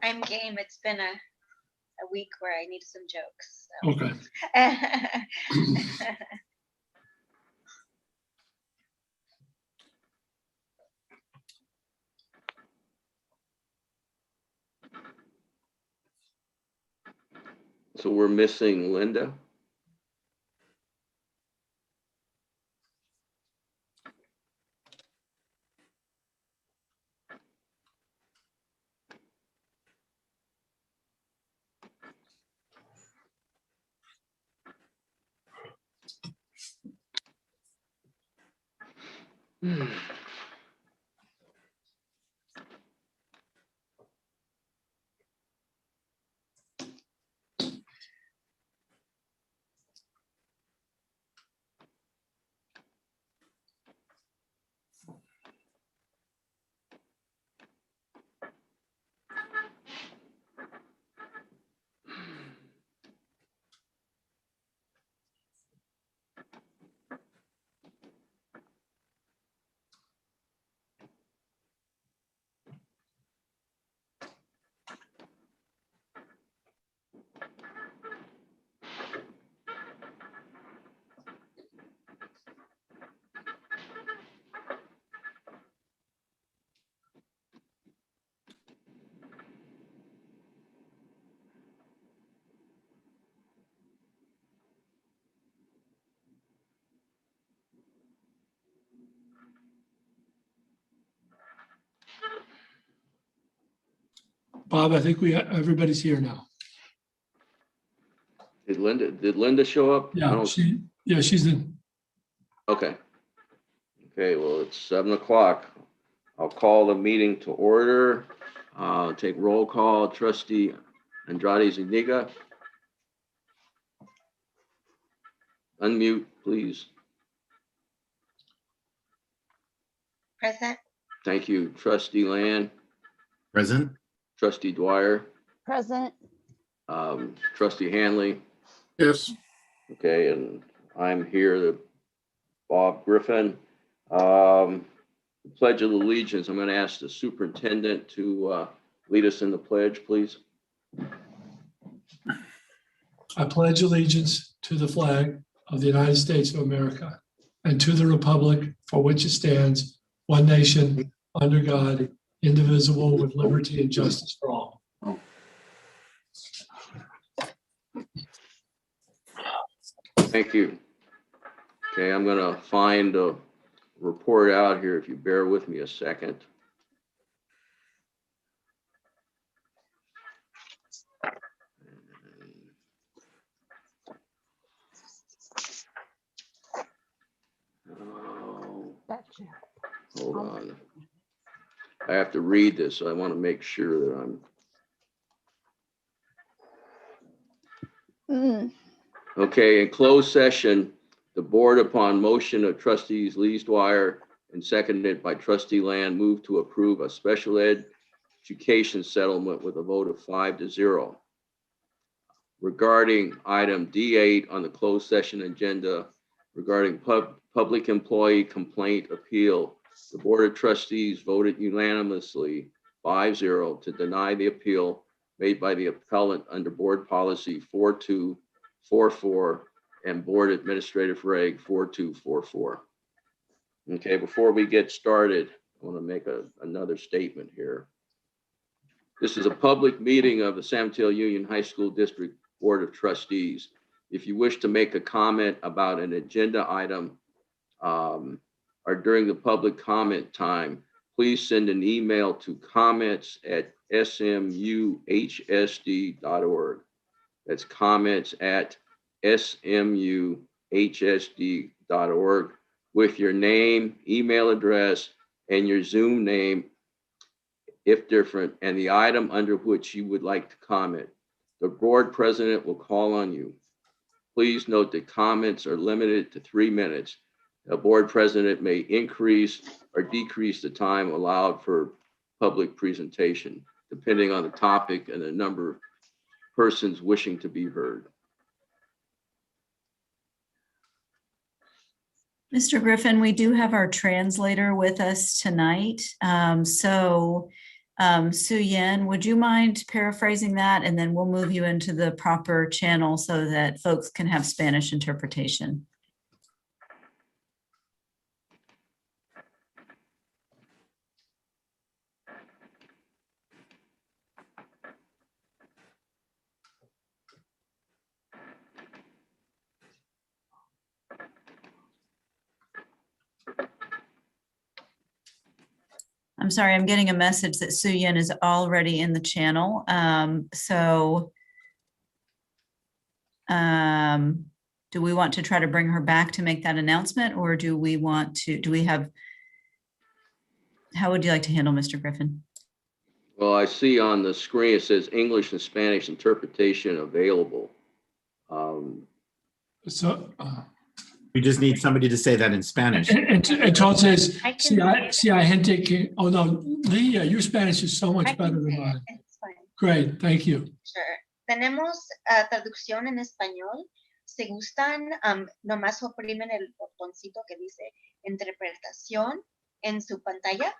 I'm game. It's been a week where I need some jokes. So. Okay. So we're missing Linda. Bob, I think everybody's here now. Did Linda show up? Yeah, she's in. Okay. Okay, well, it's 7 o'clock. I'll call the meeting to order. Take roll call. Trustee Andrade Zuniga. Unmute, please. Present. Thank you. Trustee Land. Present. Trustee Dwyer. Present. Trustee Hanley. Yes. Okay, and I'm here, Bob Griffin. Pledge of Allegiance. I'm going to ask the superintendent to lead us in the pledge, please. I pledge allegiance to the flag of the United States of America and to the republic for which it stands, one nation, under God, indivisible, with liberty and justice for all. Thank you. Okay, I'm going to find a report out here if you bear with me a second. Gotcha. Hold on. I have to read this, so I want to make sure that I'm okay. In closed session, the board, upon motion of trustees Leesdwyer and seconded by trustee Land, moved to approve a special education settlement with a vote of 5-0. Regarding item D8 on the closed session agenda regarding public employee complaint appeal, the board of trustees voted unanimously 5-0 to deny the appeal made by the appellant under board policy 4244 and board administrative reg 4244. Okay, before we get started, I want to make another statement here. This is a public meeting of the San Mateo Union High School District Board of Trustees. If you wish to make a comment about an agenda item or during the public comment time, please send an email to comments@smuhsd.org. That's comments@smuhsd.org with your name, email address, and your Zoom name, if different, and the item under which you would like to comment. The board president will call on you. Please note that comments are limited to 3 minutes. The board president may increase or decrease the time allowed for public presentation, depending on the topic and the number of persons wishing to be heard. Mr. Griffin, we do have our translator with us tonight. So Su Yen, would you mind paraphrasing that? And then we'll move you into the proper channel so that folks can have Spanish interpretation. I'm sorry, I'm getting a message that Su Yen is already in the channel. Do we want to try to bring her back to make that announcement, or do we have, how would you like to handle Mr. Griffin? Well, I see on the screen, it says English and Spanish interpretation available. So, We just need somebody to say that in Spanish. entonces, I can- si hay gente que, oh no, Leah, your Spanish is so I much can better than say it. mine. It's fine. Great, thank you. Sure. Tenemos traducción en español. Si gustan, nomás oprimen el botoncito que dice interpretación en su pantalla.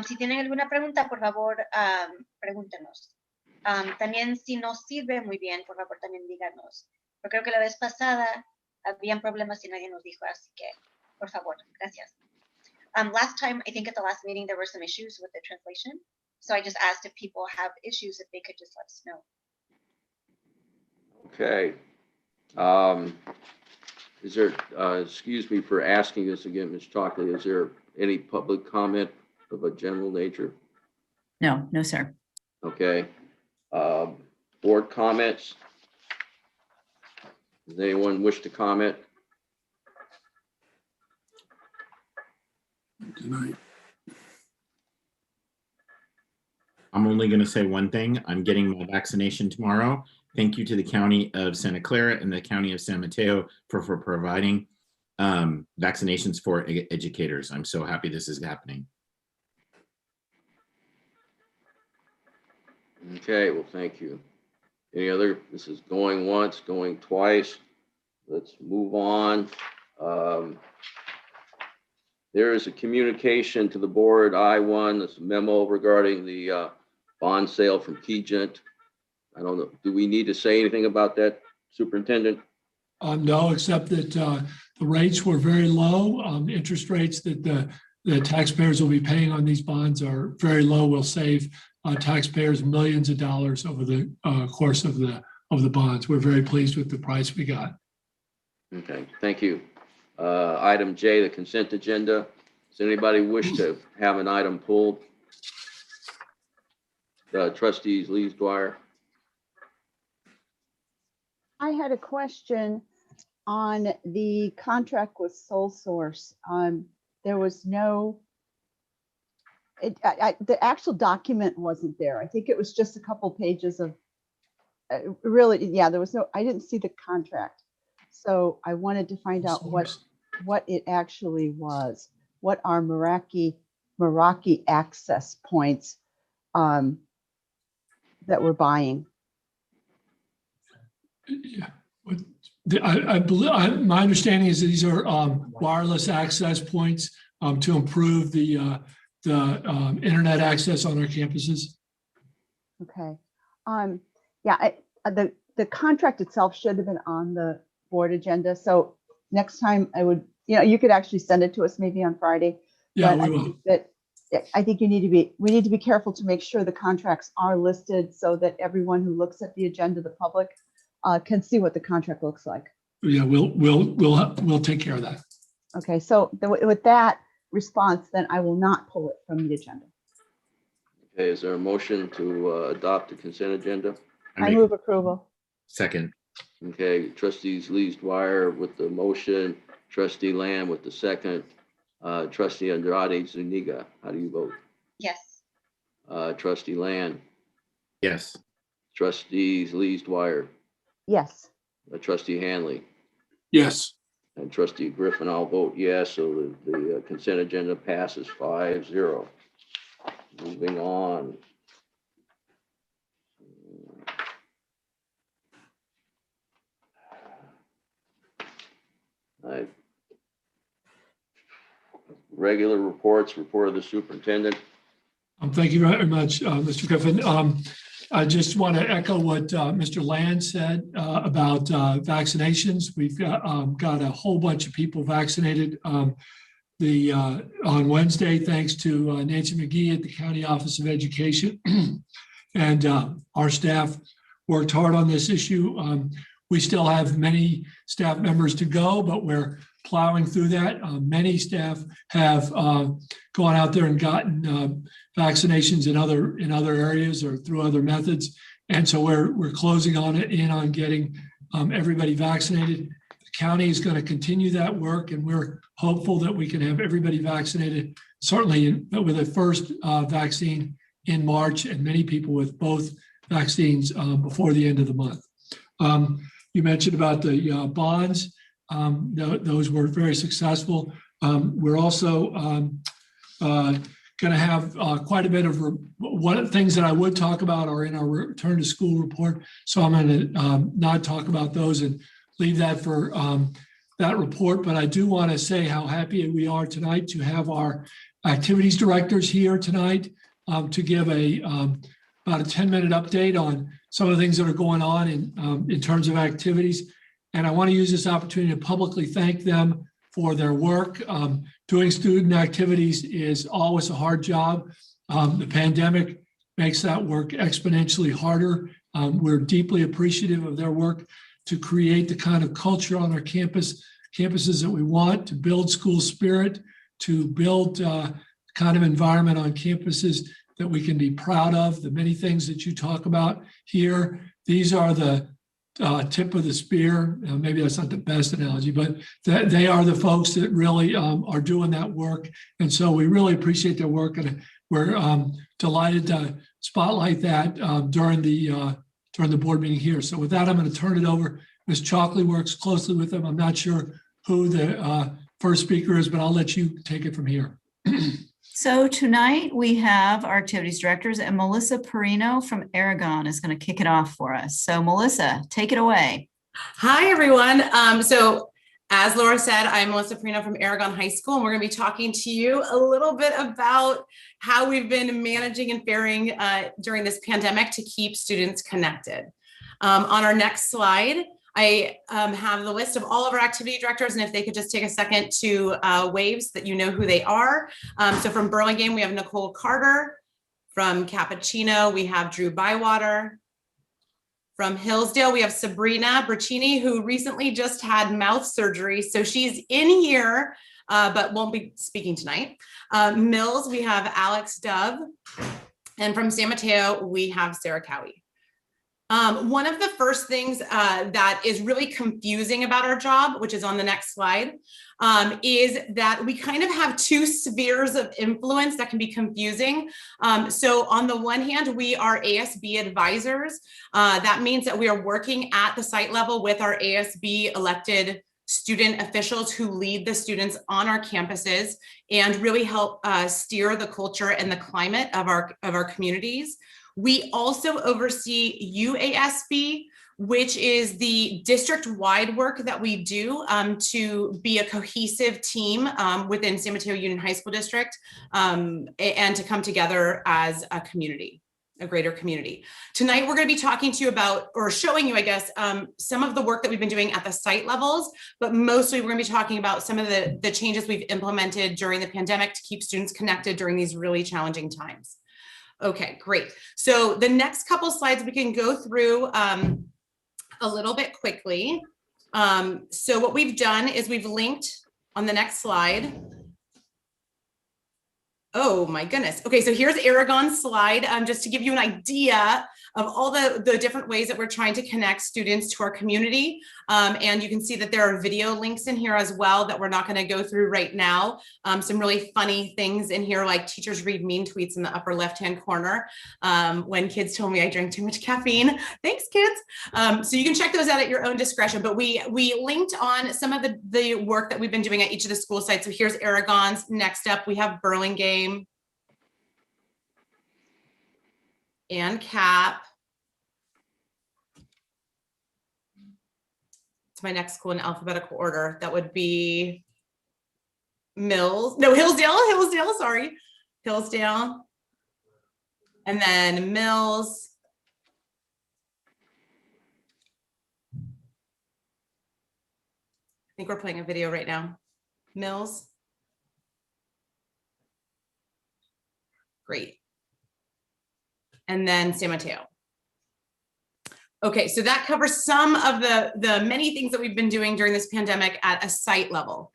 Si tienen alguna pregunta, por favor, pregúntenos. También si no sirve muy bien, por favor, también díganos. Yo creo que la vez pasada habían problemas y nadie nos dijo, así que, por favor, gracias. Last time, I think at the last meeting, there were some issues with the translation. So I just asked if people have issues, if they could just let us know. Okay. Is there, excuse me for asking this again, Ms. Chalkley, is there any public comment of a general nature? No, no, sir. Okay. Board comments? Does anyone wish to comment? Good night. I'm only going to say one thing. I'm getting my vaccination tomorrow. Thank you to the County of Santa Clara and the County of San Mateo for providing vaccinations for educators. I'm so happy this is happening. Okay, well, thank you. Any other, this is going once, going twice. Let's move on. There is a communication to the board, I-1, this memo regarding the bond sale from Keygent. I don't know, do we need to say anything about that, Superintendent? No, except that the rates were very low. Interest rates that the taxpayers will be paying on these bonds are very low. Will save taxpayers millions of dollars over the course of the bonds. We're very pleased with the price we got. Okay, thank you. Item J, the consent agenda. Does anybody wish to have an item pulled? Trustees Lees Dwyer. I had a question on the contract with Sole Source. There was no, the actual document wasn't there. I think it was just a couple pages of, really, yeah, there was no, I didn't see the contract. So I wanted to find out what it actually was. What are Meraki access points that we're buying? Yeah. I believe my understanding is that these are wireless access points to improve the internet access on our campuses. Okay. Yeah, the contract itself should have been on the board agenda. So next time I would, you could actually send it to us maybe on Friday. Yeah, but we will. I think we need to be careful to make sure the contracts are listed so that everyone who looks at the agenda, the public, can see what the contract looks like. Yeah, we'll take care of that. Okay, so with that response, then I will not pull it from the agenda. Okay, is there a motion to adopt the consent agenda? I move approval. Second. Okay, trustees Lees Dwyer with the motion, trustee Lamb with the second, trustee Andrade Zuniga. How do you vote? Yes. Trustee Land, Yes. trustees Lees Dwyer, Yes. trustee Hanley, Yes. and trustee Griffin. I'll vote yes. So the consent agenda passes 5-0. Moving on. Regular reports, report of the superintendent. Thank you very much, Mr. Griffin. I just want to echo what Mr. Land said about vaccinations. We've got a whole bunch of people vaccinated on Wednesday, thanks to Nancy McGee at the County Office of Education. And our staff worked hard on this issue. We still have many staff members to go, but we're plowing through that. Many staff have gone out there and gotten vaccinations in other areas or through other methods. And so we're closing in on getting everybody vaccinated. The county is going to continue that work, and we're hopeful that we can have everybody vaccinated, certainly with the first vaccine in March, and many people with both vaccines before the end of the month. You mentioned about the bonds. Those were very successful. We're also going to have quite a bit of things that I would talk about are in our return to school report. So I'm going to not talk about those and leave that for that report. But I do want to say how happy we are tonight to have our activities directors here tonight to give about a 10-minute update on some of the things that are going on in terms of activities. And I want to use this opportunity to publicly thank them for their work. Doing student activities is always a hard job. The pandemic makes that work exponentially harder. We're deeply appreciative of their work to create the kind of culture on our campuses that we want, to build school spirit, to build the kind of environment on campuses that we can be proud of. The many things that you talk about here, these are the tip of the spear. Maybe that's not the best analogy, but they are the folks that really are doing that work. And so we really appreciate their work, and we're delighted to spotlight that during the board meeting here. So with that, I'm going to turn it over. Ms. Chalkley works closely with them. I'm not sure who the first speaker is, but I'll let you take it from here. So tonight we have our activities directors, and Melissa Perino from Aragon is going to kick it off for us. So Melissa, take it away. Hi, everyone. So as Laura said, I'm Melissa Perino from Aragon High School, and we're going to be talking to you a little bit about how we've been managing and faring during this pandemic to keep students connected. On our next slide, I have the list of all of our activity directors, and if they could just take a second to wave so that you know who they are. So from Burlingame, we have Nicole Carter. From Cappuccino, we have Drew Bywater. From Hillsdale, we have Sabrina Braccini, who recently just had mouth surgery. So she's in here, but won't be speaking tonight. Mills, we have Alex Dove. And from San Mateo, we have Sarah Cowie. One of the first things that is really confusing about our job, which is on the next slide, is that we kind of have two spheres of influence that can be confusing. So on the one hand, we are ASB advisors. That means that we are working at the site level with our ASB elected student officials who lead the students on our campuses and really help steer the culture and the climate of our communities. We also oversee UASB, which is the district-wide work that we do to be a cohesive team within San Mateo Union High School District and to come together as a community, a greater community. Tonight, we're going to be talking to you about, or showing you, I guess, some of the work that we've been doing at the site levels, but mostly we're going to be talking about some of the changes we've implemented during the pandemic to keep students connected during these really challenging times. Okay, great. So the next couple slides we can go through a little bit quickly. So what we've done is we've linked on the next slide. Oh my goodness. Okay, so here's Aragon's slide, just to give you an idea of all the different ways that we're trying to connect students to our community. And you can see that there are video links in here as well that we're not going to go through right now. Some really funny things in here, like teachers read mean tweets in the upper left-hand corner when kids told me I drank too much caffeine. Thanks, kids. So you can check those out at your own discretion. But we linked on some of the work that we've been doing at each of the school sites. So here's Aragon's. Next up, we have Burlingame and Cap. It's my next school in alphabetical order. That would be Hillsdale, sorry. Hillsdale. And then Mills. I think we're playing a video right now. Mills. Great. And then San Mateo. Okay, so that covers some of the many things that we've been doing during this pandemic at a site level.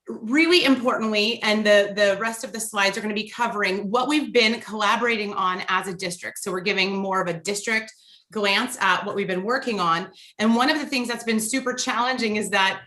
Really importantly, and the rest of the slides are going to be covering what we've been collaborating on as a district. So we're giving more of a district glance at what we've been working on. And one of the things that's been super challenging is that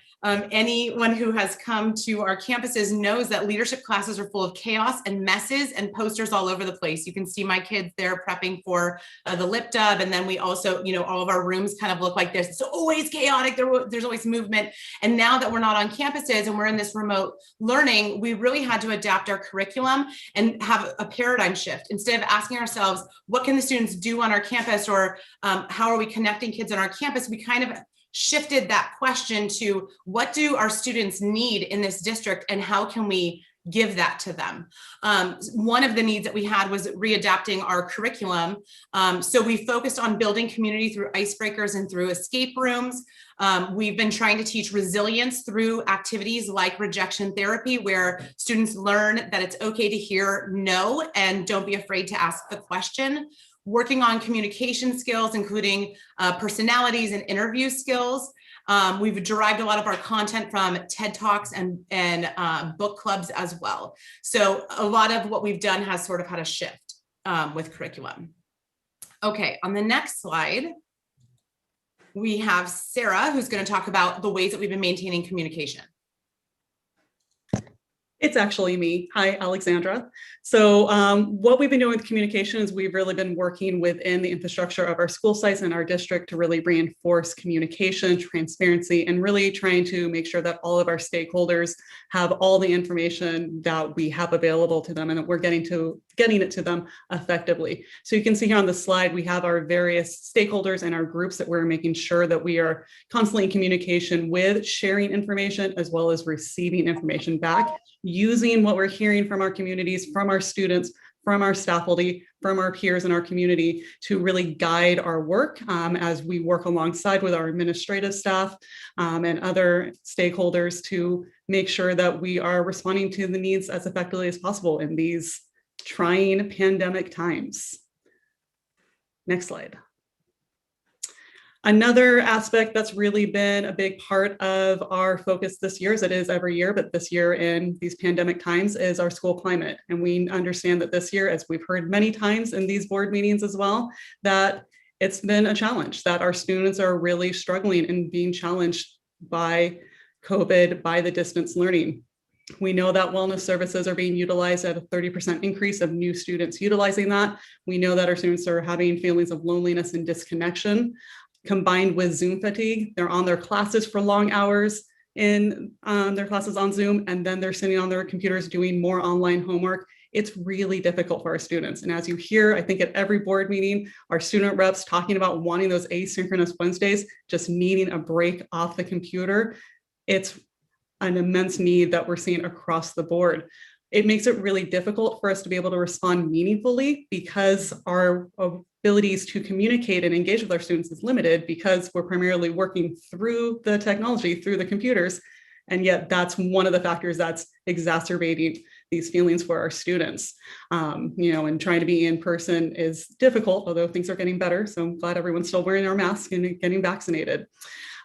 anyone who has come to our campuses knows that leadership classes are full of chaos and messes and posters all over the place. You can see my kids there prepping for the lip dub. And then we also, you know, all of our rooms kind of look like this. It's always chaotic. There's always movement. And now that we're not on campuses and we're in this remote learning, we really had to adapt our curriculum and have a paradigm shift. Instead of asking ourselves, what can the students do on our campus, or how are we connecting kids on our campus, we kind of shifted that question to what do our students need in this district and how can we give that to them. One of the needs that we had was readapting our curriculum. So we focused on building community through icebreakers and through escape rooms. We've been trying to teach resilience through activities like rejection therapy, where students learn that it's okay to hear no and don't be afraid to ask the question. Working on communication skills, including personalities and interview skills. We've derived a lot of our content from TED Talks and book clubs as well. So a lot of what we've done has sort of had a shift with curriculum. Okay, on the next slide, we have Sarah, who's going to talk about the ways that we've been maintaining communication. It's actually me. Hi, Alexandra. So what we've been doing with communication is we've really been working within the infrastructure of our school sites and our district to really reinforce communication, transparency, and really trying to make sure that all of our stakeholders have all the information that we have available to them and that we're getting it to them effectively. So you can see here on the slide, we have our various stakeholders and our groups that we're making sure that we are constantly in communication with, sharing information as well as receiving information back, using what we're hearing from our communities, from our students, from our faculty, from our peers in our community to really guide our work as we work alongside with our administrative staff and other stakeholders to make sure that we are responding to the needs as effectively as possible in these trying pandemic times. Next slide. Another aspect that's really been a big part of our focus this year, as it is every year, but this year in these pandemic times, is our school climate. And we understand that this year, as we've heard many times in these board meetings as well, that it's been a challenge, that our students are really struggling and being challenged by COVID, by the distance learning. We know that wellness services are being utilized at a 30% increase of new students utilizing that. We know that our students are having feelings of loneliness and disconnection, combined with Zoom fatigue. They're on their classes for long hours in their classes on Zoom, and then they're sitting on their computers doing more online homework. It's really difficult for our students. And as you hear, I think at every board meeting, our student reps talking about wanting those asynchronous Wednesdays, just needing a break off the computer. It's an immense need that we're seeing across the board. It makes it really difficult for us to be able to respond meaningfully because our abilities to communicate and engage with our students is limited because we're primarily working through the technology, through the computers. And yet that's one of the factors that's exacerbating these feelings for our students. And trying to be in person is difficult, although things are getting better. So I'm glad everyone's still wearing our masks and getting vaccinated.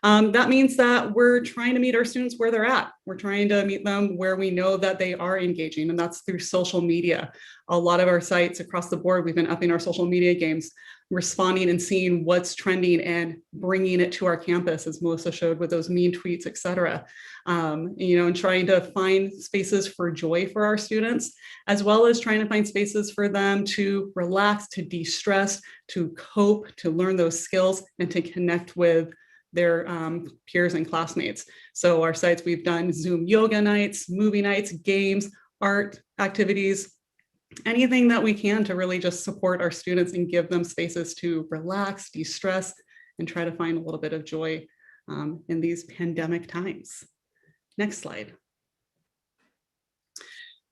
That means that we're trying to meet our students where they're at. We're trying to meet them where we know that they are engaging, and that's through social media. A lot of our sites across the board, we've been upping our social media games, responding and seeing what's trending and bringing it to our campus, as Melissa showed with those mean tweets, et cetera. And trying to find spaces for joy for our students, as well as trying to find spaces for them to relax, to de-stress, to cope, to learn those skills, and to connect with their peers and classmates. So our sites, we've done Zoom yoga nights, movie nights, games, art activities, anything that we can to really just support our students and give them spaces to relax, de-stress, and try to find a little bit of joy in these pandemic times. Next slide.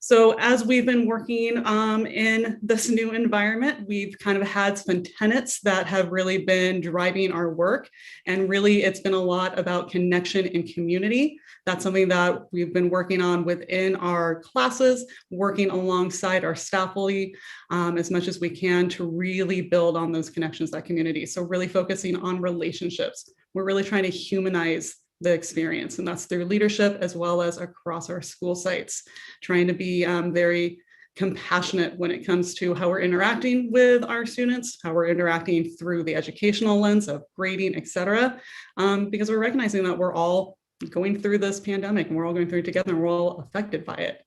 So as we've been working in this new environment, we've kind of had some tenets that have really been driving our work. And really, it's been a lot about connection and community. That's something that we've been working on within our classes, working alongside our faculty as much as we can to really build on those connections, that community. So really focusing on relationships. We're really trying to humanize the experience, and that's through leadership as well as across our school sites, trying to be very compassionate when it comes to how we're interacting with our students, how we're interacting through the educational lens of grading, et cetera, because we're recognizing that we're all going through this pandemic and we're all going through it together and we're all affected by it.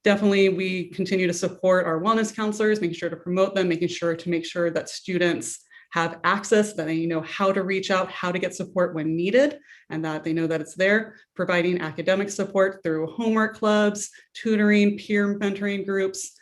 Definitely, we continue to support our wellness counselors, making sure to promote them, making sure that students have access, that they know how to reach out, how to get support when needed, and that they know that it's there, providing academic support through homework clubs, tutoring, peer mentoring groups,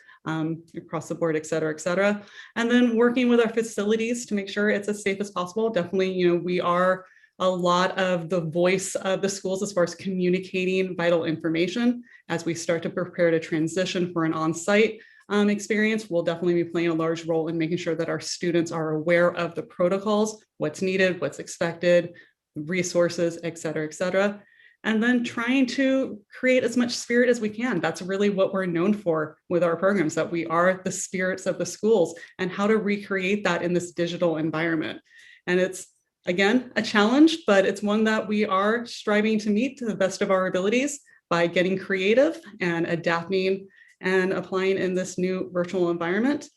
across the board, et cetera, and then working with our facilities to make sure it's as safe as possible. Definitely, we are a lot of the voice of the schools as far as communicating vital information as we start to prepare to transition for an on-site experience. Will definitely be playing a large role in making sure that our students are aware of the protocols, what's needed, what's expected, resources, et cetera, and then trying to create as much spirit as we can. That's really what we're known for with our programs, that we are the spirits of the schools, and how to recreate that in this digital environment. And it's, again, a challenge, but it's one that we are striving to meet to the best of our abilities by getting creative and adapting and applying in this new virtual environment.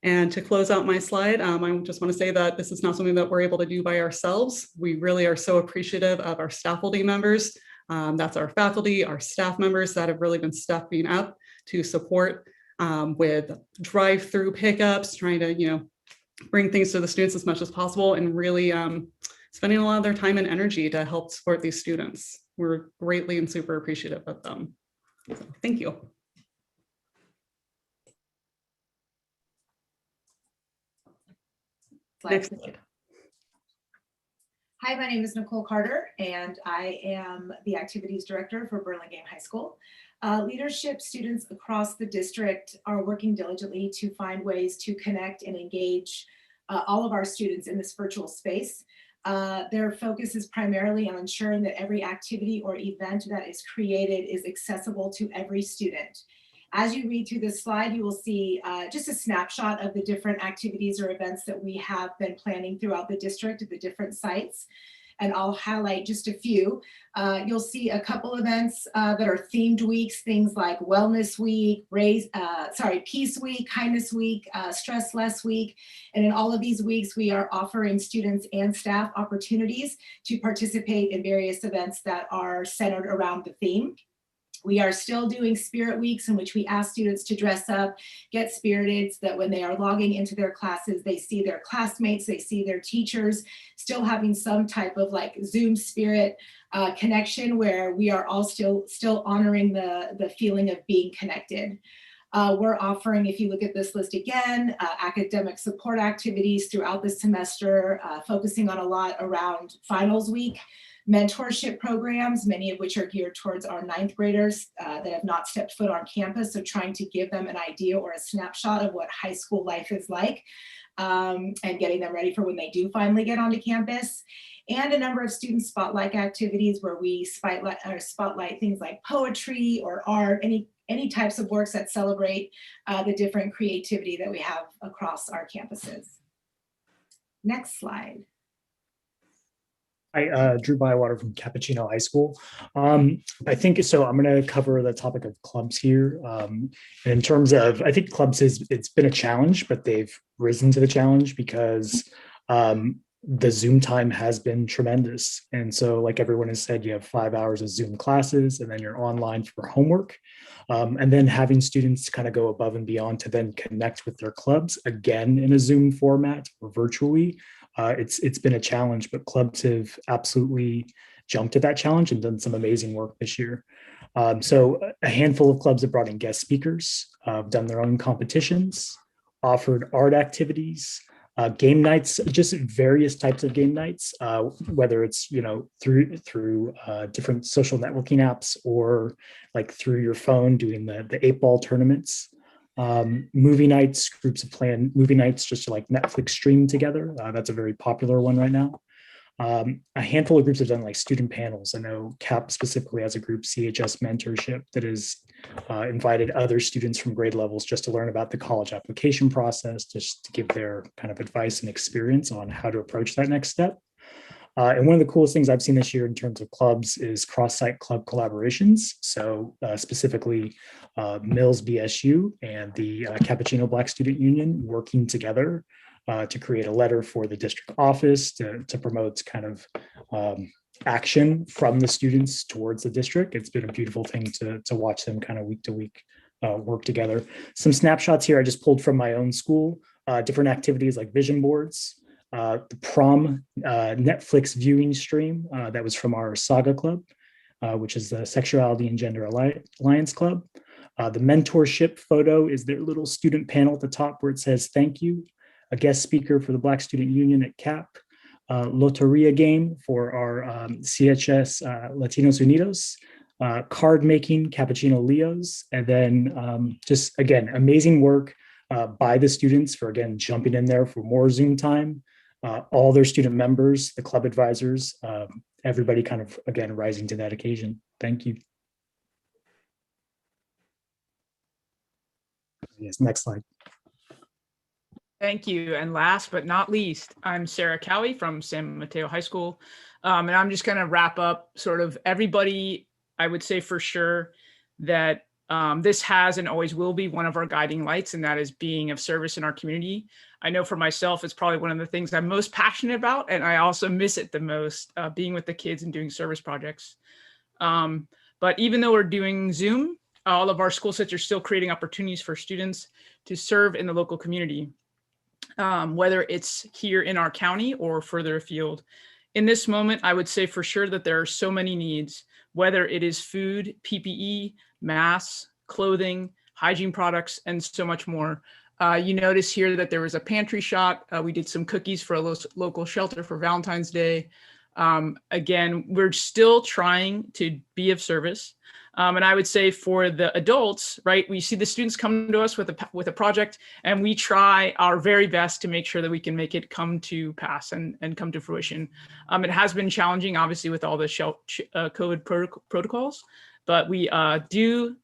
And to close out my slide, I just want to say that this is not something that we're able to do by ourselves. We really are so appreciative of our faculty members. That's our faculty, our staff members that have really been stepping up to support with drive-through pickups, trying to, bring things to the students as much as possible, and really spending a lot of their time and energy to help support these students. We're greatly and super appreciative of them. So, thank you. Next slide. Hi, my name is Nicole Carter, and I am the Activities Director for Burlingame High School. Leadership students across the district are working diligently to find ways to connect and engage all of our students in this virtual space. Their focus is primarily on ensuring that every activity or event that is created is accessible to every student. As you read through this slide, you will see just a snapshot of the different activities or events that we have been planning throughout the district at the different sites. And I'll highlight just a few. You'll see a couple events that are themed weeks, things like Wellness Week, Peace Week, Kindness Week, Stress Less Week. And in all of these weeks, we are offering students and staff opportunities to participate in various events that are centered around the theme. We are still doing Spirit Weeks, in which we ask students to dress up, get spirited, so that when they are logging into their classes, they see their classmates, they see their teachers, still having some type of like Zoom spirit connection, where we are all still honoring the feeling of being connected. We're offering, if you look at this list again, academic support activities throughout the semester, focusing on a lot around finals week. Mentorship programs, many of which are geared towards our 9th graders that have not stepped foot on campus. So trying to give them an idea or a snapshot of what high school life is like, and getting them ready for when they do finally get onto campus. And a number of student spotlight activities where we spotlight things like poetry or art, any types of works that celebrate the different creativity that we have across our campuses. Next slide. Hi, Drew Bywater from Cappuccino High School. I think so. I'm going to cover the topic of clubs here. In terms of, I think clubs it's been a challenge, but they've risen to the challenge because the Zoom time has been tremendous. And so, like everyone has said, you have 5 hours of Zoom classes, and then you're online for homework. And then having students kind of go above and beyond to then connect with their clubs again in a Zoom format or virtually. It's been a challenge, but clubs have absolutely jumped at that challenge and done some amazing work this year. So a handful of clubs have brought in guest speakers, done their own competitions, offered art activities, Game nights, just various types of game nights, whether it's, through different social networking apps or like through your phone doing the 8-ball tournaments. Movie nights, groups of plan movie nights just to like Netflix stream together. That's a very popular one right now. A handful of groups have done like student panels. I know CAP specifically has a group, CHS Mentorship, that has invited other students from grade levels just to learn about the college application process, just to give their kind of advice and experience on how to approach that next step. And one of the coolest things I've seen this year in terms of clubs is cross-site club collaborations. So specifically Mills BSU and the Cappuccino Black Student Union working together to create a letter for the district office to promote kind of action from the students towards the district. It's been a beautiful thing to watch them kind of week to week work together. Some snapshots here I just pulled from my own school, different activities like vision boards, the prom Netflix viewing stream that was from our Saga Club, which is the Sexuality and Gender Alliance Club. The mentorship photo is their little student panel at the top where it says thank you. A guest speaker for the Black Student Union at CAP, Loteria game for our CHS Latinos Unidos, card making, Cappuccino Leos, and then just, again, amazing work by the students for, again, jumping in there for more Zoom time, all their student members, the club advisors, everybody kind of, again, rising to that occasion. Thank you. Yes, next slide. Thank you. And last but not least, I'm Sarah Cowie from San Mateo High School. And I'm just going to wrap up sort of everybody. I would say for sure that this has and always will be one of our guiding lights, and that is being of service in our community. I know for myself, it's probably one of the things I'm most passionate about, and I also miss it the most, being with the kids and doing service projects. But even though we're doing Zoom, all of our school sites are still creating opportunities for students to serve in the local community. Whether it's here in our county or further afield. In this moment, I would say for sure that there are so many needs, whether it is food, PPE, masks, clothing, hygiene products, and so much more. You notice here that there was a pantry shot. We did some cookies for a local shelter for Valentine's Day. Again, we're still trying to be of service. And I would say for the adults, right, we see the students come to us with a project, and we try our very best to make sure that we can make it come to pass and come to fruition. It has been challenging, obviously, with all the COVID protocols, but we do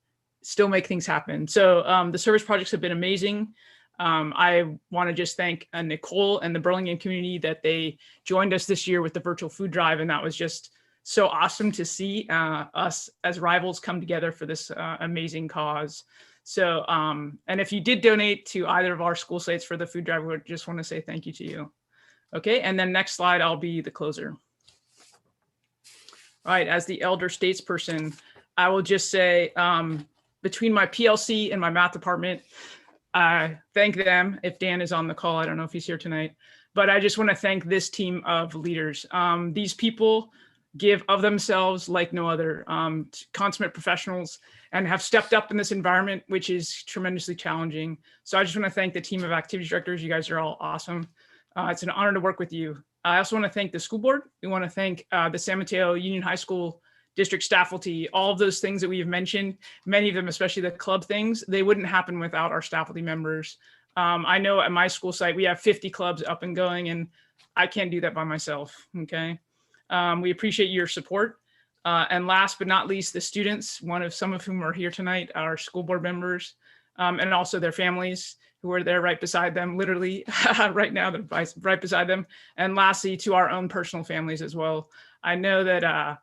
still make things happen. So the service projects have been amazing. I want to just thank Nicole and the Burlingame community that they joined us this year with the virtual food drive, and that was just so awesome to see us as rivals come together for this amazing cause. So, and if you did donate to either of our school sites for the food drive, we just want to say thank you to you. Okay, and then next slide, I'll be the closer. All right, as the elder statesperson, I will just say between my PLC and my math department, thank them. If Dan is on the call, I don't know if he's here tonight, but I just want to thank this team of leaders. These people give of themselves like no other, consummate professionals, and have stepped up in this environment, which is tremendously challenging. So I just want to thank the team of activities directors. You guys are all awesome. It's an honor to work with you. I also want to thank the school board. We want to thank the San Mateo Union High School district staff faculty, all of those things that we have mentioned, many of them, especially the club things, they wouldn't happen without our staff faculty members. I know at my school site, we have 50 clubs up and going, and I can't do that by myself, okay? We appreciate your support. And last but not least, the students, some of whom are here tonight, our school board members, and also their families who are there right beside them, literally right now, they're right beside them. And lastly, to our own personal families as well. I know that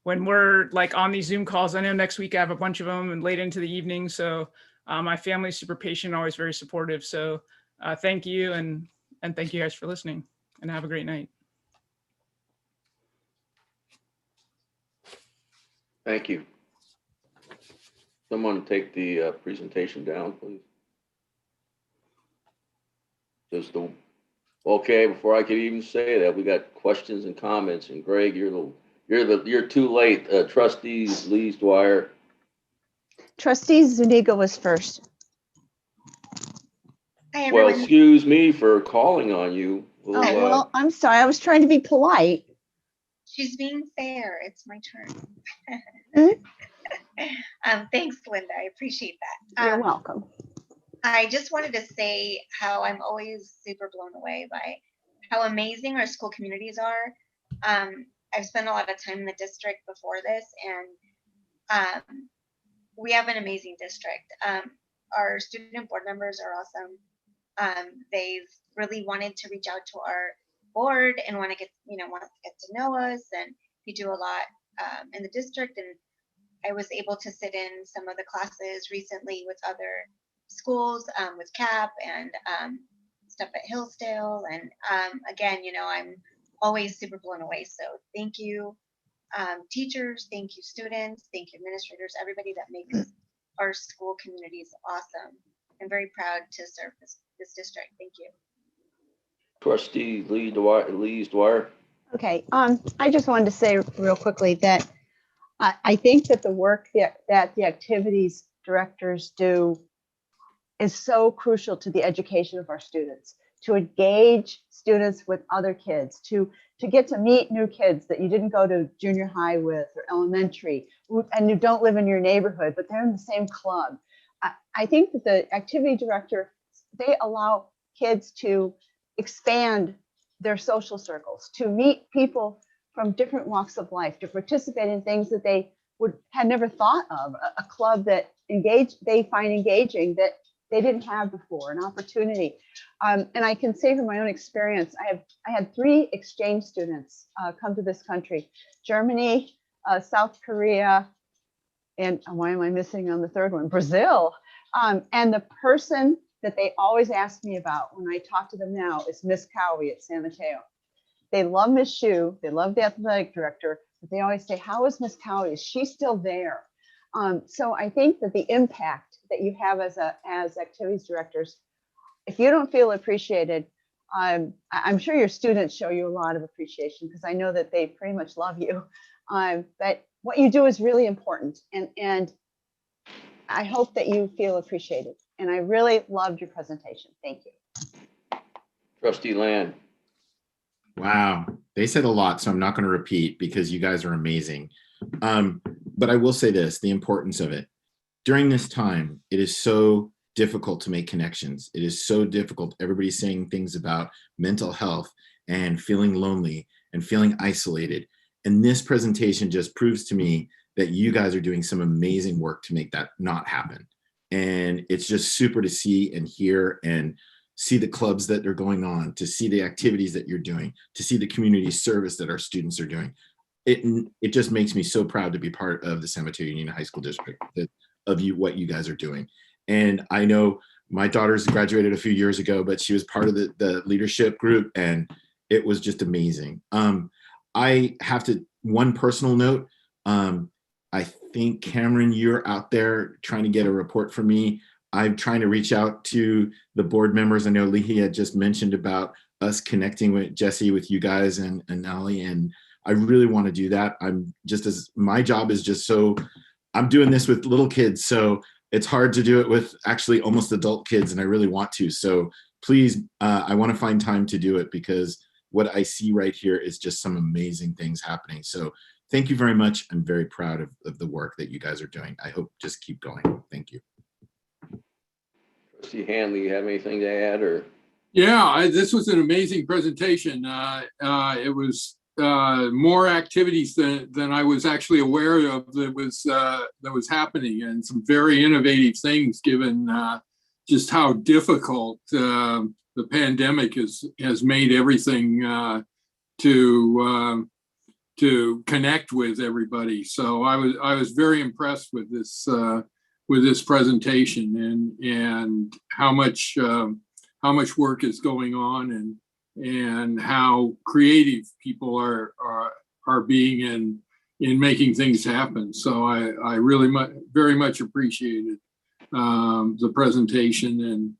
when we're like on these Zoom calls, I know next week I have a bunch of them and late into the evening. So my family's super patient, always very supportive. So thank you. And thank you guys for listening, and have a great night. Thank you. Someone take the presentation down, please. Okay, before I could even say that, we got questions and comments, and Greg, you're too late. Trustees, Lees, Dwyer. Trustee Zuniga was first. Hi, Well, everyone. excuse me for calling on you. We'll, Oh, well, I'm sorry. I was trying to be polite. She's being fair. It's my turn. Mhm. Thanks, Linda. I appreciate that. You're welcome. I just wanted to say how I'm always super blown away by how amazing our school communities are. I've spent a lot of time in the district before this, and we have an amazing district. Our student board members are awesome. They've really wanted to reach out to our board and want to get to know us, and we do a lot in the district. And I was able to sit in some of the classes recently with other schools, with CAP and stuff at Hillsdale. And again, I'm always super blown away. So thank you, teachers, thank you, students, thank you, administrators, everybody that makes our school communities awesome. I'm very proud to serve this district. Thank you. Trustee Lees Dwyer. Okay, I just wanted to say real quickly that I think that the work that the activities directors do is so crucial to the education of our students, to engage students with other kids, to get to meet new kids that you didn't go to junior high with or elementary, and you don't live in your neighborhood, but they're in the same club. I think that the activity director, they allow kids to expand their social circles, to meet people from different walks of life, to participate in things that they had never thought of, a club that they find engaging that they didn't have before, an opportunity. And I can say from my own experience, I had 3 exchange students come to this country: Germany, South Korea, and why am I missing on the third one? Brazil. And the person that they always ask me about when I talk to them now is Miss Cowie at San Mateo. They love Miss Shu, they love the athletic director, but they always say, how is Miss Cowie? Is she still there? So I think that the impact that you have as activities directors, if you don't feel appreciated, I'm sure your students show you a lot of appreciation because I know that they pretty much love you. But what you do is really important, and I hope that you feel appreciated. And I really loved your presentation. Thank you. Trustee Land. Wow, they said a lot, so I'm not going to repeat because you guys are amazing. But I will say this, the importance of it. During this time, it is so difficult to make connections. It is so difficult. Everybody's saying things about mental health and feeling lonely and feeling isolated. And this presentation just proves to me that you guys are doing some amazing work to make that not happen. And it's just super to see and hear and see the clubs that are going on, to see the activities that you're doing, to see the community service that our students are doing. It just makes me so proud to be part of the San Mateo Union High School District, of what you guys are doing. And I know my daughter's graduated a few years ago, but she was part of the leadership group, and it was just amazing. I have one personal note. I think, Cameron, you're out there trying to get a report from me. I'm trying to reach out to the board members. I know Leahy had just mentioned about us connecting with Jesse, with you guys and Ali, and I really want to do that. My job is just I'm doing this with little kids, so it's hard to do it with actually almost adult kids, and I really want to. So please, I want to find time to do it because what I see right here is just some amazing things happening. So thank you very much. I'm very proud of the work that you guys are doing. I hope just keep going. Thank you. Trustee Hanley, you have anything to add? Or yeah, this was an amazing presentation. It was more activities than I was actually aware of that was happening, and some very innovative things given just how difficult the pandemic has made everything to connect with everybody. So I was very impressed with this presentation and how much work is going on and how creative people are being in making things happen. So I really very much appreciated the presentation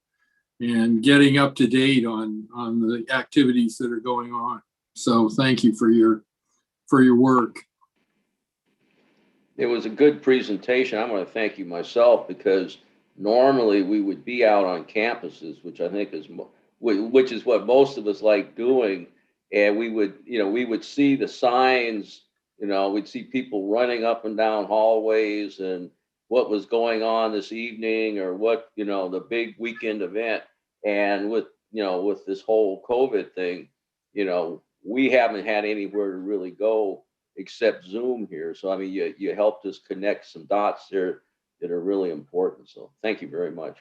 and getting up to date on the activities that are going on. So thank you for your work. it was a good presentation. I want to thank you myself because normally we would be out on campuses, which I think is, which is what most of us like doing. And we would, we would see the signs, we'd see people running up and down hallways and what was going on this evening or what, the big weekend event. And with, with this whole COVID thing, we haven't had anywhere to really go except Zoom here. So, I mean, you helped us connect some dots there that are really important. So thank you very much.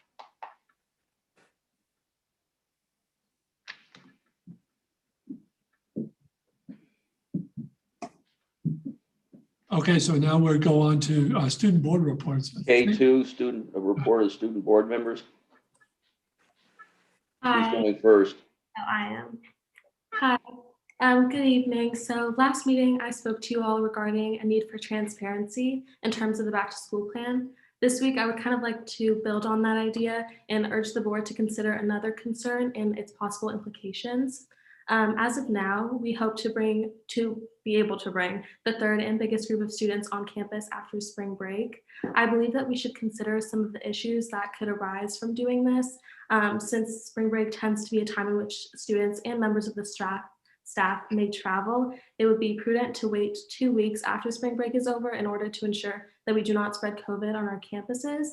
Okay, so now we'll go on to student board reports. K2, student report of student board members. Who's Hi, going first? I am. Hi, good evening. So last meeting, I spoke to you all regarding a need for transparency in terms of the back to school plan. This week, I would kind of like to build on that idea and urge the board to consider another concern and its possible implications. As of now, we hope to be able to bring the third and biggest group of students on campus after spring break. I believe that we should consider some of the issues that could arise from doing this, since spring break tends to be a time in which students and members of the staff may travel. It would be prudent to wait 2 weeks after spring break is over in order to ensure that we do not spread COVID on our campuses.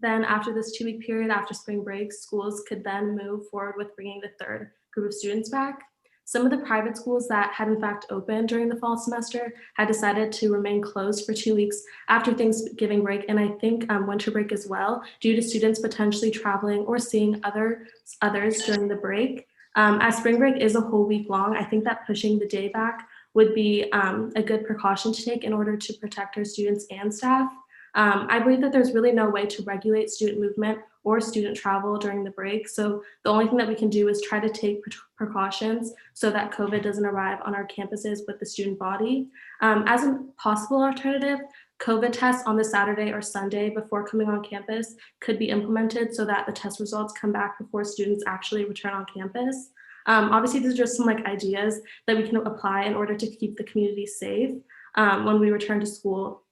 Then after this 2-week period after spring break, schools could then move forward with bringing the third group of students back. Some of the private schools that had in fact opened during the fall semester had decided to remain closed for 2 weeks after Thanksgiving break, and I think winter break as well, due to students potentially traveling or seeing others during the break. As spring break is a whole week long, I think that pushing the day back would be a good precaution to take in order to protect our students and staff. I believe that there's really no way to regulate student movement or student travel during the break. So the only thing that we can do is try to take precautions so that COVID doesn't arrive on our campuses with the student body. As a possible alternative, COVID tests on the Saturday or Sunday before coming on campus could be implemented so that the test results come back before students actually return on campus. Obviously, these are just some ideas that we can apply in order to keep the community safe when we return to school.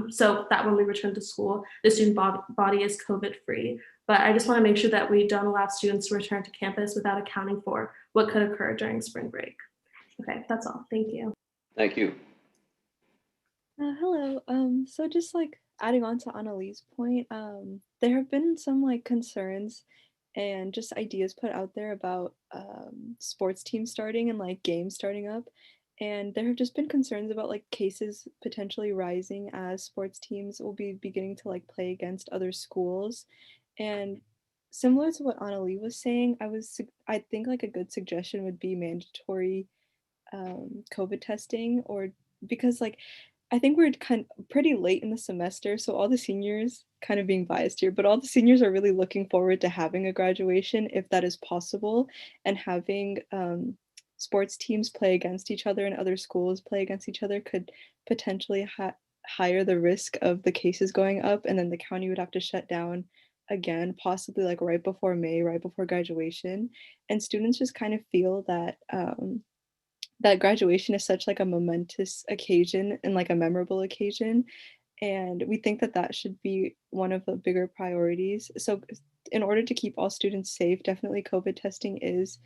So that when we return to school, the student body is COVID free. But I just want to make sure that we don't allow students to return to campus without accounting for what could occur during spring break. Okay, that's all. Thank you. Thank you. Hello. So just adding on to Annalie's point, there have been some concerns and just ideas put out there about sports teams starting and games starting up. And there have just been concerns about cases potentially rising as sports teams will be beginning to play against other schools. And similar to what Annalie was saying, I think a good suggestion would be mandatory COVID testing, or because I think we're pretty late in the semester, so all the seniors, kind of being biased here, but all the seniors are really looking forward to having a graduation if that is possible, and having sports teams play against each other and other schools play against each other could potentially higher the risk of the cases going up, and then the county would have to shut down again, possibly right before May, right before graduation. And students just kind of feel that that graduation is such a momentous occasion and a memorable occasion, and we think that that should be one of the bigger priorities. So in order to keep all students safe, definitely COVID testing is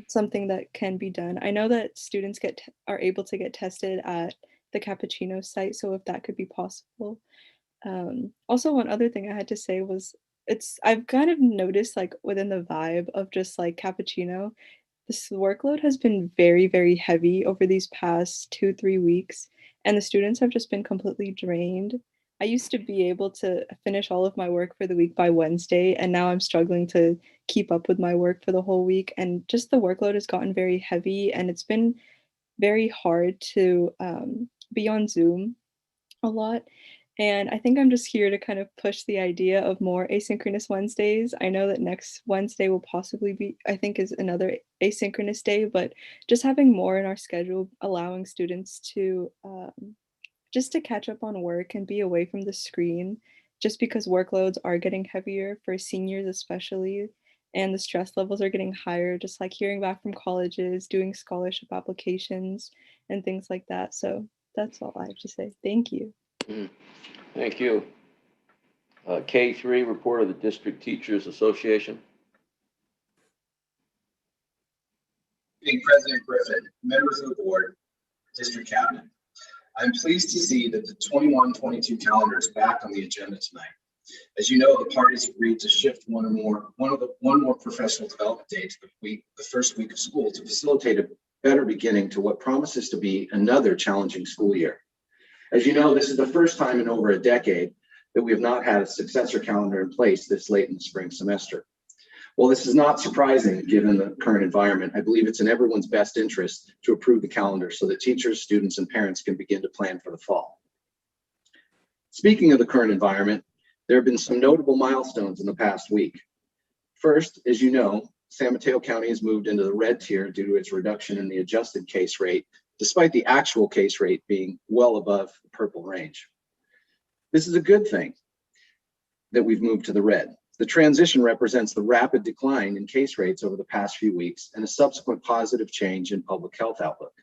something that can be done. I know that students are able to get tested at the Cappuccino site, so if that could be possible. Also, one other thing I had to say was I've kind of noticed within the vibe of just Cappuccino, this workload has been very, very heavy over these past 2-3 weeks, and the students have just been completely drained. I used to be able to finish all of my work for the week by Wednesday, and now I'm struggling to keep up with my work for the whole week. And just the workload has gotten very heavy, and it's been very hard to be on Zoom a lot. And I think I'm just here to kind of push the idea of more asynchronous Wednesdays. I know that next Wednesday will possibly be, I think, is another asynchronous day, but just having more in our schedule, allowing students to just to catch up on work and be away from the screen, just because workloads are getting heavier for seniors especially, and the stress levels are getting higher, just hearing back from colleges, doing scholarship applications and things like that. So that's all I have to say. Thank you. Thank you. K3, report of the District Teachers Association. Being President Griffin, members of the board, district cabinet, I'm pleased to see that the 21-22 calendar is back on the agenda tonight. As you know, the parties agreed to shift one more professional development day to the first week of school to facilitate a better beginning to what promises to be another challenging school year. As you know, this is the first time in over a decade that we have not had a successor calendar in place this late in the spring semester. Well, this is not surprising given the current environment. I believe it's in everyone's best interest to approve the calendar so that teachers, students, and parents can begin to plan for the fall. Speaking of the current environment, there have been some notable milestones in the past week. First, as you know, San Mateo County has moved into the red tier due to its reduction in the adjusted case rate, despite the actual case rate being well above the purple range. This is a good thing that we've moved to the red. The transition represents the rapid decline in case rates over the past few weeks and a subsequent positive change in public health outlook.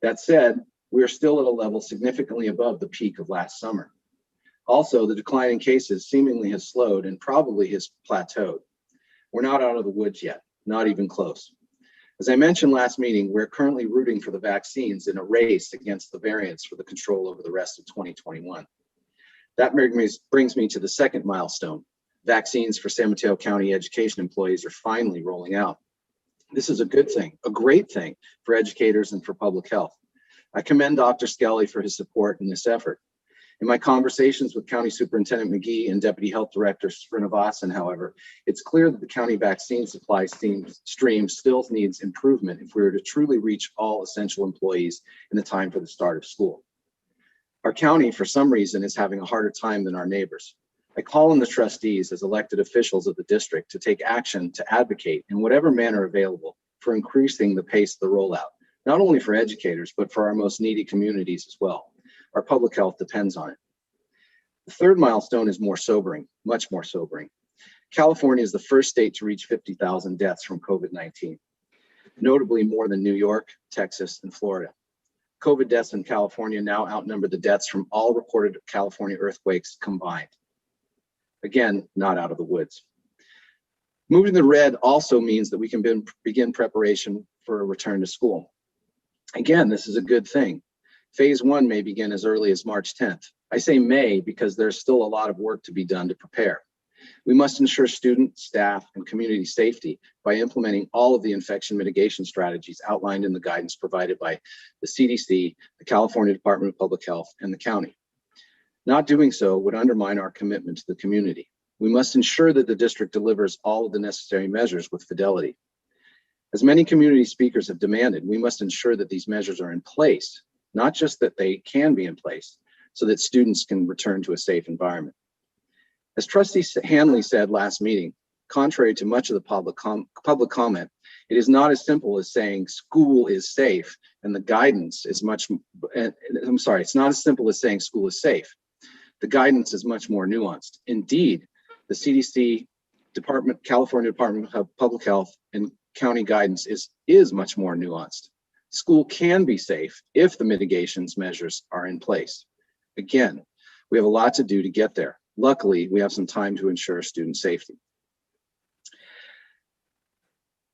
That said, we are still at a level significantly above the peak of last summer. Also, the decline in cases seemingly has slowed and probably has plateaued. We're not out of the woods yet, not even close. As I mentioned last meeting, we're currently rooting for the vaccines in a race against the variants for the control over the rest of 2021. That brings me to the second milestone. Vaccines for San Mateo County education employees are finally rolling out. This is a good thing, a great thing for educators and for public health. I commend Dr. Skelly for his support in this effort. In my conversations with County Superintendent McGee and Deputy Health Director Srinivasan, however, it's clear that the county vaccine supply stream still needs improvement if we were to truly reach all essential employees in the time for the start of school. Our county, for some reason, is having a harder time than our neighbors. I call on the trustees as elected officials of the district to take action to advocate in whatever manner available for increasing the pace of the rollout, not only for educators, but for our most needy communities as well. Our public health depends on it. The third milestone is more sobering, much more sobering. California is the first state to reach 50,000 deaths from COVID-19, notably more than New York, Texas, and Florida. COVID deaths in California now outnumber the deaths from all recorded California earthquakes combined. Again, not out of the woods. Moving to red also means that we can begin preparation for a return to school. Again, this is a good thing. Phase 1 may begin as early as March 10th. I say may because there's still a lot of work to be done to prepare. We must ensure student, staff, and community safety by implementing all of the infection mitigation strategies outlined in the guidance provided by the CDC, the California Department of Public Health, and the county. Not doing so would undermine our commitment to the community. We must ensure that the district delivers all of the necessary measures with fidelity. As many community speakers have demanded, we must ensure that these measures are in place, not just that they can be in place, so that students can return to a safe environment. As Trustee Hanley said last meeting, contrary to much of the public comment, it is not as simple as saying school is safe and the guidance is it's not as simple as saying school is safe. The guidance is much more nuanced. Indeed, the CDC, California Department of Public Health, and county guidance is much more nuanced. School can be safe if the mitigations measures are in place. Again, we have a lot to do to get there. Luckily, we have some time to ensure student safety.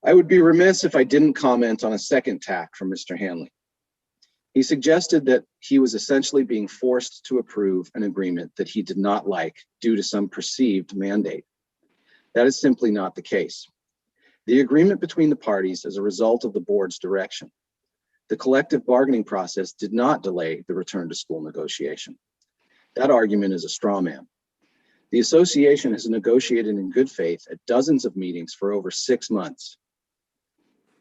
I would be remiss if I didn't comment on a second tack from Mr. Hanley. He suggested that he was essentially being forced to approve an agreement that he did not like due to some perceived mandate. That is simply not the case. The agreement between the parties is a result of the board's direction. The collective bargaining process did not delay the return to school negotiation. That argument is a straw man. The association has negotiated in good faith at dozens of meetings for over 6 months.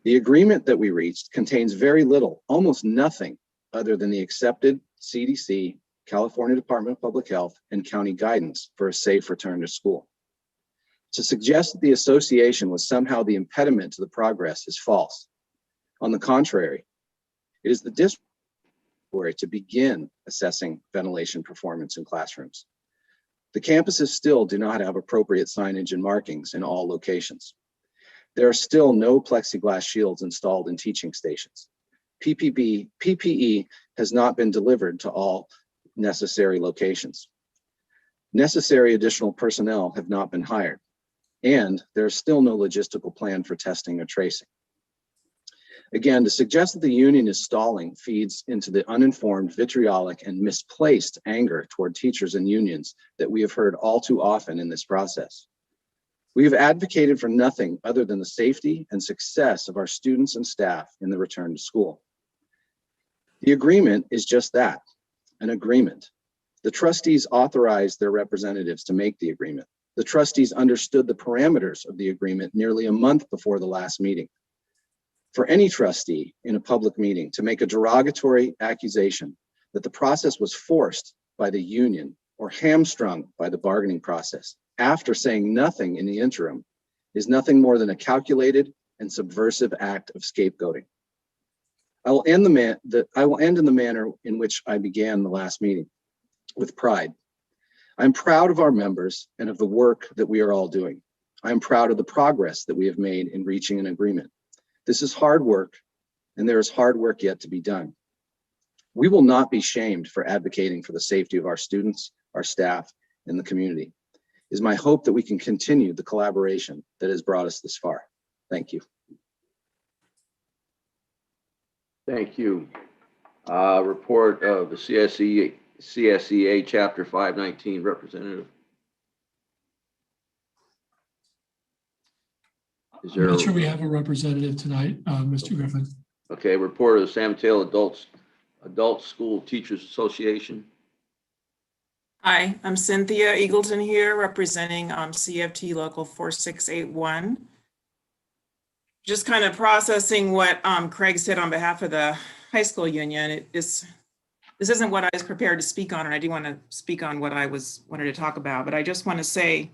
The agreement that we reached contains very little, almost nothing, other than the accepted CDC, California Department of Public Health, and county guidance for a safe return to school. To suggest that the association was somehow the impediment to the progress is false. On the contrary, it is the district to begin assessing ventilation performance in classrooms. The campuses still do not have appropriate signage and markings in all locations. There are still no plexiglass shields installed in teaching stations. PPE has not been delivered to all necessary locations. Necessary additional personnel have not been hired, and there's still no logistical plan for testing or tracing. Again, to suggest that the union is stalling feeds into the uninformed, vitriolic, and misplaced anger toward teachers and unions that we have heard all too often in this process. We have advocated for nothing other than the safety and success of our students and staff in the return to school. The agreement is just that, an agreement. The trustees authorized their representatives to make the agreement. The trustees understood the parameters of the agreement nearly a month before the last meeting. For any trustee in a public meeting to make a derogatory accusation that the process was forced by the union or hamstrung by the bargaining process after saying nothing in the interim is nothing more than a calculated and subversive act of scapegoating. I will end in the manner in which I began the last meeting, with pride. I'm proud of our members and of the work that we are all doing. I'm proud of the progress that we have made in reaching an agreement. This is hard work, and there is hard work yet to be done. We will not be shamed for advocating for the safety of our students, our staff, and the community. It is my hope that we can continue the collaboration that has brought us this far. Thank you. Thank you. Report of the CSEA Chapter 519 representative. I'm not sure we have a representative tonight, Mr. Griffin. Okay, report of the San Mateo Adult School Teachers Association. Hi, I'm Cynthia Eagleton here representing CFT Local 4681. Just kind of processing what Craig said on behalf of the high school union. This isn't what I was prepared to speak on, and I do want to speak on what I wanted to talk about, but I just want to say,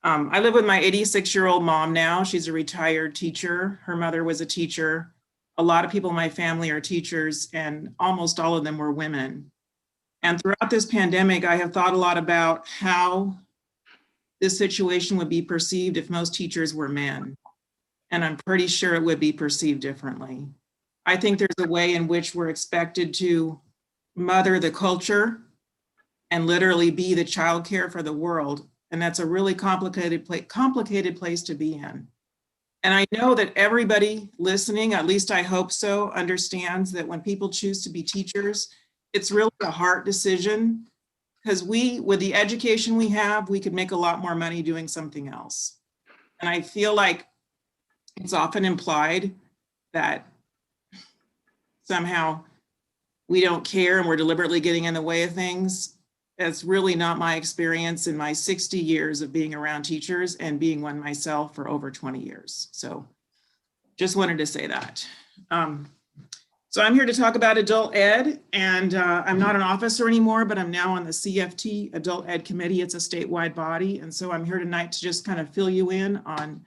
I live with my 86-year-old mom now. She's a retired teacher. Her mother was a teacher. A lot of people in my family are teachers, and almost all of them were women. And throughout this pandemic, I have thought a lot about how this situation would be perceived if most teachers were men. And I'm pretty sure it would be perceived differently. I think there's a way in which we're expected to mother the culture and literally be the childcare for the world. And that's a really complicated place to be in. And I know that everybody listening, at least I hope so, understands that when people choose to be teachers, it's really a hard decision, because with the education we have, we could make a lot more money doing something else. And I feel like it's often implied that somehow we don't care and we're deliberately getting in the way of things. That's really not my experience in my 60 years of being around teachers and being one myself for over 20 years. So just wanted to say that. So I'm here to talk about adult ed, and I'm not an officer anymore, but I'm now on the CFT Adult Ed Committee. It's a statewide body. And so I'm here tonight to just kind of fill you in on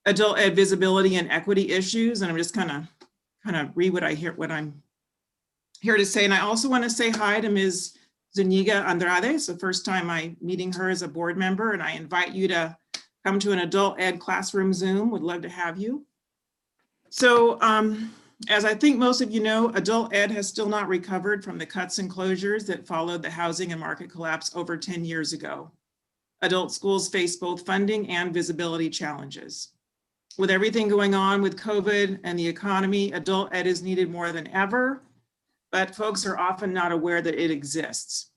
adult ed visibility and equity issues. And I'm just kind of read what I'm here to say. And I also want to say hi to Ms. Zuniga Andrade. It's the first time I'm meeting her as a board member, and I invite you to come to an adult ed classroom Zoom. Would love to have you. So as I think most of you know, adult ed has still not recovered from the cuts and closures that followed the housing and market collapse over 10 years ago. Adult schools face both funding and visibility challenges. With everything going on with COVID and the economy, adult ed is needed more than ever, but folks are often not aware that it exists.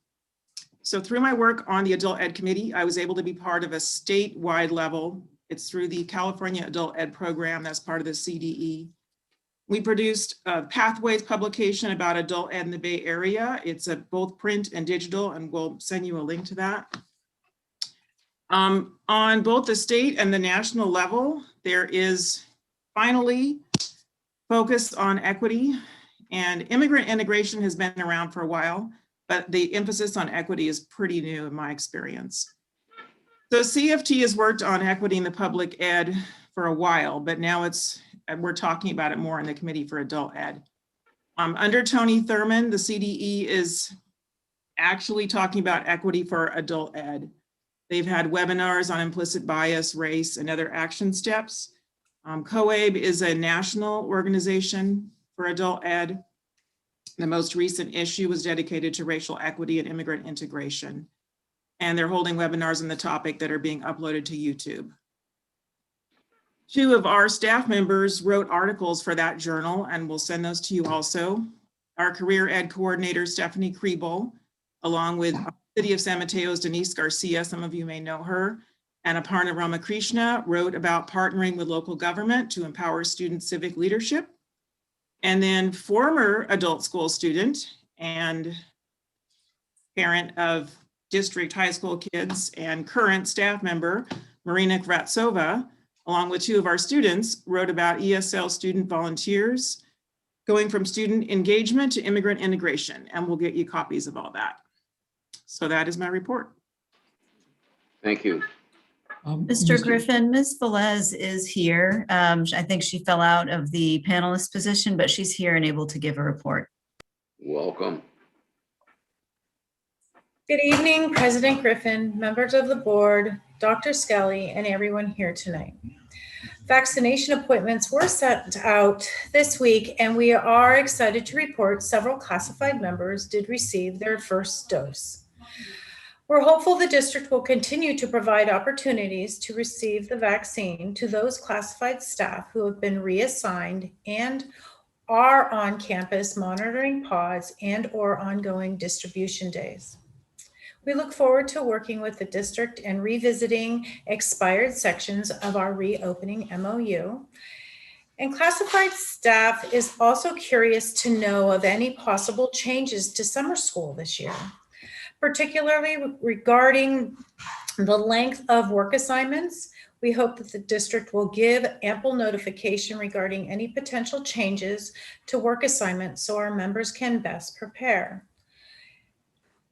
So through my work on the Adult Ed Committee, I was able to be part of a statewide level. It's through the California Adult Ed Program, that's part of the CDE. We produced a Pathways publication about adult ed in the Bay Area. It's both print and digital, and we'll send you a link to that. On both the state and the national level, there is finally focus on equity, and immigrant integration has been around for a while, but the emphasis on equity is pretty new in my experience. So CFT has worked on equity in the public ed for a while, but now we're talking about it more in the Committee for Adult Ed. Under Tony Thurmond, the CDE is actually talking about equity for adult ed. They've had webinars on implicit bias, race, and other action steps. Cowie is a national organization for adult ed. The most recent issue was dedicated to racial equity and immigrant integration. And they're holding webinars on the topic that are being uploaded to YouTube. 2 of our staff members wrote articles for that journal, and we'll send those to you also. Our career ed coordinator, Stephanie Kriebel, along with City of San Mateo's Denise Garcia, some of you may know her, and Aparna Ramakrishna wrote about partnering with local government to empower student civic leadership. And then former adult school student and parent of district high school kids and current staff member, Marina Kratsova, along with 2 of our students, wrote about ESL student volunteers going from student engagement to immigrant integration, and we'll get you copies of all that. So that is my report. Thank you. Mr. Griffin, Ms. Velez is here. I think she fell out of the panelist position, but she's here and able to give a report. Welcome. Good evening, President Griffin, members of the board, Dr. Skelly, and everyone here tonight. Vaccination appointments were sent out this week, and we are excited to report several classified members did receive their first dose. We're hopeful the district will continue to provide opportunities to receive the vaccine to those classified staff who have been reassigned and are on campus monitoring pods and/or ongoing distribution days. We look forward to working with the district and revisiting expired sections of our reopening MOU. And classified staff is also curious to know of any possible changes to summer school this year, particularly regarding the length of work assignments. We hope that the district will give ample notification regarding any potential changes to work assignments so our members can best prepare.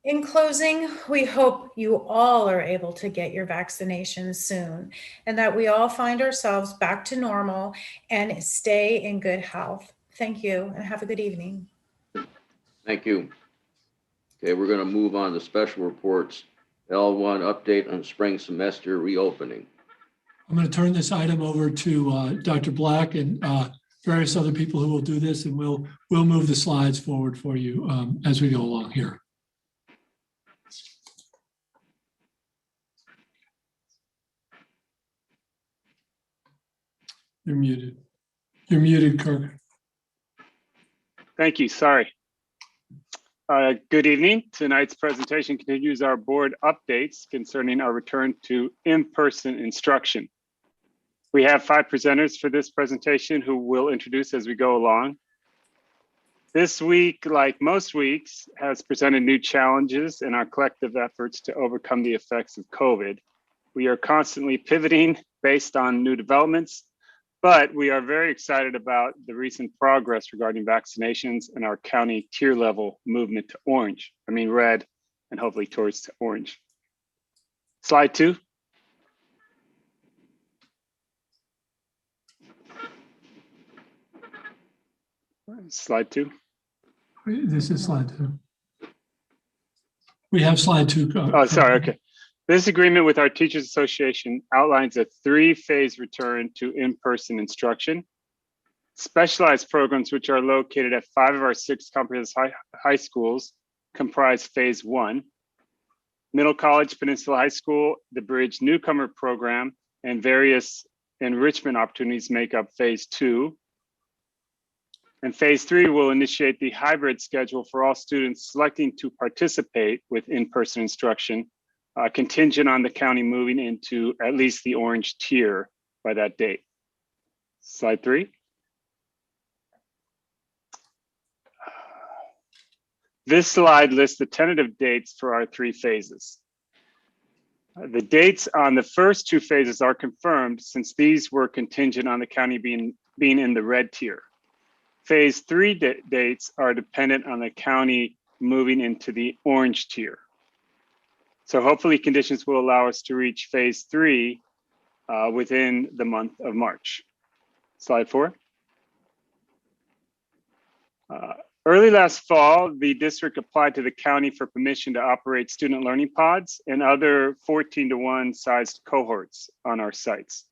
In closing, we hope you all are able to get your vaccinations soon and that we all find ourselves back to normal and stay in good health. Thank you and have a good evening. Thank you. Okay, we're going to move on to special reports. L1 update on spring semester reopening. I'm going to turn this item over to Dr. Black and various other people who will do this, and we'll move the slides forward for you as we go along here. You're muted. You're muted, Kirk. Thank you. Sorry. Good evening. Tonight's presentation continues our board updates concerning our return to in-person instruction. We have 5 presenters for this presentation who we'll introduce as we go along. This week, like most weeks, has presented new challenges in our collective efforts to overcome the effects of COVID. We are constantly pivoting based on new developments, but we are very excited about the recent progress regarding vaccinations and our county tier level movement to red, and hopefully towards to orange. Slide 2. Slide 2. This is slide 2. We have slide 2. Oh, sorry. Okay. This agreement with our Teachers Association outlines a 3-phase return to in-person instruction. Specialized programs, which are located at 5 of our 6 comprehensive high schools, comprise phase 1. Middle College, Peninsula High School, the Bridge Newcomer program, and various enrichment opportunities make up phase 2. And phase 3 will initiate the hybrid schedule for all students selecting to participate with in-person instruction, contingent on the county moving into at least the orange tier by that date. Slide 3. This slide lists the tentative dates for our 3 phases. The dates on the first 2 phases are confirmed since these were contingent on the county being in the red tier. Phase 3 dates are dependent on the county moving into the orange tier. So hopefully conditions will allow us to reach phase 3 within the month of March. Slide 4. Early last fall, the district applied to the county for permission to operate student learning pods and other 14-to-1 sized cohorts on our sites.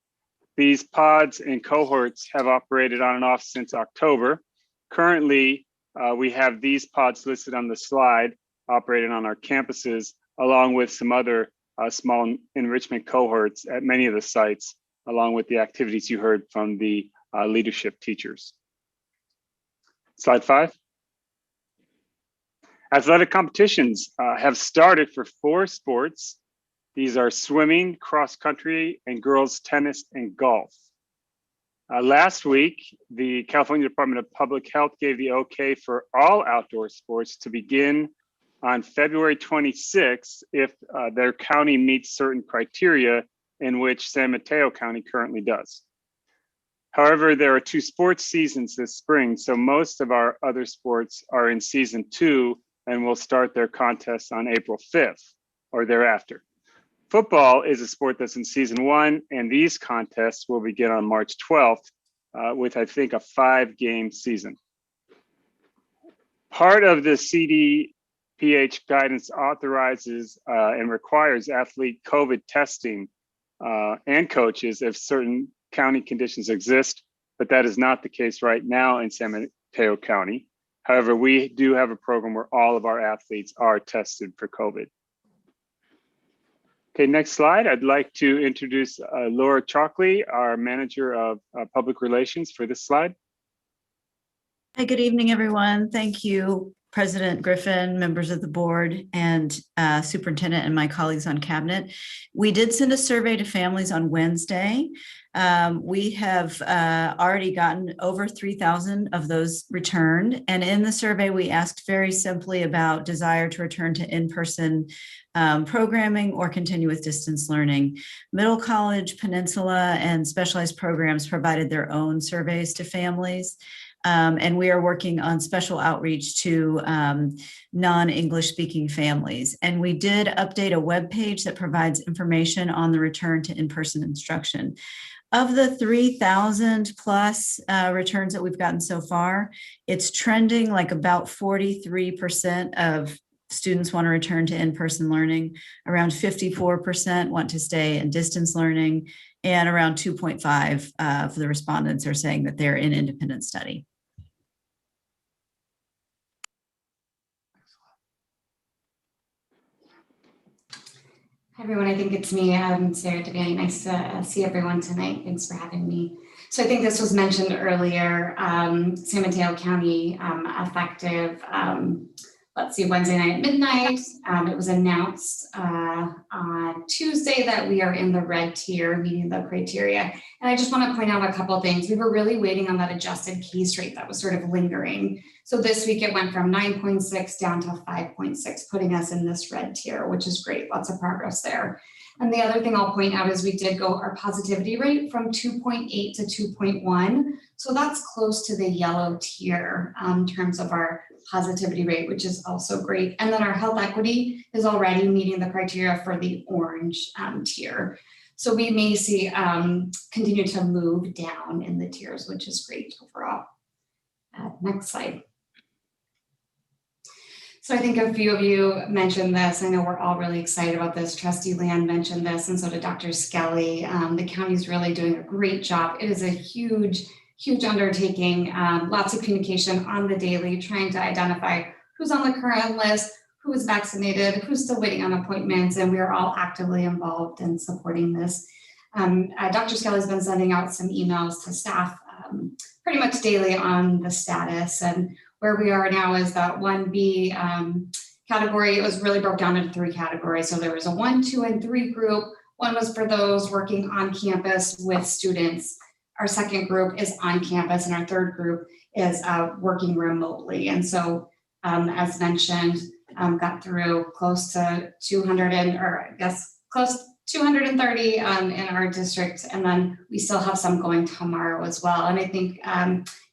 These pods and cohorts have operated on and off since October. Currently, we have these pods listed on the slide operating on our campuses along with some other small enrichment cohorts at many of the sites, along with the activities you heard from the leadership teachers. Slide 5. Athletic competitions have started for 4 sports. These are swimming, cross country, and girls tennis and golf. Last week, the California Department of Public Health gave the okay for all outdoor sports to begin on February 26th if their county meets certain criteria in which San Mateo County currently does. However, there are 2 sports seasons this spring, so most of our other sports are in season 2 and will start their contests on April 5th or thereafter. Football is a sport that's in season 1, and these contests will begin on March 12th with, I think, a 5-game season. Part of the CDPH guidance authorizes and requires athlete COVID testing and coaches if certain county conditions exist, but that is not the case right now in San Mateo County. However, we do have a program where all of our athletes are tested for COVID. Okay, next slide. I'd like to introduce Laura Chalkley, our Manager of Public Relations, for this slide. Hi, good evening, everyone. Thank you, President Griffin, members of the board, and superintendent and my colleagues on cabinet. We did send a survey to families on Wednesday. We have already gotten over 3,000 of those returned. And in the survey, we asked very simply about desire to return to in-person programming or continue with distance learning. Middle College, Peninsula, and specialized programs provided their own surveys to families. And we are working on special outreach to non-English speaking families. And we did update a web page that provides information on the return to in-person instruction. Of the 3,000 plus returns that we've gotten so far, it's trending like about 43% of students want to return to in-person learning, around 54% want to stay in distance learning, and around 2.5 of the respondents are saying that they're in independent study. Hi everyone, I think it's me, Sarah Devane. Nice to see everyone tonight. Thanks for having me. So I think this was mentioned earlier, San Mateo County effective, let's see, Wednesday night at midnight. It was announced on Tuesday that we are in the red tier, meeting the criteria. And I just want to point out a couple of things. We were really waiting on that adjusted case rate that was sort of lingering. So this week it went from 9.6 down to 5.6, putting us in this red tier, which is great. Lots of progress there. And the other thing I'll point out is we did go our positivity rate from 2.8 to 2.1. So that's close to the yellow tier in terms of our positivity rate, which is also great. And then our health equity is already meeting the criteria for the orange tier. So we may see continue to move down in the tiers, which is great overall. Next slide. So I think a few of you mentioned this. I know we're all really excited about this. Trustee Land mentioned this, and so did Dr. Skelly. The county's really doing a great job. It is a huge undertaking, lots of communication on the daily, trying to identify who's on the current list, who is vaccinated, who's still waiting on appointments, and we are all actively involved in supporting this. Dr. Skelly's been sending out some emails to staff pretty much daily on the status, and where we are now is that 1B category. It was really broke down into 3 categories. So there was a 1, 2, and 3 group. One was for those working on campus with students. Our second group is on campus, and our third group is working remotely. And so, as mentioned, got through close to 230 in our district, and then we still have some going tomorrow as well. And I think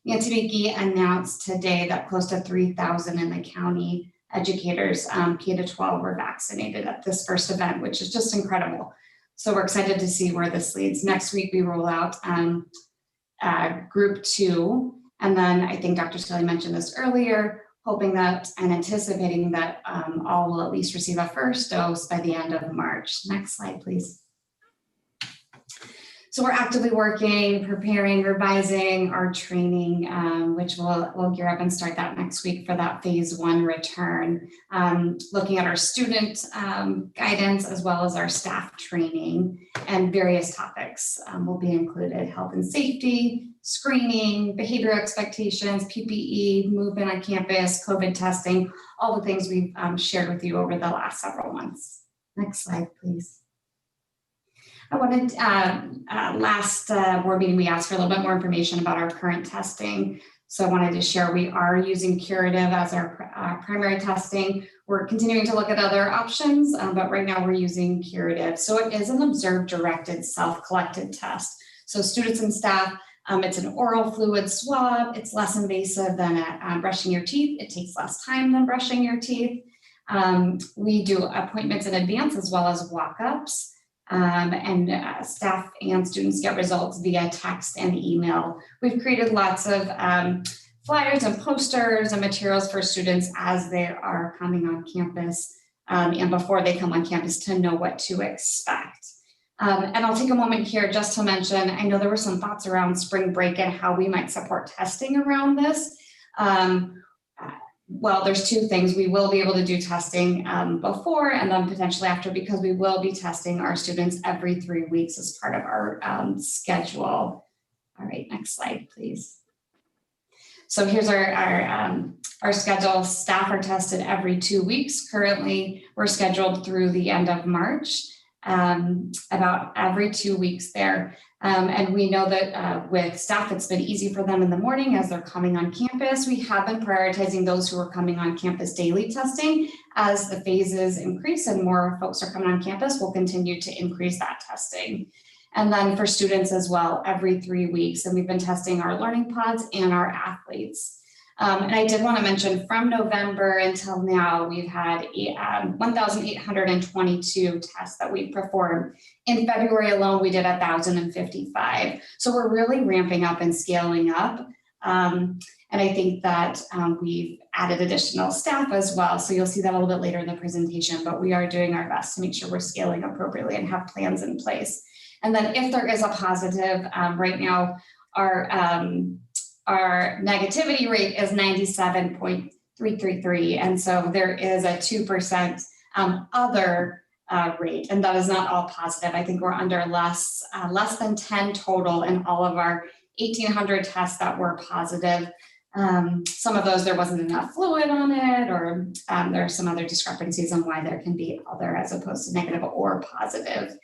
Nancy McGee announced today that close to 3,000 in the county educators, K-12, were vaccinated at this first event, which is just incredible. So we're excited to see where this leads. Next week, we roll out group 2. And then I think Dr. Skelly mentioned this earlier, hoping that and anticipating that all will at least receive a first dose by the end of March. Next slide, please. So we're actively working, preparing, revising our training, which we'll gear up and start that next week for that phase 1 return. Looking at our student guidance as well as our staff training, and various topics will be included: health and safety, screening, behavioral expectations, PPE, movement on campus, COVID testing, all the things we've shared with you over the last several months. Next slide, please. I wanted, last board meeting, we asked for a little bit more information about our current testing. So I wanted to share, we are using Curative as our primary testing. We're continuing to look at other options, but right now we're using Curative. So it is an observed directed self-collected test. So students and staff, it's an oral fluid swab. It's less invasive than brushing your teeth. It takes less time than brushing your teeth. We do appointments in advance as well as walk-ups. Staff and students get results via text and email. We've created lots of flyers and posters and materials for students as they are coming on campus and before they come on campus to know what to expect. And I'll take a moment here just to mention, I know there were some thoughts around spring break and how we might support testing around this. Well, there's two things. We will be able to do testing before and then potentially after, because we will be testing our students every 3 weeks as part of our schedule. All right, next slide, please. So here's our schedule. Staff are tested every 2 weeks. Currently, we're scheduled through the end of March, about every 2 weeks there. And we know that with staff, it's been easy for them in the morning as they're coming on campus. We have been prioritizing those who are coming on campus daily testing. As the phases increase and more folks are coming on campus, we'll continue to increase that testing. And then for students as well, every 3 weeks. And we've been testing our learning pods and our athletes. And I did want to mention from November until now, we've had 1,822 tests that we performed. In February alone, we did 1,055. So we're really ramping up and scaling up. And I think that we've added additional staff as well. So you'll see that a little bit later in the presentation, but we are doing our best to make sure we're scaling appropriately and have plans in place. And then if there is a positive, right now, our negativity rate is 97.333. And so there is a 2% other rate, and that is not all positive. I think we're under less than 10 total in all of our 1,800 tests that were positive. Some of those, there wasn't enough fluid on it, or there are some other discrepancies on why there can be other as opposed to negative or positive.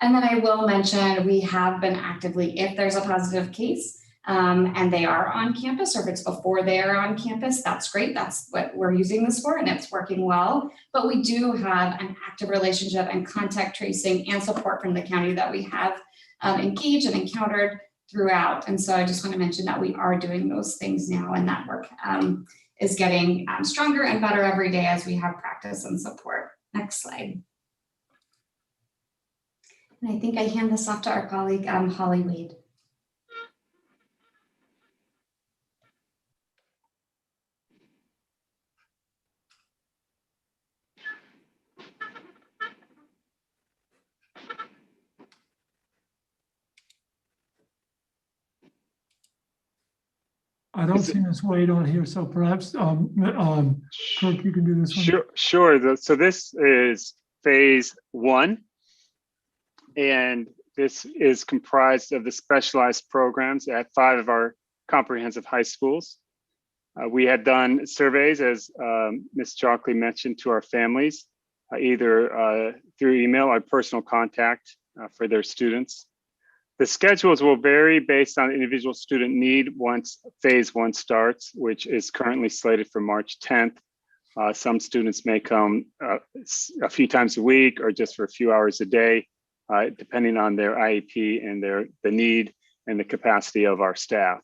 And then I will mention, we have been actively, if there's a positive case, and they are on campus, or if it's before they are on campus, that's great. That's what we're using this for, and it's working well. But we do have an active relationship and contact tracing and support from the county that we have engaged and encountered throughout. And so I just want to mention that we are doing those things now, and that work is getting stronger and better every day as we have practice and support. Next slide. And I think I hand this off to our colleague, Holly Wade. I don't see Ms. Wade on here, so perhaps Kirk, you can do this one. Sure. So this is phase 1, and this is comprised of the specialized programs at 5 of our comprehensive high schools. We had done surveys, as Ms. Chalkley mentioned, to our families, either through email or personal contact for their students. The schedules will vary based on individual student need once phase 1 starts, which is currently slated for March 10th. Some students may come a few times a week or just for a few hours a day, depending on their IEP and the need and the capacity of our staff.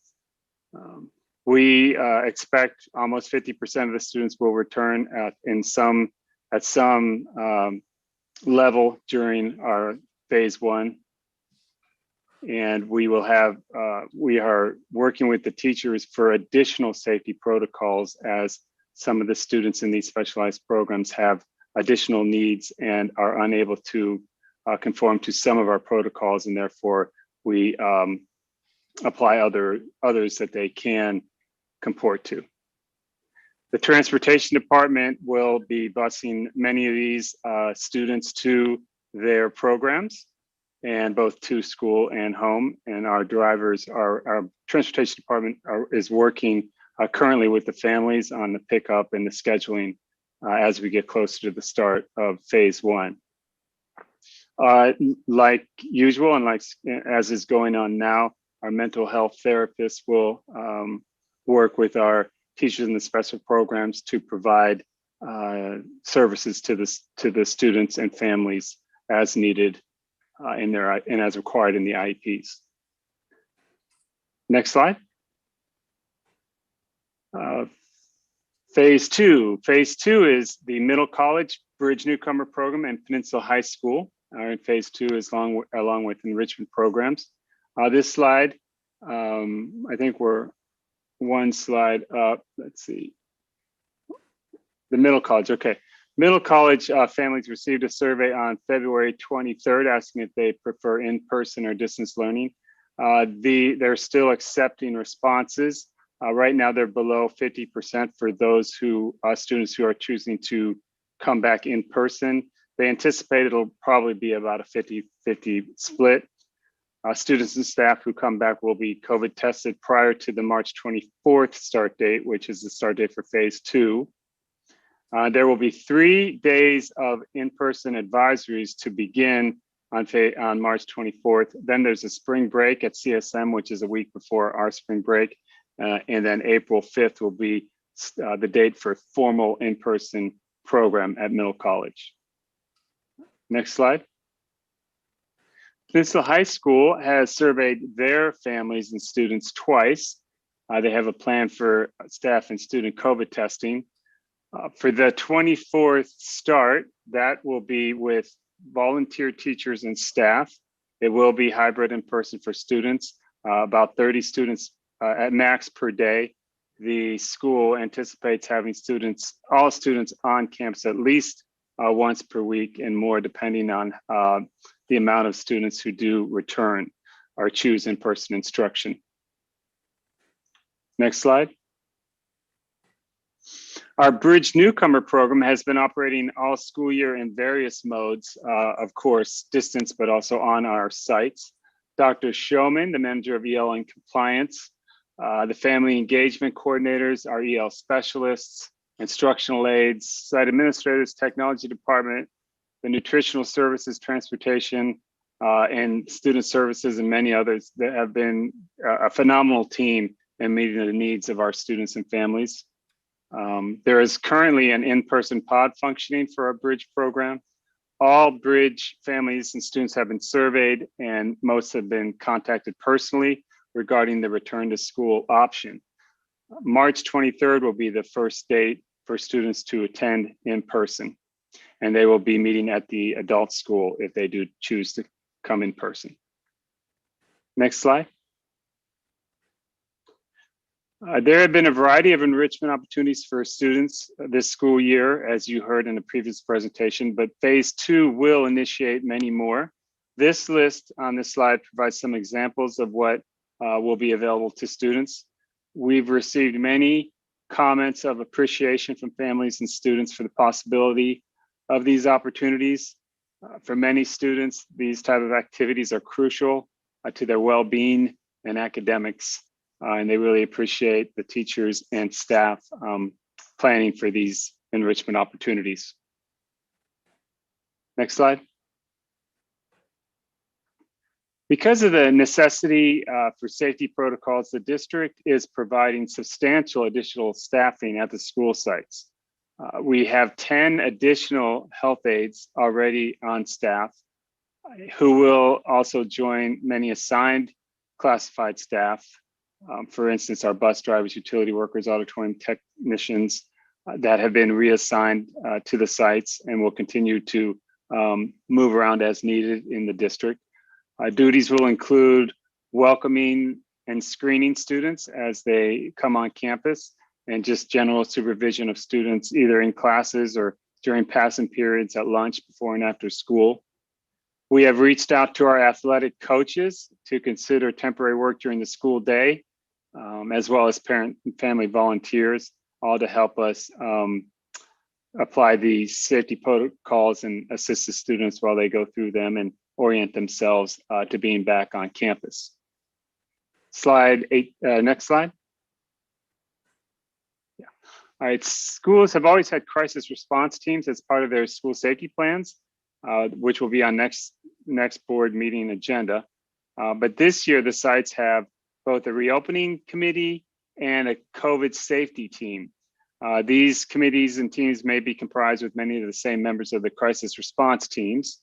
We expect almost 50% of the students will return at some level during our phase 1. And we will have, we are working with the teachers for additional safety protocols as some of the students in these specialized programs have additional needs and are unable to conform to some of our protocols, and therefore we apply others that they can comport to. The transportation department will be busing many of these students to their programs, and both to school and home. And our drivers, our transportation department is working currently with the families on the pickup and the scheduling as we get closer to the start of phase one. Like usual, and like as is going on now, our mental health therapists will work with our teachers in the special programs to provide services to the students and families as needed and as required in the IEPs. Next slide. Phase two. Phase two is the middle college bridge newcomer program and Peninsula High School. In phase two is along with enrichment programs. This slide, I think we're one slide up. Let's see. The middle college, okay. Middle college families received a survey on February 23rd asking if they prefer in-person or distance learning. They're still accepting responses. Right now, they're below 50% for those students who are choosing to come back in person. They anticipate it'll probably be about a 50-50 split. Students and staff who come back will be COVID tested prior to the March 24th start date, which is the start date for phase two. There will be 3 days of in-person advisories to begin on March 24th. Then there's a spring break at CSM, which is a week before our spring break. And then April 5th will be the date for formal in-person program at Middle College. Next slide. Peninsula High School has surveyed their families and students twice. They have a plan for staff and student COVID testing. For the 24th start, that will be with volunteer teachers and staff. It will be hybrid in person for students, about 30 students at max per day. The school anticipates having all students on campus at least once per week and more, depending on the amount of students who do return or choose in-person instruction. Next slide. Our Bridge Newcomer program has been operating all school year in various modes, of course, distance, but also on our sites. Dr. Showman, the manager of EL and compliance, the family engagement coordinators, our EL specialists, instructional aides, site administrators, technology department, the nutritional services, transportation, and student services, and many others that have been a phenomenal team in meeting the needs of our students and families. There is currently an in-person pod functioning for our Bridge program. All Bridge families and students have been surveyed, and most have been contacted personally regarding the return to school option. March 23rd will be the first date for students to attend in person, and they will be meeting at the adult school if they do choose to come in person. Next slide. There have been a variety of enrichment opportunities for students this school year, as you heard in the previous presentation, but phase two will initiate many more. This list on this slide provides some examples of what will be available to students. We've received many comments of appreciation from families and students for the possibility of these opportunities. For many students, these type of activities are crucial to their well-being and academics. And they really appreciate the teachers and staff planning for these enrichment opportunities. Next slide. Because of the necessity for safety protocols, the district is providing substantial additional staffing at the school sites. We have 10 additional health aides already on staff who will also join many assigned classified staff. For instance, our bus drivers, utility workers, auditorium technicians that have been reassigned to the sites and will continue to move around as needed in the district. Duties will include welcoming and screening students as they come on campus, and just general supervision of students either in classes or during passing periods at lunch, before and after school. We have reached out to our athletic coaches to consider temporary work during the school day, as well as parent and family volunteers, all to help us apply the safety protocols and assist the students while they go through them and orient themselves to being back on campus. Slide 8, next slide. Yeah. All right, schools have always had crisis response teams as part of their school safety plans, which will be on next board meeting agenda. But this year, the sites have both a reopening committee and a COVID safety team. These committees and teams may be comprised with many of the same members of the crisis response teams.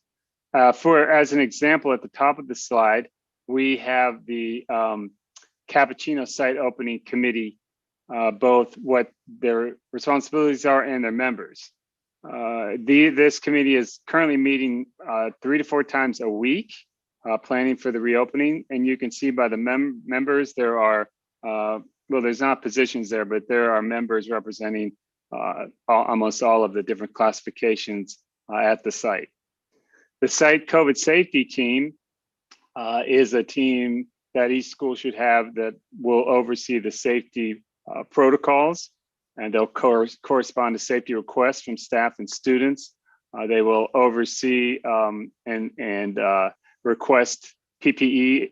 As an example, at the top of the slide, we have the Cappuccino site opening committee, both what their responsibilities are and their members. This committee is currently meeting 3 to 4 times a week, planning for the reopening. And you can see by the members, there are, well, there's not positions there, but there are members representing almost all of the different classifications at the site. The site COVID safety team is a team that each school should have that will oversee the safety protocols, and they'll correspond to safety requests from staff and students. They will oversee and request PPE,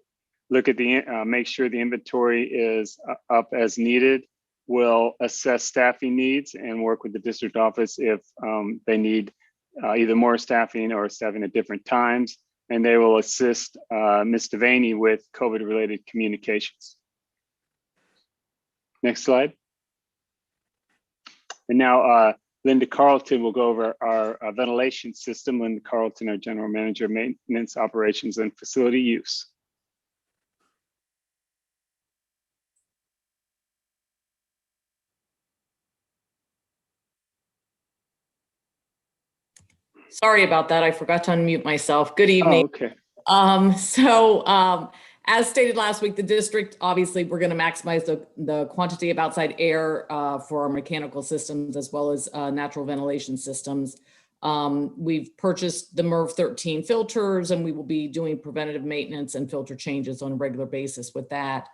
look at make sure the inventory is up as needed, will assess staffing needs and work with the district office if they need either more staffing or staffing at different times. And they will assist Ms. Devaney with COVID-related communications. Next slide. And now Linda Carlton will go over our ventilation system. Linda Carlton, our General Manager of Maintenance, Operations, and Facility Use. Sorry about that. I forgot to unmute myself. Good evening. Oh, okay. As stated last week, the district, obviously, we're going to maximize the quantity of outside air for our mechanical systems as well as natural ventilation systems. We've purchased the MERV 13 filters, and we will be doing preventative maintenance and filter changes on a regular basis with that.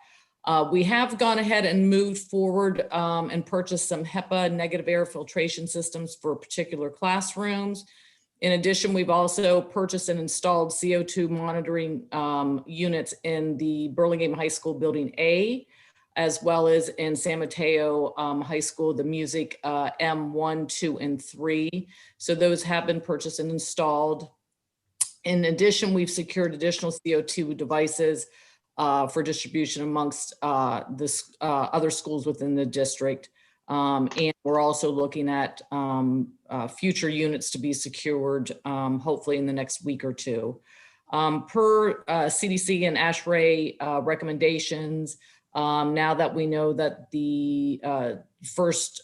We have gone ahead and moved forward and purchased some HEPA negative air filtration systems for particular classrooms. In addition, we've also purchased and installed CO2 monitoring units in the Burlingame High School Building A, as well as in San Mateo High School, the music M1, 2, and 3. So those have been purchased and installed. In addition, we've secured additional CO2 devices for distribution amongst the other schools within the district. And we're also looking at future units to be secured, hopefully in the next week or two. Per CDC and ASHRAE recommendations, now that we know that the first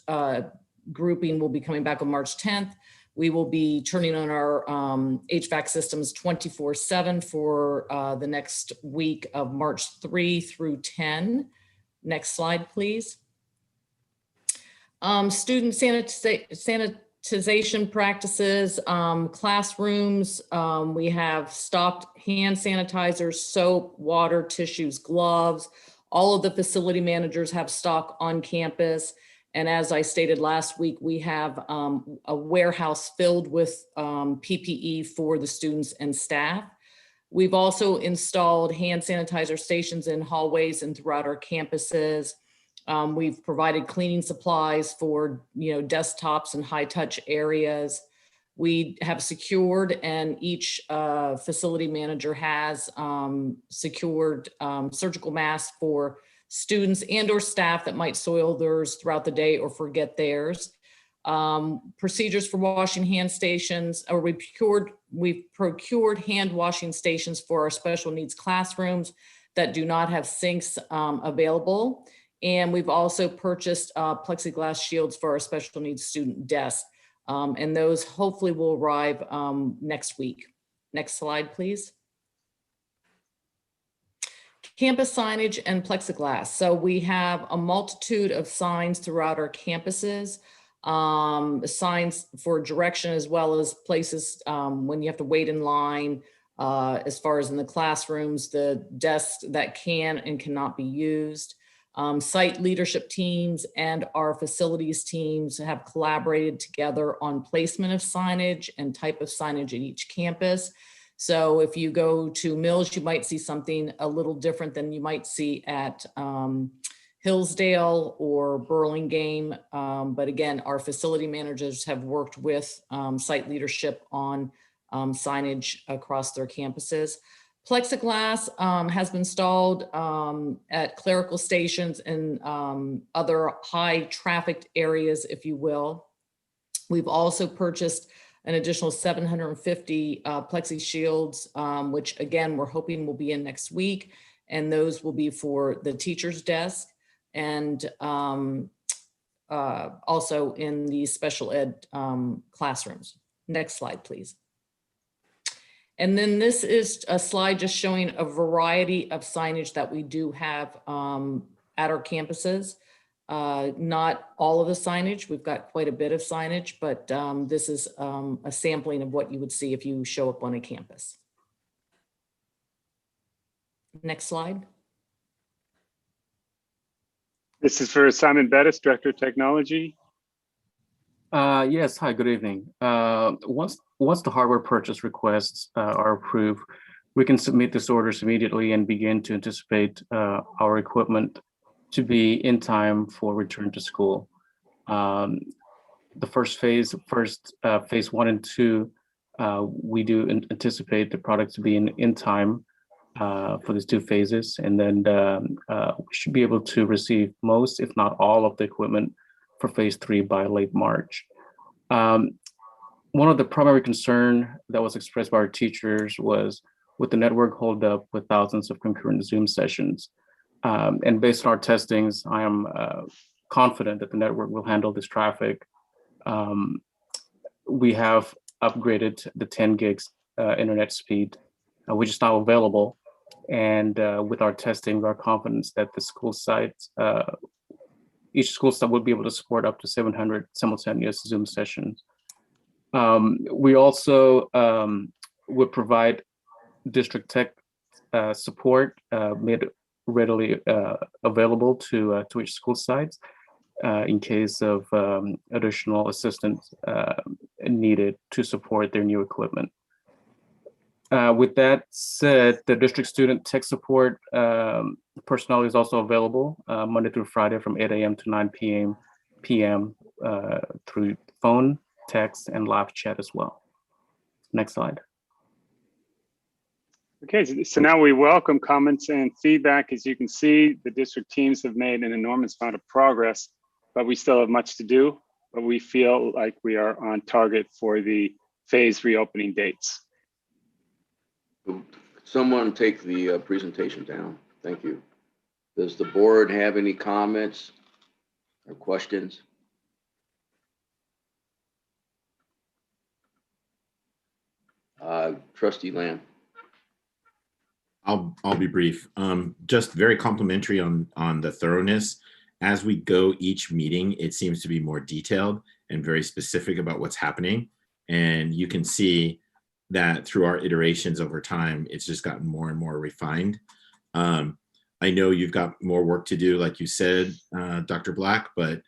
grouping will be coming back on March 10th, we will be turning on our HVAC systems 24/7 for the next week of March 3 through 10. Next slide, please. Student sanitization practices, classrooms, we have stocked hand sanitizers, soap, water, tissues, gloves. All of the facility managers have stock on campus. And as I stated last week, we have a warehouse filled with PPE for the students and staff. We've also installed hand sanitizer stations in hallways and throughout our campuses. We've provided cleaning supplies for, desktops and high touch areas. We have secured, and each facility manager has secured surgical masks for students and or staff that might soil theirs throughout the day or forget theirs. Procedures for washing hand stations, or we've procured hand washing stations for our special needs classrooms that do not have sinks available. And we've also purchased plexiglass shields for our special needs student desks. And those hopefully will arrive next week. Next slide, please. Campus signage and plexiglass. So we have a multitude of signs throughout our campuses, signs for direction as well as places when you have to wait in line, as far as in the classrooms, the desks that can and cannot be used. Site leadership teams and our facilities teams have collaborated together on placement of signage and type of signage at each campus. So if you go to Mills, you might see something a little different than you might see at Hillsdale or Burlingame. But again, our facility managers have worked with site leadership on signage across their campuses. Plexiglass has been installed at clerical stations and other high trafficked areas, if you will. We've also purchased an additional 750 plexi shields, which again, we're hoping will be in next week. And those will be for the teacher's desk and also in the special ed classrooms. Next slide, please. And then this is a slide just showing a variety of signage that we do have at our campuses. Not all of the signage, we've got quite a bit of signage, but this is a sampling of what you would see if you show up on a campus. Next slide. This is for Simon Bettis, Director of Technology. Yes, hi, good evening. Once the hardware purchase requests are approved, we can submit these orders immediately and begin to anticipate our equipment to be in time for return to school. The first phase 1 and 2, we do anticipate the product to be in time for these 2 phases. And then we should be able to receive most, if not all, of the equipment for phase 3 by late March. One of the primary concern that was expressed by our teachers was with the network holdup with thousands of concurrent Zoom sessions. And based on our testings, I am confident that the network will handle this traffic. We have upgraded the 10 gigs internet speed, which is now available. And with our testing, our confidence that the school sites, each school site will be able to support up to 700 simultaneous Zoom sessions. We also would provide district tech support made readily available to each school sites in case of additional assistance needed to support their new equipment. With that said, the district student tech support personnel is also available Monday through Friday from 8 a.m. to 9 p.m. Through phone, text, and live chat as well. Next slide. Okay, so now we welcome comments and feedback. As you can see, the district teams have made an enormous amount of progress, but we still have much to do, but we feel like we are on target for the phase reopening dates. Someone take the presentation down. Thank you. Does the board have any comments or questions? Trustee Lamb. I'll be brief. Just very complimentary on the thoroughness. As we go each meeting, it seems to be more detailed and very specific about what's happening. And you can see that through our iterations over time, it's just gotten more and more refined. I know you've got more work to do, like you said, Dr. Black, but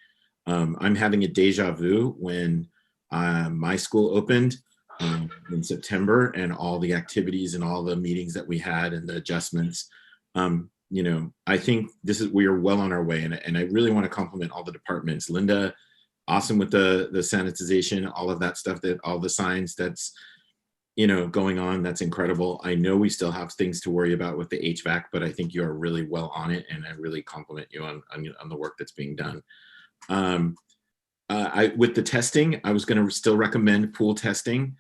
I'm having a deja vu when my school opened in September, and all the activities and all the meetings that we had and the adjustments. You know, I think we are well on our way, and I really want to compliment all the departments. Linda, awesome with the sanitization, all of that stuff, that all the signs that's, you know, going on. That's incredible. I know we still have things to worry about with the HVAC, but I think you are really well on it, and I really compliment you on the work that's being done. With the testing, I was going to still recommend pool testing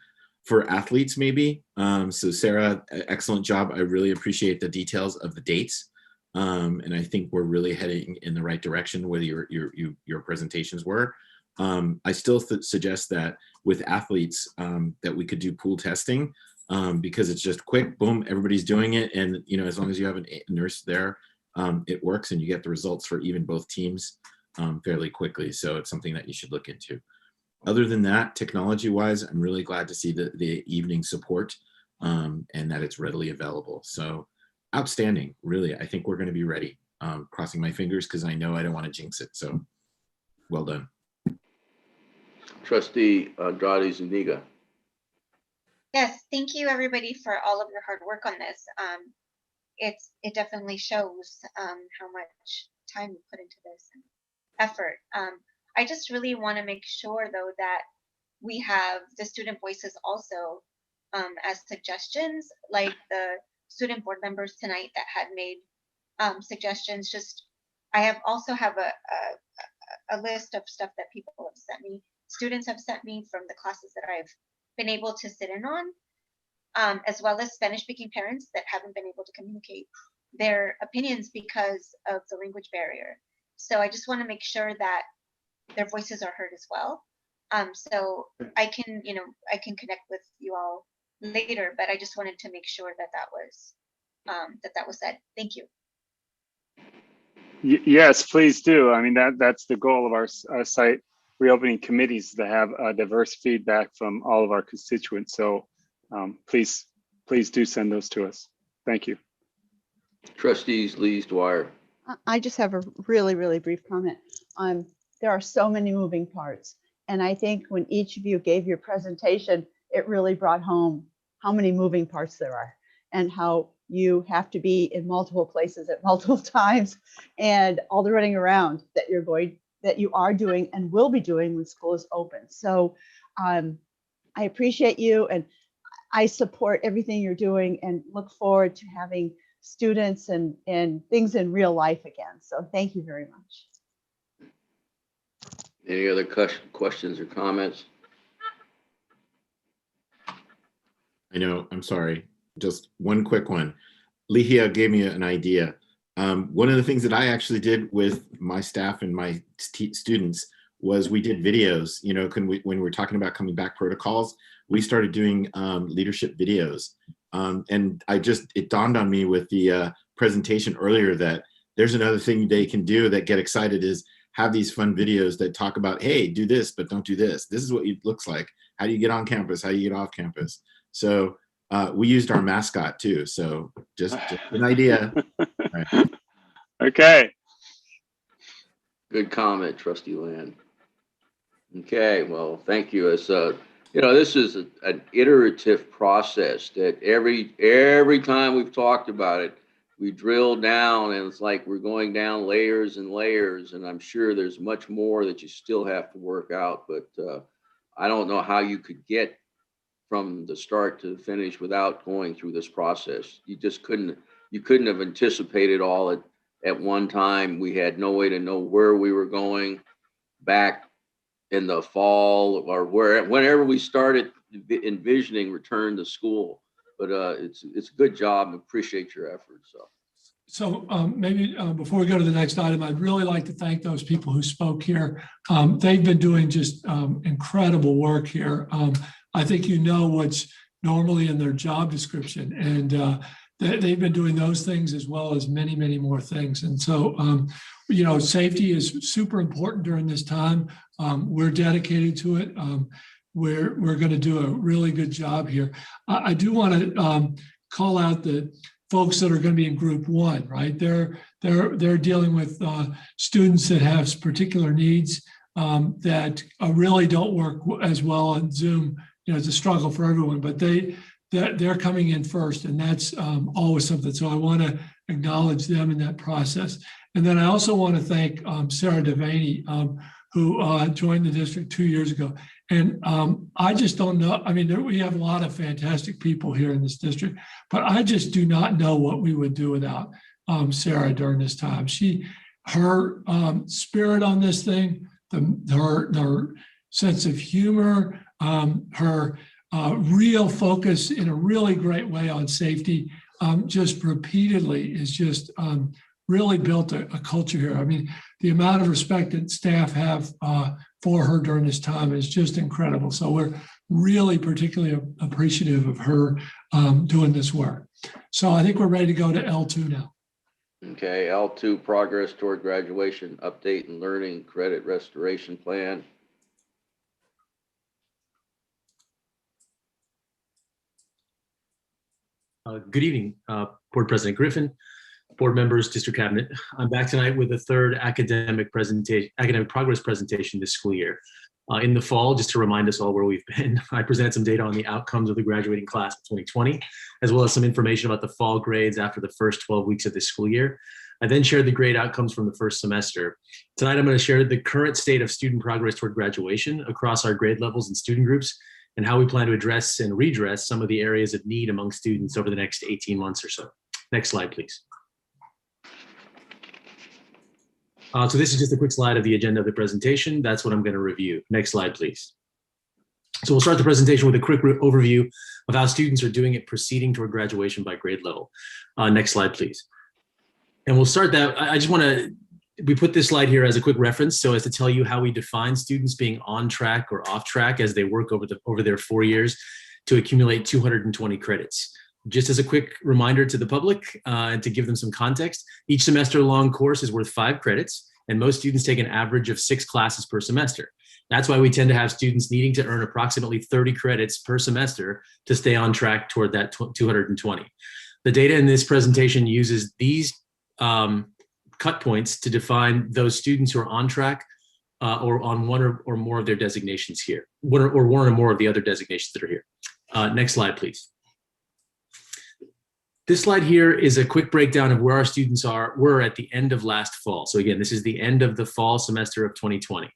for athletes, maybe. So Sarah, excellent job. I really appreciate the details of the dates, and I think we're really heading in the right direction with your presentations were. I still suggest that with athletes that we could do pool testing because it's just quick, boom, everybody's doing it. And, you know, as long as you have a nurse there, it works, and you get the results for even both teams fairly quickly. So it's something that you should look into. Other than that, technology wise, I'm really glad to see the evening support and that it's readily available. So outstanding, really. I think we're going to be ready. Crossing my fingers because I know I don't want to jinx it. So well done. Trustee Andrade Zuniga. Yes, thank you everybody for all of your hard work on this. It definitely shows how much time you put into this and effort. I just really want to make sure though that we have the student voices also as suggestions, like the student board members tonight that had made suggestions. Just I also have a list of stuff that people have sent me, students have sent me from the classes that I've been able to sit in on, as well as Spanish-speaking parents that haven't been able to communicate their opinions because of the language barrier. So I just want to make sure that their voices are heard as well. So I can, I can connect with you all later, but I just wanted to make sure that that was said. Thank you. Yes, please do. I mean, that's the goal of our site reopening committees, to have diverse feedback from all of our constituents. So please do send those to us. Thank you. Trustees Lees Dwyer. I just have a really, really brief comment. There are so many moving parts. And I think when each of you gave your presentation, it really brought home how many moving parts there are and how you have to be in multiple places at multiple times and all the running around that you are doing and will be doing when school is open. So I appreciate you and I support everything you're doing and look forward to having students and things in real life again. So thank you very much. Any other questions or comments? I know, I'm sorry, just one quick one. Lihia gave me an idea. One of the things that I actually did with my staff and my students was we did videos, when we're talking about coming back protocols, we started doing leadership videos. And it dawned on me with the presentation earlier that there's another thing they can do that get excited is have these fun videos that talk about, hey, do this, but don't do this. This is what it looks like. How do you get on campus? How do you get off campus? So we used our mascot too. So just an idea. Right. Okay. Good comment, Trustee Land. Okay, well, thank you. As this is an iterative process that every time we've talked about it, we drill down and it's like we're going down layers and layers, and I'm sure there's much more that you still have to work out, but I don't know how you could get from the start to the finish without going through this process. You couldn't have anticipated all at one time. We had no way to know where we were going back in the fall or whenever we started envisioning return to school. But it's a good job. Appreciate your efforts. So maybe before we go to the next item, I'd really like to thank those people who spoke here. They've been doing just incredible work here. I think what's normally in their job description, and they've been doing those things as well as many, many more things. And so, safety is super important during this time. We're dedicated to it. We're going to do a really good job here. I do want to call out the folks that are going to be in group one, right? They're dealing with students that have particular needs that really don't work as well on Zoom. It's a struggle for everyone, but they're coming in first, and that's always something. So I want to acknowledge them in that process. And then I also want to thank Sarah Devaney, who joined the district 2 years ago. And I just don't know. I mean, we have a lot of fantastic people here in this district, but I just do not know what we would do without Sarah during this time. Her spirit on this thing, her sense of humor, her real focus in a really great way on safety, just repeatedly is just really built a culture here. I mean, the amount of respect that staff have for her during this time is just incredible. So we're really particularly appreciative of her doing this work. So I think we're ready to go to L2 now. Okay, L2, progress toward graduation, update and learning credit restoration plan. Good evening, Board President Griffin, board members, district cabinet. I'm back tonight with the third academic progress presentation this school year. In the fall, just to remind us all where we've been, I presented some data on the outcomes of the graduating class of 2020, as well as some information about the fall grades after the first 12 weeks of this school year. I then shared the grade outcomes from the first semester. Tonight, I'm going to share the current state of student progress toward graduation across our grade levels and student groups, and how we plan to address and redress some of the areas of need among students over the next 18 months or so. Next slide, please. So this is just a quick slide of the agenda of the presentation. That's what I'm going to review. Next slide, please. So we'll start the presentation with a quick overview of how students are doing at proceeding toward graduation by grade level. Next slide, please. And we'll start that. I just want to, we put this slide here as a quick reference so as to tell you how we define students being on track or off track as they work over their 4 years to accumulate 220 credits. Just as a quick reminder to the public and to give them some context, each semester long course is worth 5 credits, and most students take an average of 6 classes per semester. That's why we tend to have students needing to earn approximately 30 credits per semester to stay on track toward that 220. The data in this presentation uses these cut points to define those students who are on track or on one or more of their designations here, one or more of the other designations that are here. Next slide, please. This slide here is a quick breakdown of where our students were at the end of last fall. So again, this is the end of the fall semester of 2020.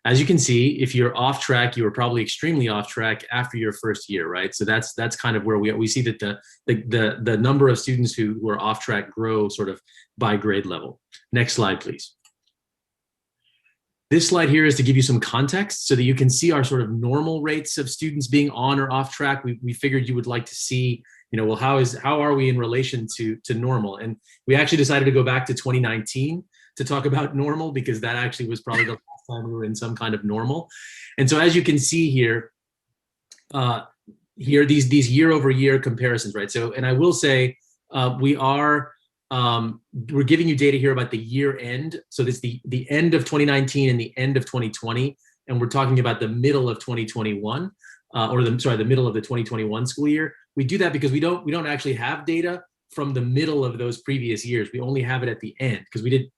As you can see, if you're off track, you were probably extremely off track after your first year, right? So that's kind of where we see that the number of students who were off track grow sort of by grade level. Next slide, please. This slide here is to give you some context so that you can see our sort of normal rates of students being on or off track. We figured you would like to see, you know, well, how are we in relation to normal? And we actually decided to go back to 2019 to talk about normal, because that actually was probably the last time we were in some kind of normal. And so as you can see here, these year over year comparisons, right? So, and I will say we're giving you data here about the year end. So this is the end of 2019 and the end of 2020. And we're talking about the middle of 2021, the middle of the 2021 school year. We do that because we don't actually have data from the middle of those previous years. We only have it at the end because we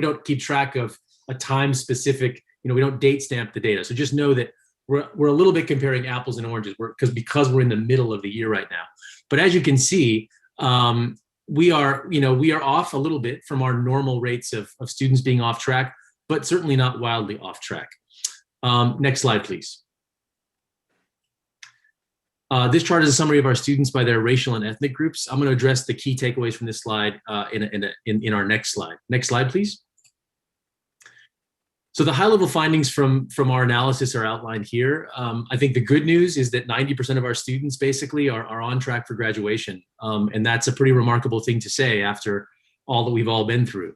don't keep track of a time specific, we don't date stamp the data. So just know that we're a little bit comparing apples and oranges because we're in the middle of the year right now. But as you can see, we are off a little bit from our normal rates of students being off track, but certainly not wildly off track. Next slide, please. This chart is a summary of our students by their racial and ethnic groups. I'm going to address the key takeaways from this slide in our next slide. Next slide, please. So the high-level findings from our analysis are outlined here. I think the good news is that 90% of our students basically are on track for graduation. And that's a pretty remarkable thing to say after all that we've all been through.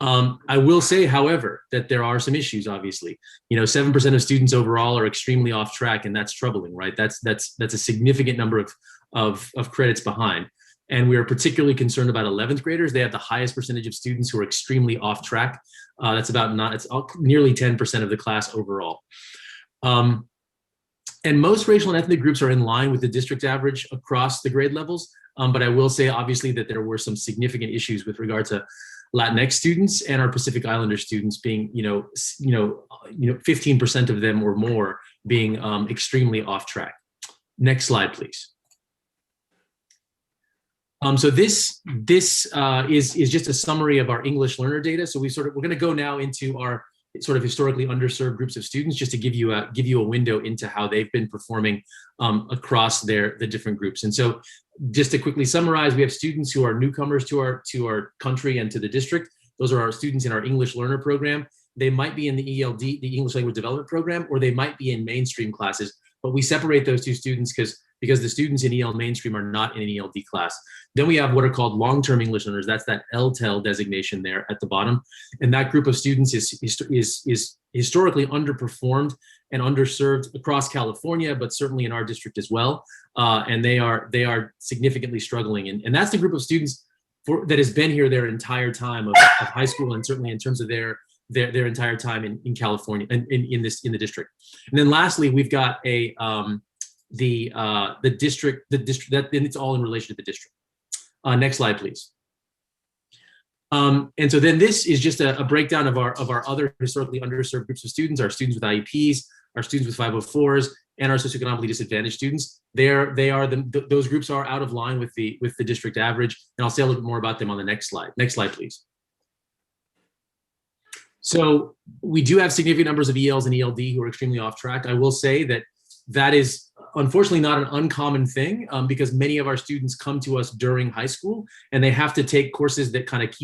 I will say, however, that there are some issues, obviously. 7% of students overall are extremely off track, and that's troubling, right? That's a significant number of credits behind. And we are particularly concerned about 11th graders. They have the highest percentage of students who are extremely off track. It's nearly 10% of the class overall. And most racial and ethnic groups are in line with the district average across the grade levels. But I will say, obviously, that there were some significant issues with regard to Latinx students and our Pacific Islander students being, 15% of them or more being extremely off track. Next slide, please. So this is just a summary of our English learner data. So we're going to go now into our sort of historically underserved groups of students, just to give you a window into how they've been performing across the different groups. And so just to quickly summarize, we have students who are newcomers to our country and to the district. Those are our students in our English learner program. They might be in the ELD, the English Language Development Program, or they might be in mainstream classes. But we separate those two students because the students in EL mainstream are not in an ELD class. Then we have what are called long-term English learners. That's that LTEL designation there at the bottom. And that group of students is historically underperformed and underserved across California, but certainly in our district as well. And they are significantly struggling. And that's the group of students that has been here their entire time of high school, and certainly in terms of their entire time in California and in the district. And then lastly, we've got a the district, that, and it's all in relation to the district. Next slide, please. And so then this is just a breakdown of our other historically underserved groups of students, our students with IEPs, our students with 504s, and our socioeconomically disadvantaged students. Those groups are out of line with the district average, and I'll say a little bit more about them on the next slide. Next slide, please. So we do have significant numbers of ELs and ELD who are extremely off track. I will say that is unfortunately not an uncommon thing, because many of our students come to us during high school and they have to take courses that kind of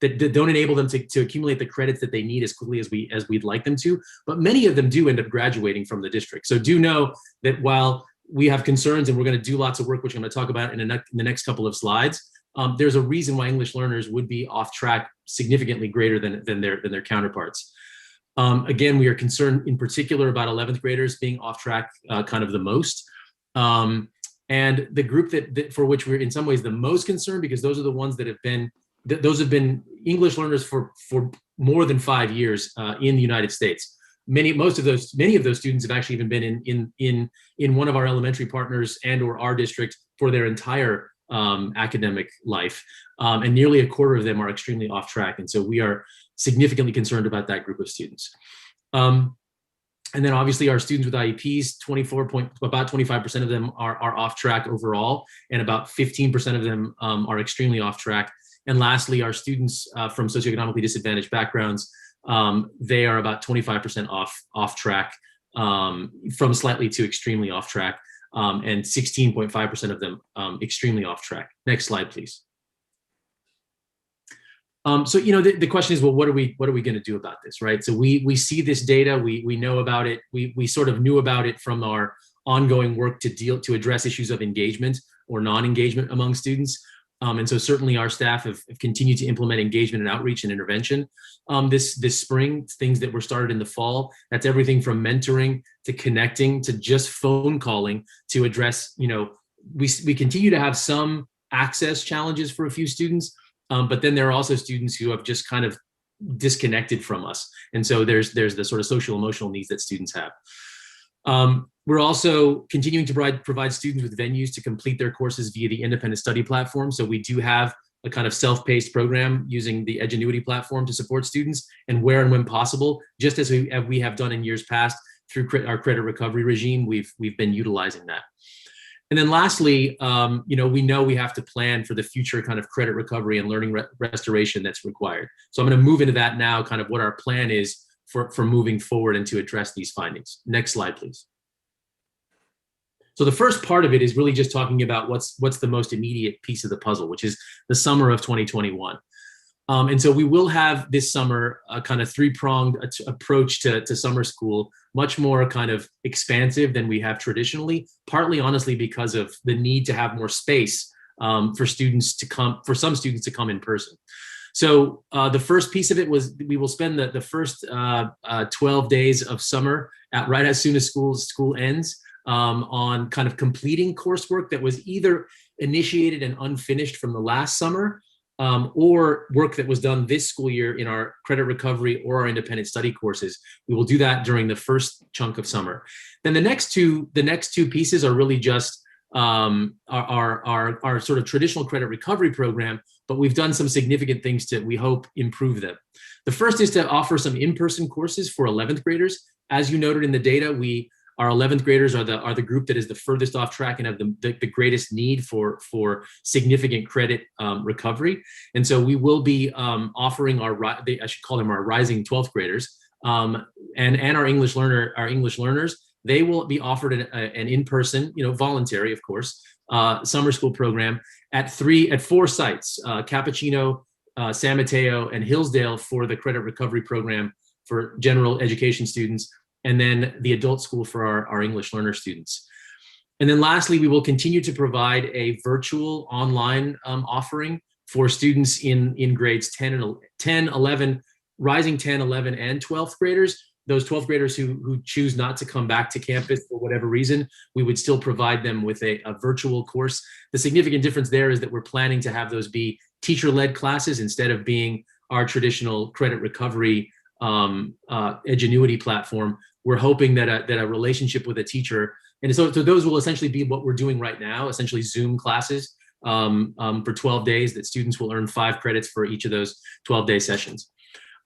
that don't enable them to accumulate the credits that they need as quickly as we'd like them to. But many of them do end up graduating from the district. So do know that while we have concerns and we're going to do lots of work, which I'm going to talk about in the next couple of slides, there's a reason why English learners would be off track significantly greater than their counterparts. Again, we are concerned in particular about 11th graders being off track kind of the most. And the group that for which we're in some ways the most concerned, because those are the ones that have been English learners for more than 5 years in the United States. Many of those students have actually even been in one of our elementary partners and or our district for their entire academic life. And nearly a quarter of them are extremely off track. And so we are significantly concerned about that group of students. And then obviously our students with IEPs, about 25% of them are off track overall, and about 15% of them are extremely off track. And lastly, our students from socioeconomically disadvantaged backgrounds, they are about 25% off track, from slightly to extremely off track, and 16.5% of them extremely off track. Next slide, please. So, the question is, well, what are we going to do about this, right? So we see this data, we know about it, we sort of knew about it from our ongoing work to address issues of engagement or non-engagement among students. And so certainly our staff have continued to implement engagement and outreach and intervention this spring, things that were started in the fall. That's everything from mentoring to connecting to just phone calling to address, we continue to have some access challenges for a few students. But then there are also students who have just kind of disconnected from us. And so there's the sort of social emotional needs that students have. We're also continuing to provide students with venues to complete their courses via the independent study platform. So we do have a kind of self-paced program using the Edgenuity platform to support students, and where and when possible, just as we have done in years past through our credit recovery regime, we've been utilizing that. And then lastly, we know we have to plan for the future kind of credit recovery and learning restoration that's required. So I'm going to move into that now, kind of what our plan is for moving forward and to address these findings. Next slide, please. So the first part of it is really just talking about what's the most immediate piece of the puzzle, which is the summer of 2021. And so we will have this summer a kind of three-pronged approach to summer school, much more kind of expansive than we have traditionally, partly honestly because of the need to have more space for some students to come in person. So the first piece of it was we will spend the first 12 days of summer right as soon as school ends on kind of completing coursework that was either initiated and unfinished from the last summer, or work that was done this school year in our credit recovery or our independent study courses. We will do that during the first chunk of summer. Then the next two pieces are really just our sort of traditional credit recovery program, but we've done some significant things to, we hope, improve them. The first is to offer some in-person courses for 11th graders. As you noted in the data, our 11th graders are the group that is the furthest off track and have the greatest need for significant credit recovery. And so we will be offering I should call them our rising 12th graders and our English learners. They will be offered an in-person, voluntary, of course, summer school program at four sites: Cappuccino, San Mateo, and Hillsdale for the credit recovery program for general education students, and then the adult school for our English learner students. And then lastly, we will continue to provide a virtual online offering for students in grades 10, 11, rising 10, 11, and 12th graders. Those 12th graders who choose not to come back to campus for whatever reason, we would still provide them with a virtual course. The significant difference there is that we're planning to have those be teacher-led classes instead of being our traditional credit recovery Edgenuity platform. We're hoping that a relationship with a teacher And so those will essentially be what we're doing right now, essentially Zoom classes for 12 days that students will earn 5 credits for each of those 12-day sessions.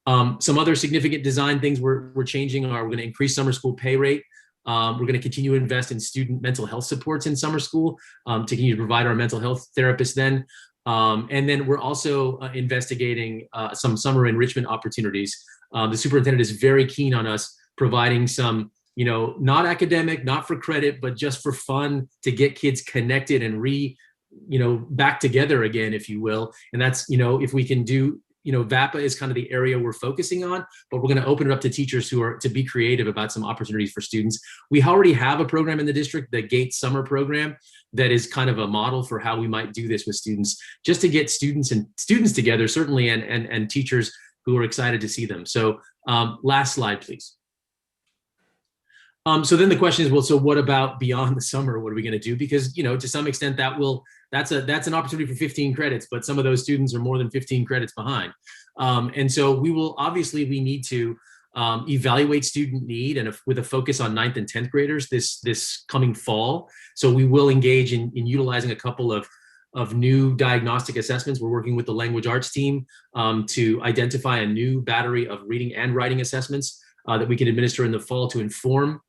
Some other significant design things we're changing are we're going to increase summer school pay rate. We're going to continue to invest in student mental health supports in summer school to continue to provide our mental health therapists then. And then we're also investigating some summer enrichment opportunities. The superintendent is very keen on us providing some, not academic, not for credit, but just for fun to get kids connected and back together again, if you will. And that's, if we can do, VAPA is kind of the area we're focusing on, but we're going to open it up to teachers who are to be creative about some opportunities for students. We already have a program in the district, the Gates Summer Program, that is kind of a model for how we might do this with students, just to get students together, certainly, and teachers who are excited to see them. So last slide, please. So then the question is, well, so what about beyond the summer? What are we going to do? Because, to some extent that's an opportunity for 15 credits, but some of those students are more than 15 credits behind. And so we need to evaluate student need and with a focus on 9th and 10th graders this coming fall. So we will engage in utilizing a couple of new diagnostic assessments. We're working with the language arts team to identify a new battery of reading and writing assessments that we can administer in the fall to inform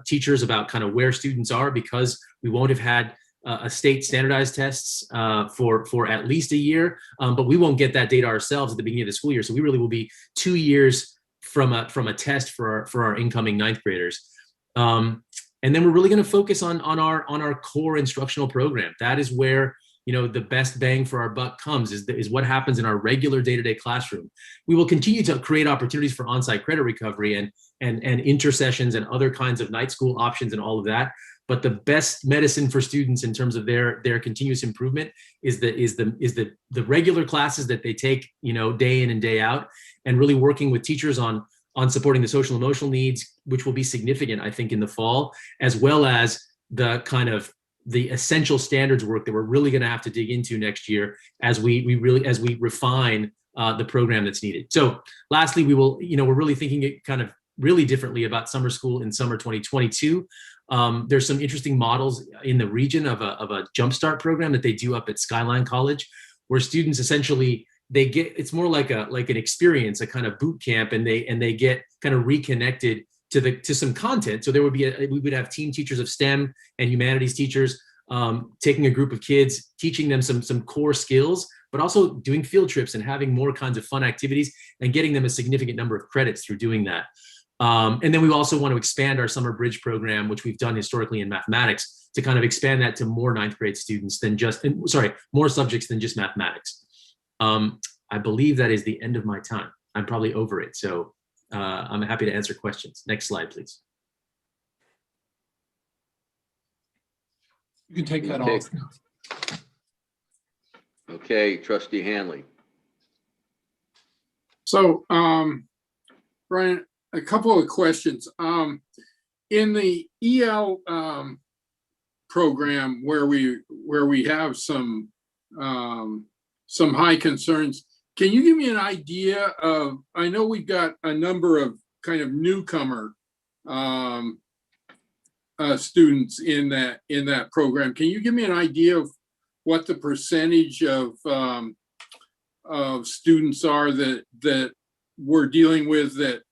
teachers about kind of where students are, because we won't have had a state standardized tests for at least a year, but we won't get that data ourselves at the beginning of the school year. So we really will be 2 years from a test for our incoming 9th graders. And then we're really going to focus on our core instructional program. That is where the best bang for our buck comes, is what happens in our regular day-to-day classroom. We will continue to create opportunities for on-site credit recovery and intersessions and other kinds of night school options and all of that. But the best medicine for students in terms of their continuous improvement is the regular classes that they take, day in and day out, and really working with teachers on supporting the social emotional needs, which will be significant, I think, in the fall, as well as the kind of the essential standards work that we're really going to have to dig into next year as we refine the program that's needed. So lastly, we're really thinking it kind of really differently about summer school in summer 2022. There's some interesting models in the region of a jumpstart program that they do up at Skyline College, where students essentially it's more like an experience, a kind of boot camp, and they get kind of reconnected to some content. So we would have team teachers of STEM and humanities teachers taking a group of kids, teaching them some core skills, but also doing field trips and having more kinds of fun activities and getting them a significant number of credits through doing that. And then we also want to expand our summer bridge program, which we've done historically in mathematics, to kind of expand that to more 9th grade students more subjects than just mathematics. I believe that is the end of my time. I'm probably over it. So I'm happy to answer questions. Next slide, please. You can take that Okay. off. Okay, Trustee Hanley. So, Brian, a couple of questions. In the EL program where we have some high concerns, can you give me an idea of, I know we've got a number of kind of newcomer students in that program. Can you give me an idea of what the percentage of students are that we're dealing with that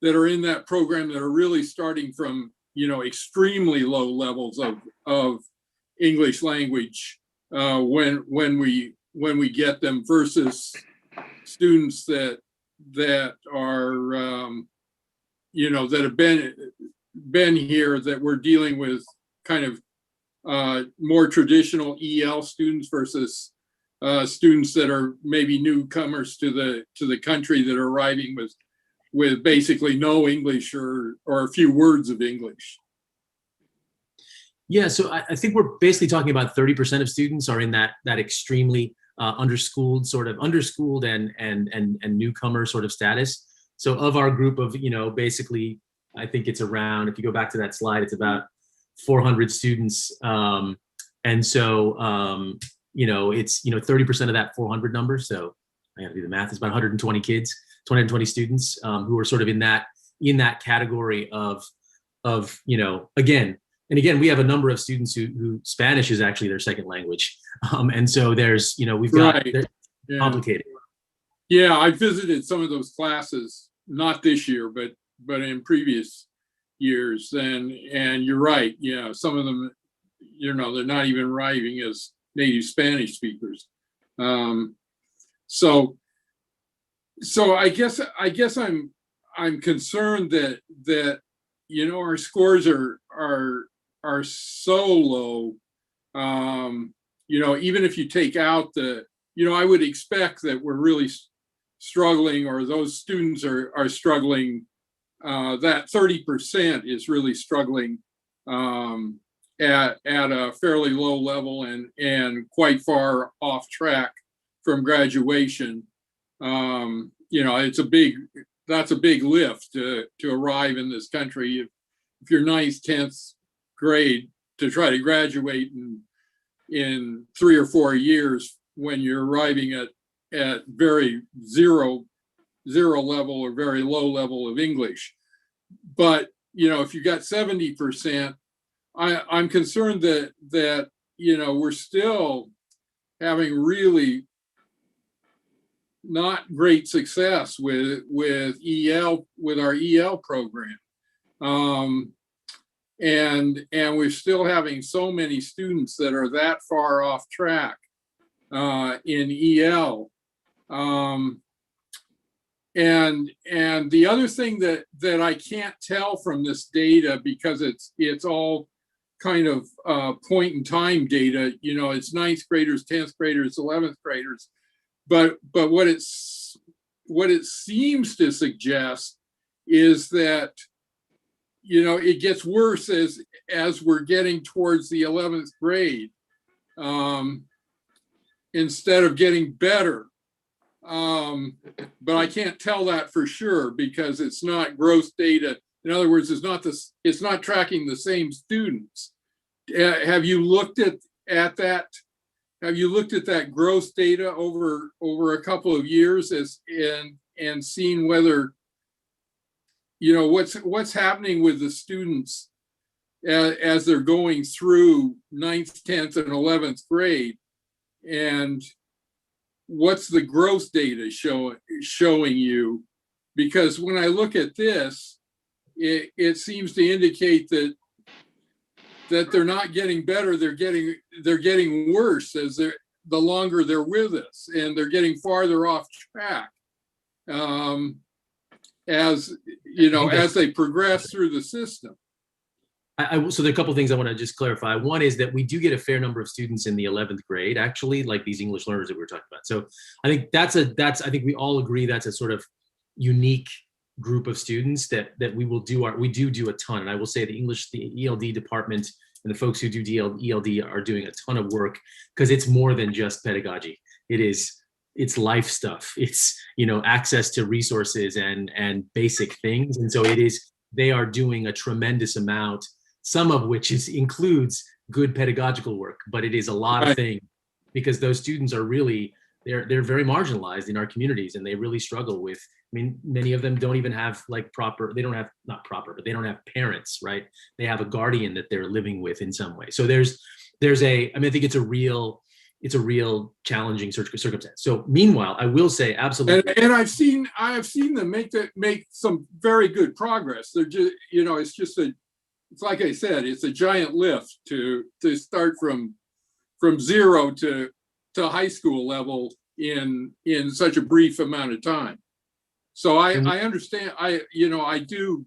are in that program that are really starting from extremely low levels of English language when we get them, versus students that are that have been here, that we're dealing with kind of more traditional EL students versus students that are maybe newcomers to the country that are arriving with basically no English or a few words of English. Yeah, so I think we're basically talking about 30% of students are in that extremely underschooled and newcomer sort of status. So of our group of, basically, I think it's around, if you go back to that slide, it's about 400 students. And so, it's, 30% of that 400 number. So I gotta do the math. It's about 120 kids, 220 students who are sort of in that category of, again, and again, we have a number of students who Spanish is actually their second language. And so there's, we've got Right. Yeah. complicated. Yeah, I visited some of those classes, not this year, but in previous years. And you're right. Yeah, some of them, they're not even arriving as native Spanish speakers. So I guess I'm concerned that our scores are so low. Even if you take out I would expect that we're really struggling, or those students are struggling. That 30% is really struggling at a fairly low level and quite far off track from graduation. That's a big lift to arrive in this country. If you're 9th, 10th grade, to try to graduate in 3 or 4 years when you're arriving at very zero level or very low level of English. But if you got 70%, I'm concerned that we're still having really not great success with our EL program. And we're still having so many students that are that far off track in EL. And the other thing that I can't tell from this data, because it's all kind of point in time data, it's 9th graders, 10th graders, 11th graders, but what it seems to suggest is that it gets worse as we're getting towards the 11th grade, instead of getting better. But I can't tell that for sure because it's not gross data. In other words, it's not tracking the same students. Have you looked at that? Have you looked at that gross data over a couple of years and seen whether what's happening with the students as they're going through 9th, 10th, and 11th grade, and what's the gross data showing you? Because when I look at this, it seems to indicate that they're not getting better, they're getting worse as the longer they're with us, and they're getting farther off track as they progress through the system. So there are a couple of things I want to just clarify. One is that we do get a fair number of students in the 11th grade, actually, like these English learners that we were talking about. So I think I think we all agree that's a sort of unique group of students that we do a ton. And I will say the ELD department and the folks who do ELD are doing a ton of work, because it's more than just pedagogy. It's life stuff. It's, access to resources and basic things. And so they are doing a tremendous amount, some of which includes good pedagogical work, but it is a lot of things, because those students are really, they're very marginalized in our communities, and they really struggle with, many of them don't even have they don't have parents, right? They have a guardian that they're living with in some way. So I think it's a real challenging circumstance. So meanwhile, I will say absolutely. And I have seen them make some very good progress. They're just, it's like I said, it's a giant lift to start from zero to high school level in such a brief amount of time. So I understand, I do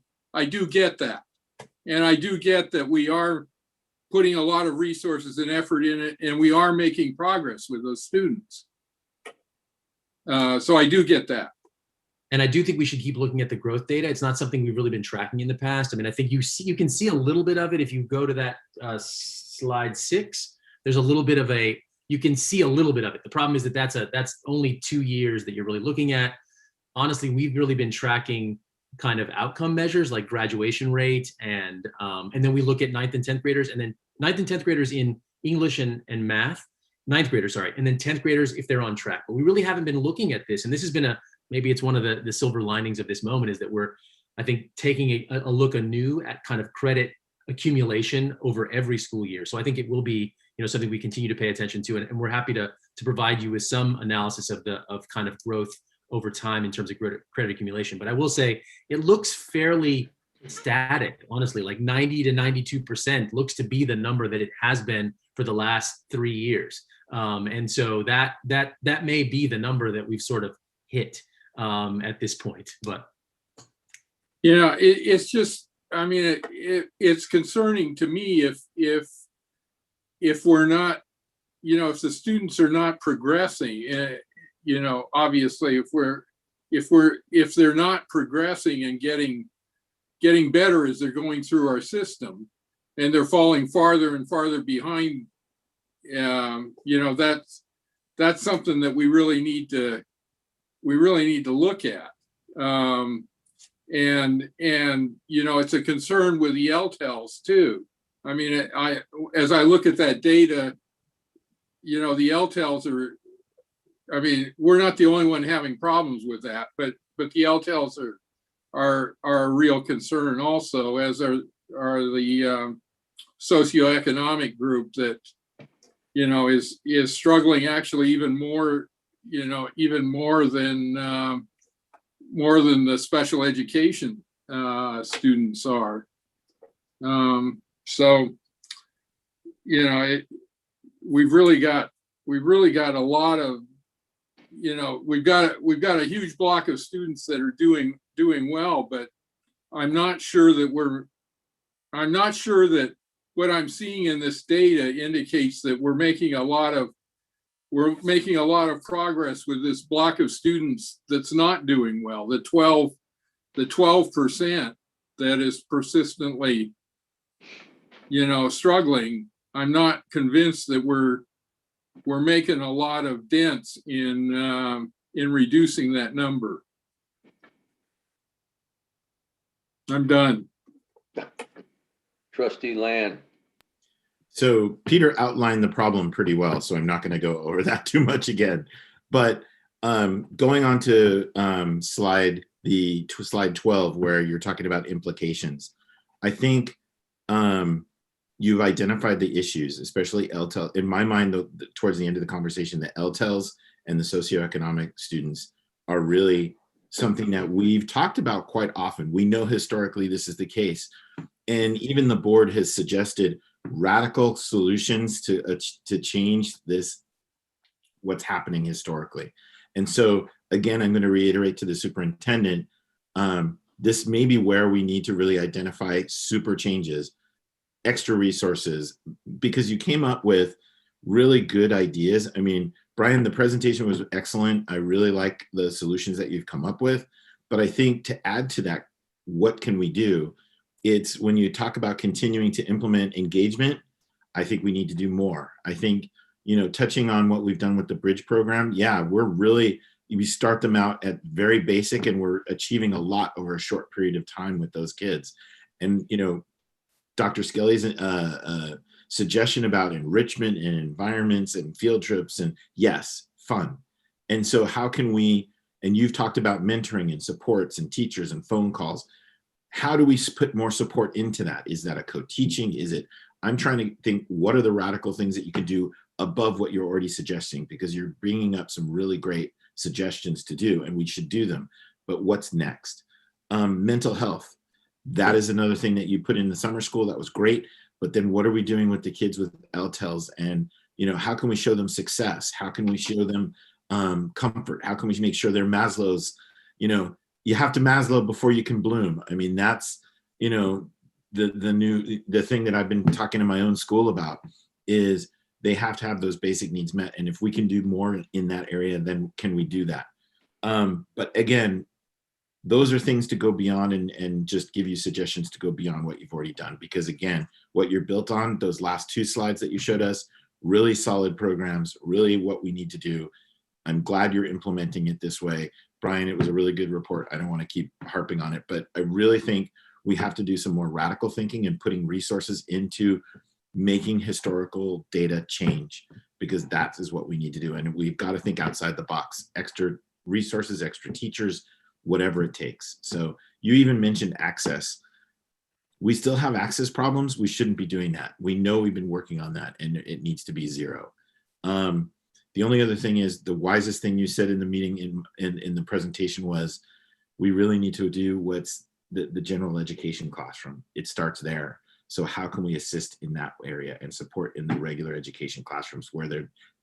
get that. And I do get that we are putting a lot of resources and effort in it, and we are making progress with those students. So I do get that. And I do think we should keep looking at the growth data. It's not something we've really been tracking in the past. I think you can see a little bit of it if you go to that slide 6. There's a little bit of you can see a little bit of it. The problem is that that's only 2 years that you're really looking at. Honestly, we've really been tracking kind of outcome measures like graduation rate, and then we look at 9th and 10th graders, and then 9th and 10th graders in English and math, 9th graders, sorry, and then 10th graders if they're on track. But we really haven't been looking at this, and this has been maybe it's one of the silver linings of this moment, is that we're, I think, taking a look anew at kind of credit accumulation over every school year. So I think it will be, something we continue to pay attention to, and we're happy to provide you with some analysis of kind of growth over time in terms of credit accumulation. But I will say it looks fairly static, honestly, like 90 to 92% looks to be the number that it has been for the last 3 years. And so that may be the number that we've sort of hit at this point. But it's just, I mean, it's concerning to me if we're not, if the students are not progressing, obviously if they're not progressing and getting better as they're going through our system, and they're falling farther and farther behind, that's something that we really need to look at. And it's a concern with the LTELs too. I mean, as I look at that data, the LTELs are, I mean, we're not the only one having problems with that, but the LTELs are a real concern also, as are the socioeconomic group that, is struggling actually even more than the special education students are. So, we've really got a lot of, we've got a huge block of students that are doing well, but I'm not sure that what I'm seeing in this data indicates that we're making a lot of progress with this block of students that's not doing well. The 12% that is persistently, struggling. I'm not convinced that we're making a lot of dents in reducing that number. I'm done. Trustee Land. So Peter outlined the problem pretty well, so I'm not going to go over that too much again. But going on to slide 12, where you're talking about implications, I think you've identified the issues, especially LTEL. In my mind, towards the end of the conversation, the LTELs and the socioeconomic students are really something that we've talked about quite often. We know historically this is the case. And even the board has suggested radical solutions to change this, what's happening historically. And so, again, I'm going to reiterate to the superintendent, this may be where we need to really identify super changes, extra resources, because you came up with really good ideas. I mean, Brian, the presentation was excellent. I really like the solutions that you've come up with. But I think to add to that, what can we do? It's when you talk about continuing to implement engagement, I think we need to do more. I think, touching on what we've done with the Bridge program, yeah, we start them out at very basic, and we're achieving a lot over a short period of time with those kids. And, Dr. Skelly's suggestion about enrichment and environments and field trips, and yes, fun. And so how can we, and you've talked about mentoring and supports and teachers and phone calls. How do we put more support into that? Is that a co-teaching? I'm trying to think, what are the radical things that you can do above what you're already suggesting? Because you're bringing up some really great suggestions to do, and we should do them. But what's next? Mental health. That is another thing that you put in the summer school. That was great. But then what are we doing with the kids with LTELs? And, how can we show them success? How can we show them comfort? How can we make sure they're Maslow's, you have to Maslow before you can bloom. I mean, that's, the thing that I've been talking to my own school about is they have to have those basic needs met. And if we can do more in that area, then can we do that? But again, those are things to go beyond and just give you suggestions to go beyond what you've already done. Because again, what you're built on, those last 2 slides that you showed us, really solid programs, really what we need to do. I'm glad you're implementing it this way. Brian, it was a really good report. I don't want to keep harping on it, but I really think we have to do some more radical thinking and putting resources into making historical data change, because that is what we need to do. And we've got to think outside the box, extra resources, extra teachers, whatever it takes. So you even mentioned access. We still have access problems. We shouldn't be doing that. We know we've been working on that, and it needs to be 0. The only other thing is the wisest thing you said in the meeting in the presentation was we really need to do what's the general education classroom. It starts there. So how can we assist in that area and support in the regular education classrooms where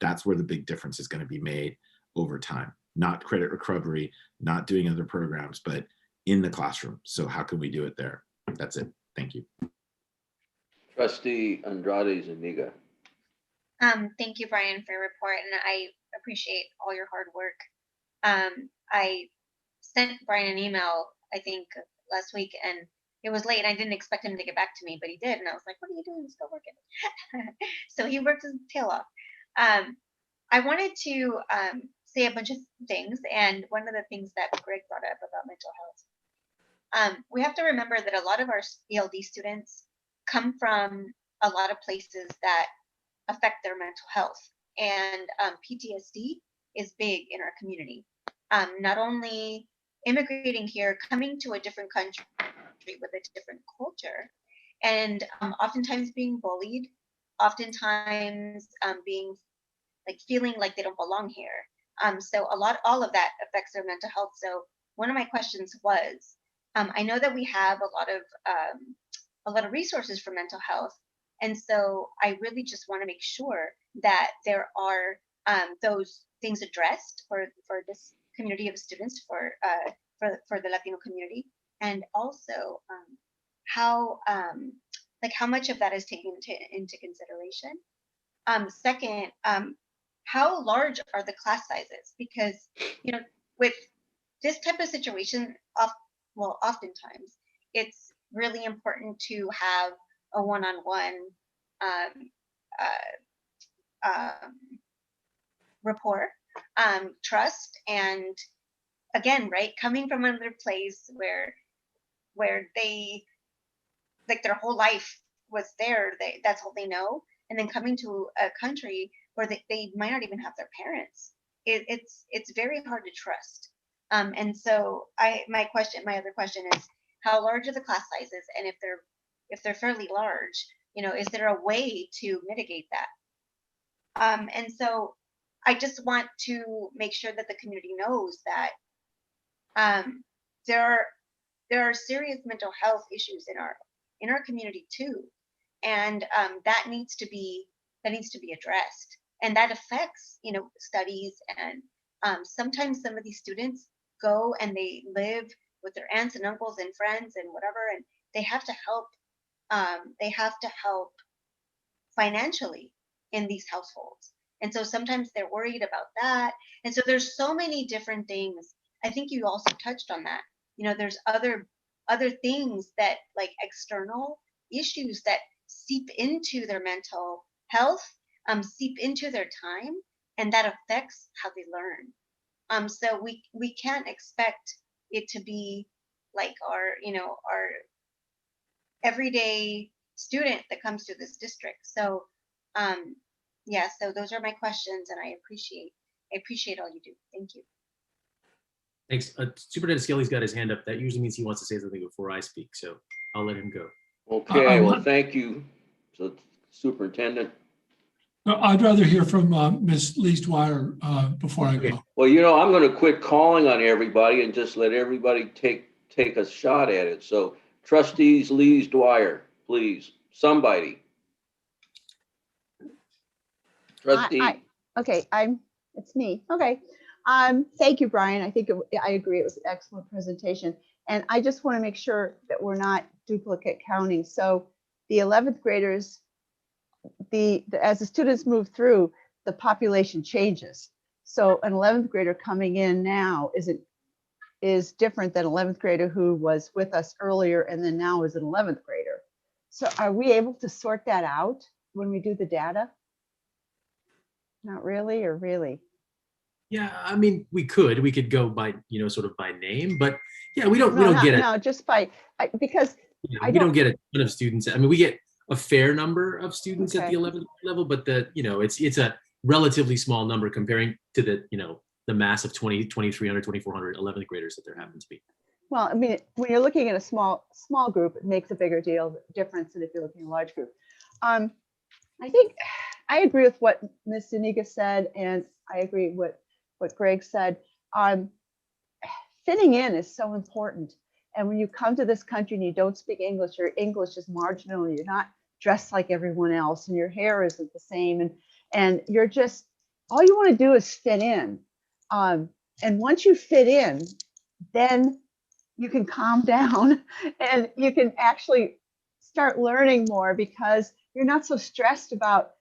that's where the big difference is going to be made over time, not credit recovery, not doing other programs, but in the classroom. So how can we do it there? That's it. Thank you. Trustee Andrade Zuniga. Thank you, Brian, for your report, and I appreciate all your hard work. I sent Brian an email, I think, last week, and it was late. I didn't expect him to get back to me, but he did, and I was like, what are you doing? Still working. So he worked his tail off. I wanted to say a bunch of things, and one of the things that Greg brought up about mental health. We have to remember that a lot of our ELD students come from a lot of places that affect their mental health, and PTSD is big in our community. Not only immigrating here, coming to a different country with a different culture, and oftentimes being bullied, oftentimes being like feeling like they don't belong here. So all of that affects their mental health. So one of my questions was, I know that we have a lot of resources for mental health, and so I really just want to make sure that there are those things addressed for this community of students, for the Latino community, and also how much of that is taken into consideration. Second, how large are the class sizes? Because with this type of situation, oftentimes it's really important to have a one-on-one rapport, trust, and again, right, coming from another place where they, like, their whole life was there, that's all they know, and then coming to a country where they might not even have their parents. It's very hard to trust. And so my other question is, how large are the class sizes, and if they're fairly large, is there a way to mitigate that? And so I just want to make sure that the community knows that there are serious mental health issues in our community too, and that needs to be addressed, and that affects studies, and sometimes some of these students go and they live with their aunts and uncles and friends and whatever, and they have to help financially in these households, and so sometimes they're worried about that, and so there's so many different things. I think you also touched on that. There's other things that, like, external issues that seep into their mental health, seep into their time, and that affects how they learn. So we can't expect it to be like our everyday student that comes to this district. So yeah, so those are my questions, and I appreciate all you do. Thank you. Thanks. Superintendent Skelly's got his hand up. That usually means he wants to say something before I speak, so I'll let him go. Okay, well, thank you. So, Superintendent. No, I'd rather hear from Ms. Lee Dwyer before I go. Well, I'm going to quit calling on everybody and just let everybody take a shot at it. So, Trustees Lee Dwyer, please, somebody. Trustee. Okay, it's me. Okay. Thank you, Brian. I agree. It was an excellent presentation. And I just want to make sure that we're not duplicate counting. So the 11th graders, as the students move through, the population changes. So an 11th grader coming in now is different than 11th grader who was with us earlier and then now is an 11th grader. So are we able to sort that out when we do the data? Not really, or really? Yeah, I mean, we could go by, sort of by name, but yeah, we don't get it. No, just because we don't get a ton of students. I mean, we get a fair number of students at the 11th level, but it's a relatively small number comparing to the mass of 2,300, 2,400 11th graders that there happen to be. Well, I mean, when you're looking at a small group, it makes a bigger difference than if you're looking at a large group. I think I agree with what Ms. Zuniga said, and I agree with what Greg said. Fitting in is so important. And when you come to this country and you don't speak English, your English is marginal, you're not dressed like everyone else, and your hair isn't the same, and you're just, all you want to do is fit in. And once you fit in, then you can calm down and you can actually start learning more, because you're not so stressed about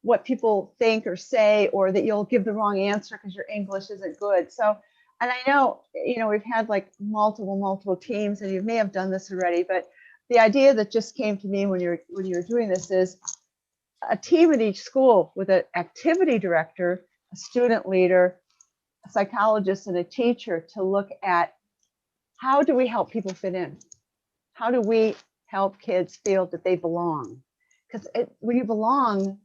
what people think or say, or that you'll give the wrong answer because your English isn't good. So, and I know, we've had like multiple teams, and you may have done this already, but the idea that just came to me when you're doing this is a team at each school with an activity director, a student leader, a psychologist, and a teacher to look at, how do we help people fit in? How do we help kids feel that they belong? Because when you belong,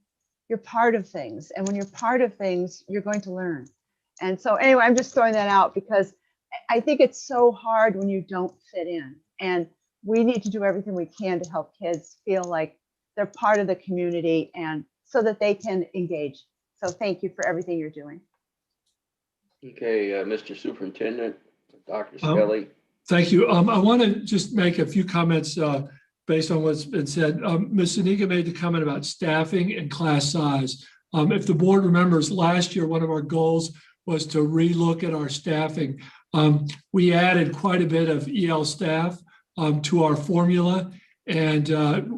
you're part of things. And when you're part of things, you're going to learn. And so anyway, I'm just throwing that out because I think it's so hard when you don't fit in. And we need to do everything we can to help kids feel like they're part of the community, and so that they can engage. So thank you for everything you're doing. Okay, Mr. Superintendent, Dr. Skelly. Thank you. I want to just make a few comments based on what's been said. Ms. Zuniga made the comment about staffing and class size. If the board remembers, last year, one of our goals was to relook at our staffing. We added quite a bit of EL staff to our formula, and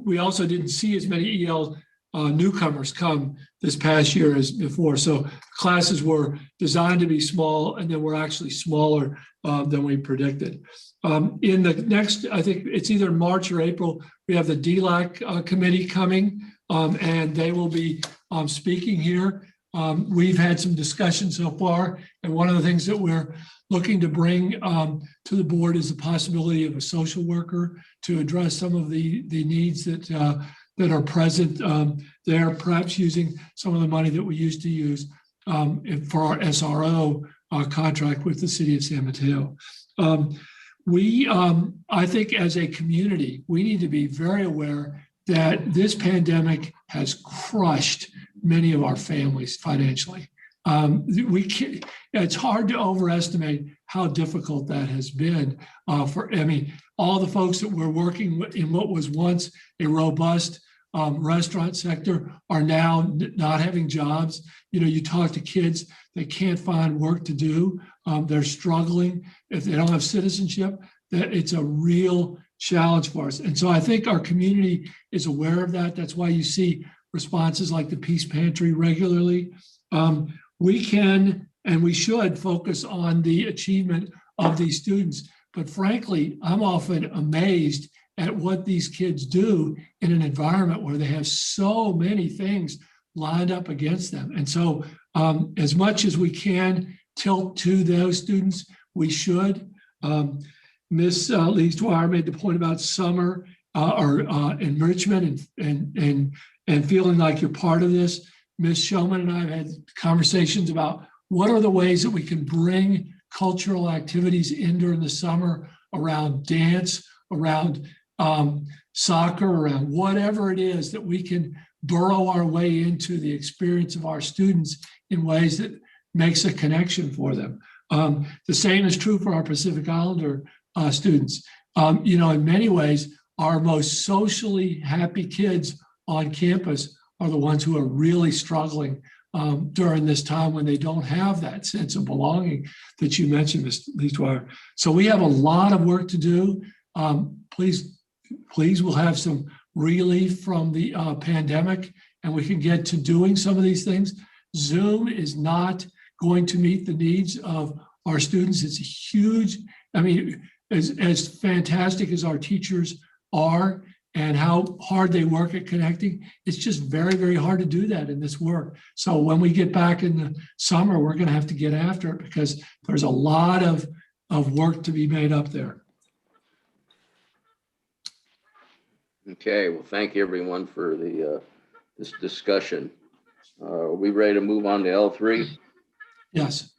we also didn't see as many EL newcomers come this past year as before. So classes were designed to be small, and then were actually smaller than we predicted. In the next, I think it's either March or April, we have the DLAC committee coming, and they will be speaking here. We've had some discussion so far, and one of the things that we're looking to bring to the board is the possibility of a social worker to address some of the needs that are present there, perhaps using some of the money that we used to use for our SRO contract with the city of San Mateo. I think as a community, we need to be very aware that this pandemic has crushed many of our families financially. It's hard to overestimate how difficult that has been all the folks that were working in what was once a robust restaurant sector are now not having jobs. You talk to kids, they can't find work to do. They're struggling. If they don't have citizenship, that it's a real challenge for us. And so I think our community is aware of that. That's why you see responses like the Peace Pantry regularly. We can and we should focus on the achievement of these students. But frankly, I'm often amazed at what these kids do in an environment where they have so many things lined up against them. And so as much as we can tilt to those students, we should. Ms. Lees-Dwyer made the point about summer or enrichment and feeling like you're part of this. Ms. Showman and I have had conversations about what are the ways that we can bring cultural activities in during the summer around dance, around soccer, around whatever it is that we can burrow our way into the experience of our students in ways that makes a connection for them. The same is true for our Pacific Islander students. In many ways, our most socially happy kids on campus are the ones who are really struggling during this time when they don't have that sense of belonging that you mentioned, Ms. Lees-Dwyer. So we have a lot of work to do. Please, we'll have some relief from the pandemic, and we can get to doing some of these things. Zoom is not going to meet the needs of our students. It's a huge, as fantastic as our teachers are and how hard they work at connecting, it's just very, very hard to do that in this work. So when we get back in the summer, we're going to have to get after it because there's a lot of work to be made up there. Okay, well, thank you everyone for this discussion. Are we ready to move on to L3? Yes.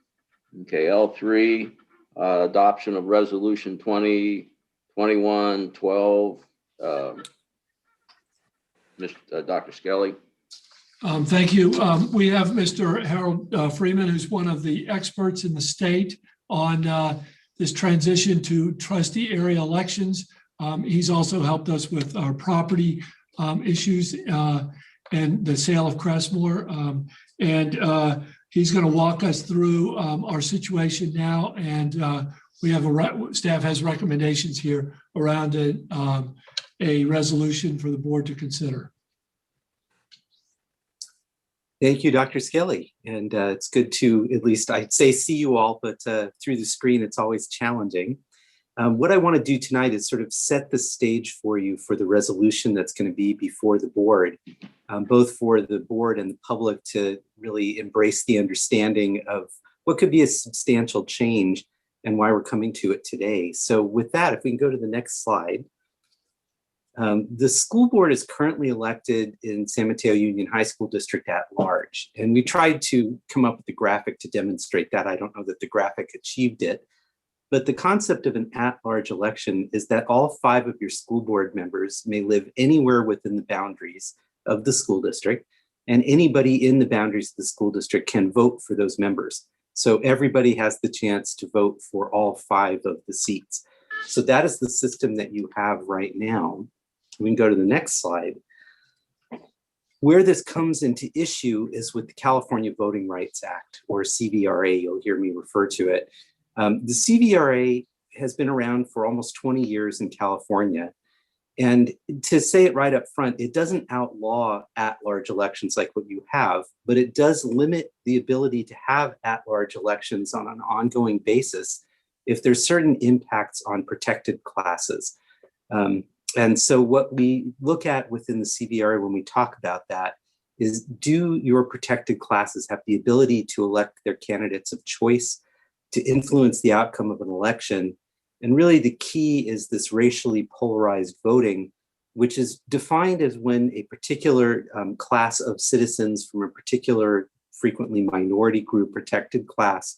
Okay, L3, adoption of resolution 2021-12. Dr. Skelly. Thank you. We have Mr. Harold Freeman, who's one of the experts in the state on this transition to trustee area elections. He's also helped us with our property issues and the sale of Crestmore. He's going to walk us through our situation now. And we have staff has recommendations here around a resolution for the board to consider. Thank you, Dr. Skelly. And it's good to, at least I'd say see you all, but through the screen, it's always challenging. What I want to do tonight is sort of set the stage for you for the resolution that's going to be before the board, both for the board and the public to really embrace the understanding of what could be a substantial change and why we're coming to it today. So with that, if we can go to the next slide. The school board is currently elected in San Mateo Union High School District at large. And we tried to come up with a graphic to demonstrate that. I don't know that the graphic achieved it. But the concept of an at-large election is that all 5 of your school board members may live anywhere within the boundaries of the school district, and anybody in the boundaries of the school district can vote for those members. So everybody has the chance to vote for all 5 of the seats. So that is the system that you have right now. We can go to the next slide. Where this comes into issue is with the California Voting Rights Act, or CVRA, you'll hear me refer to it. The CVRA has been around for almost 20 years in California. And to say it right up front, it doesn't outlaw at-large elections like what you have, but it does limit the ability to have at-large elections on an ongoing basis if there's certain impacts on protected classes. And so what we look at within the CVRA when we talk about that is, do your protected classes have the ability to elect their candidates of choice, to influence the outcome of an election? And really the key is this racially polarized voting, which is defined as when a particular class of citizens from a particular frequently minority group protected class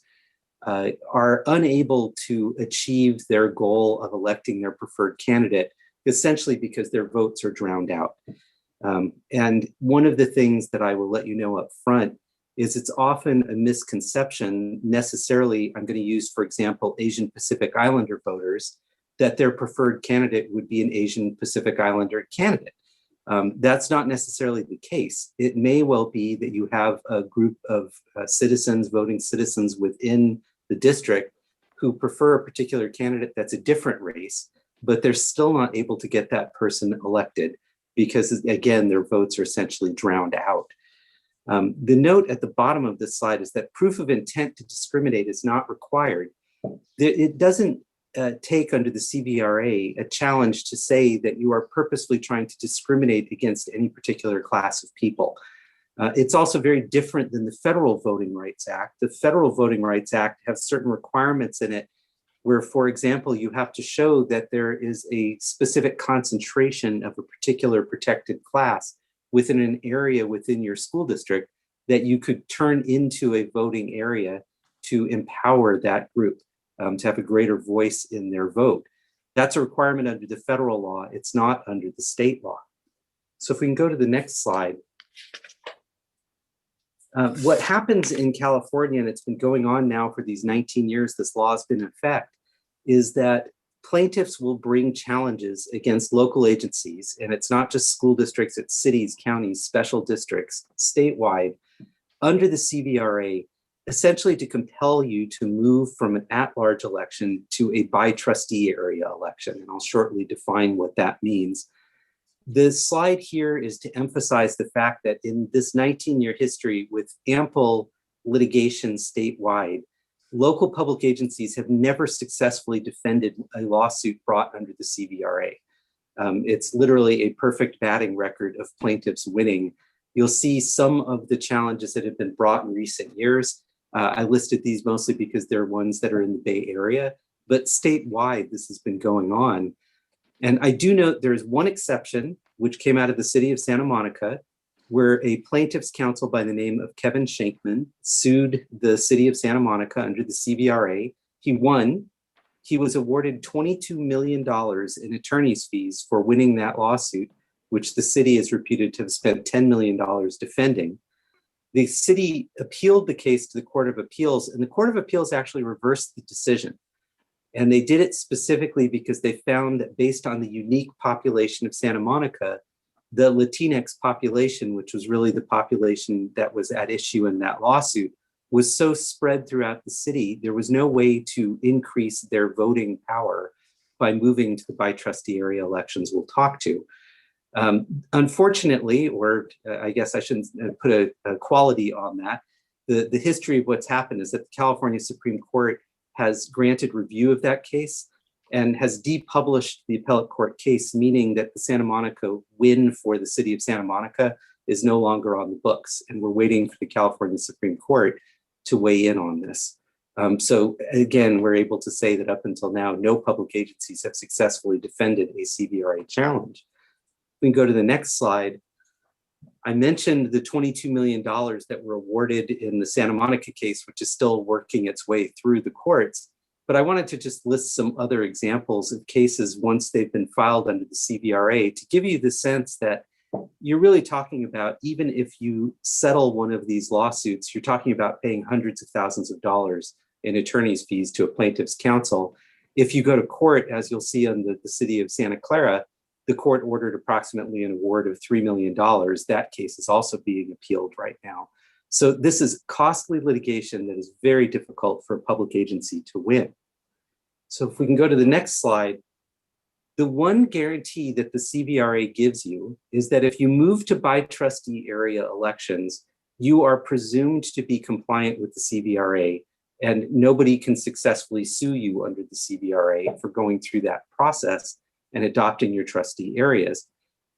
are unable to achieve their goal of electing their preferred candidate, essentially because their votes are drowned out. And one of the things that I will let you know up front is it's often a misconception, necessarily, I'm going to use, for example, Asian Pacific Islander voters, that their preferred candidate would be an Asian Pacific Islander candidate. That's not necessarily the case. It may well be that you have a group of citizens, voting citizens within the district who prefer a particular candidate that's a different race, but they're still not able to get that person elected because, again, their votes are essentially drowned out. The note at the bottom of this slide is that proof of intent to discriminate is not required. It doesn't take under the CVRA a challenge to say that you are purposefully trying to discriminate against any particular class of people. It's also very different than the Federal Voting Rights Act. The Federal Voting Rights Act has certain requirements in it where, for example, you have to show that there is a specific concentration of a particular protected class within an area within your school district that you could turn into a voting area to empower that group to have a greater voice in their vote. That's a requirement under the federal law. It's not under the state law. So if we can go to the next slide. What happens in California, and it's been going on now for these 19 years, this law has been in effect, is that plaintiffs will bring challenges against local agencies, and it's not just school districts, it's cities, counties, special districts, statewide, under the CVRA, essentially to compel you to move from an at-large election to a by-trustee area election. And I'll shortly define what that means. The slide here is to emphasize the fact that in this 19-year history with ample litigation statewide, local public agencies have never successfully defended a lawsuit brought under the CVRA. It's literally a perfect batting record of plaintiffs winning. You'll see some of the challenges that have been brought in recent years. I listed these mostly because they're ones that are in the Bay Area, but statewide, this has been going on. And I do note there's one exception, which came out of the city of Santa Monica, where a plaintiff's counsel by the name of Kevin Shankman sued the city of Santa Monica under the CVRA He won. He was awarded $22 million in attorney's fees for winning that lawsuit, which the city is reputed to have spent $10 million defending. The city appealed the case to the Court of Appeals, and the Court of Appeals actually reversed the decision. And they did it specifically because they found that based on the unique population of Santa Monica, the Latinx population, which was really the population that was at issue in that lawsuit, was so spread throughout the city, there was no way to increase their voting power by moving to the by trustee area elections we'll talk to. Unfortunately, or I guess I shouldn't put a quality on that, the history of what's happened is that the California Supreme Court has granted review of that case and has depublished the appellate court case, meaning that the Santa Monica win for the city of Santa Monica is no longer on the books. And we're waiting for the California Supreme Court to weigh in on this. So again, we're able to say that up until now, no public agencies have successfully defended a CVRA challenge. We can go to the next slide. I mentioned the $22 million that were awarded in the Santa Monica case, which is still working its way through the courts. But I wanted to just list some other examples of cases once they've been filed under the CVRA to give you the sense that you're really talking about, even if you settle one of these lawsuits, you're talking about paying hundreds of thousands of dollars in attorney's fees to a plaintiff's counsel. If you go to court, as you'll see on the city of Santa Clara, the court ordered approximately an award of $3 million. That case is also being appealed right now. So this is costly litigation that is very difficult for a public agency to win. So if we can go to the next slide, the one guarantee that the CVRA gives you is that if you move to by trustee area elections, you are presumed to be compliant with the CVRA, and nobody can successfully sue you under the CVRA for going through that process and adopting your trustee areas.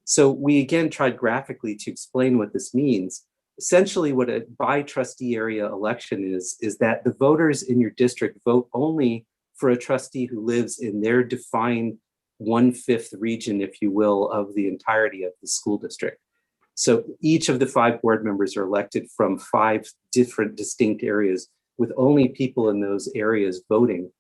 So we again tried graphically to explain what this means. Essentially what a by trustee area election is that the voters in your district vote only for a trustee who lives in their defined 1/5 region, if you will, of the entirety of the school district. So each of the 5 board members are elected from 5 different distinct areas with only people in those areas voting.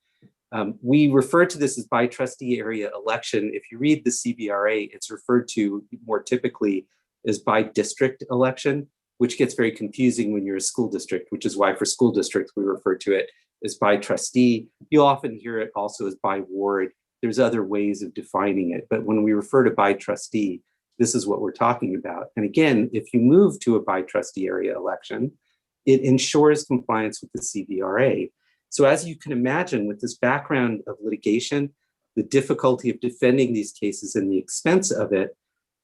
We refer to this as by trustee area election. If you read the CVRA, it's referred to more typically as by district election, which gets very confusing when you're a school district, which is why for school districts, we refer to it as by trustee. You'll often hear it also as by ward. There's other ways of defining it, but when we refer to by trustee, this is what we're talking about. And again, if you move to a by trustee area election, it ensures compliance with the CVRA. So as you can imagine, with this background of litigation, the difficulty of defending these cases and the expense of it,